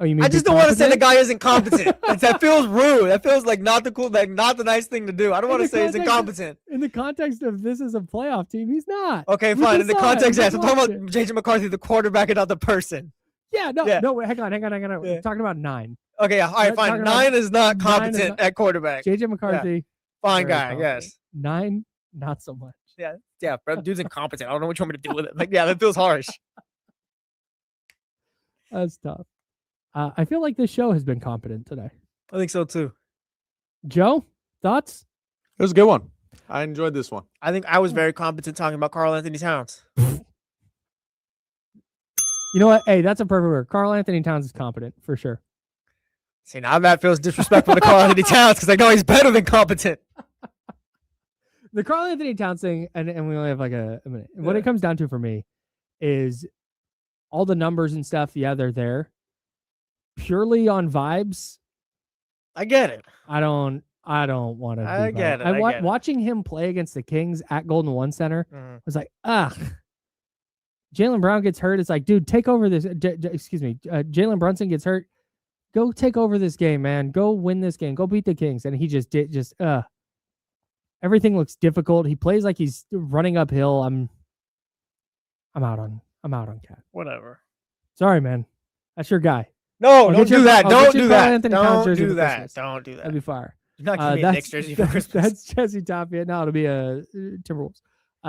Oh, you mean I just don't want to say the guy isn't competent. That feels rude. That feels like not the nice thing to do. I don't want to say he's incompetent. In the context of this is a playoff team, he's not. Okay, fine. In the context, yes. I'm talking about JJ McCarthy, the quarterback, and not the person. Yeah, no, hang on. Yeah. We're talking about 9. Okay, all right, fine. 9 is not competent at quarterback. JJ McCarthy. Fine guy, yes. 9, not so much. Yeah, bro, dude's incompetent. I don't know what you want me to do with it. Like, yeah, that feels harsh. That's tough. I feel like this show has been competent today. I think so too. Joe, thoughts? It was a good one. I enjoyed this one. I think I was very competent talking about Karl Anthony Towns. You know what? Hey, that's a perfect word. Karl Anthony Towns is competent for sure. See, now that feels disrespectful to Karl Anthony Towns because I know he's better than competent. The Karl Anthony Towns thing, and we only have like a minute. What it comes down to for me is all the numbers and stuff. Yeah, they're there. Purely on vibes. I get it. I don't want to. I get it. Watching him play against the Kings at Golden One Center was like, Jalen Brown gets hurt. It's like, dude, take over this. Excuse me. Jalen Brunson gets hurt. Go take over this game, man. Go win this game. Go beat the Kings. And he everything looks difficult. He plays like he's running uphill. I'm out on Cat. Whatever. Sorry, man. That's your guy. No, don't do that. Don't do that. Don't do that. Don't do that. That'd be fire. You're not giving me a Knicks jersey for Christmas. That's Jesse Tapia. No, it'll be a Timberwolves.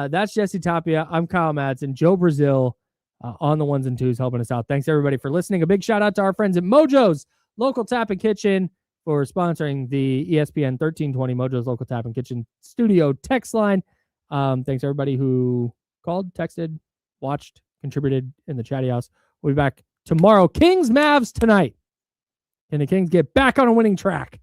That's Jesse Tapia. I'm Kyle Madson. Joe Brazil on the ones and twos helping us out. Thanks everybody for listening. A big shout out to our friends at Mojo's Local Tap and Kitchen for sponsoring the ESPN 1320 Mojo's Local Tap and Kitchen studio text line. Thanks everybody who called, texted, watched, contributed in the chatty house. We'll be back tomorrow. Kings Mavs tonight. Can the Kings get back on a winning track?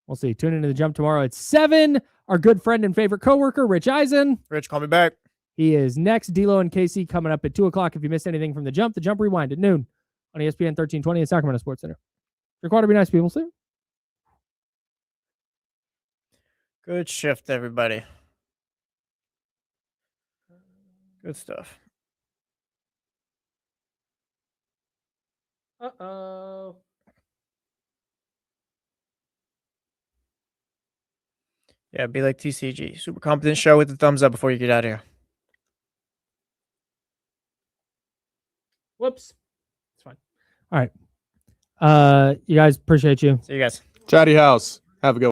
We'll see. Tune into the Jump tomorrow at 7. Our good friend and favorite coworker, Rich Eisen. Rich, call me back. He is next. D'Lo and Casey coming up at 2 o'clock. If you missed anything from the Jump Rewind at noon on ESPN 1320 at Sacramento Sports Center. Required to be nice people. See you. Good shift, everybody. Good stuff. Uh-oh. Yeah, be like TCG. Super competent show with the thumbs up before you get out of here. Whoops. It's fine. All right. You guys, appreciate you. See you guys. Chatty house. Have a good one.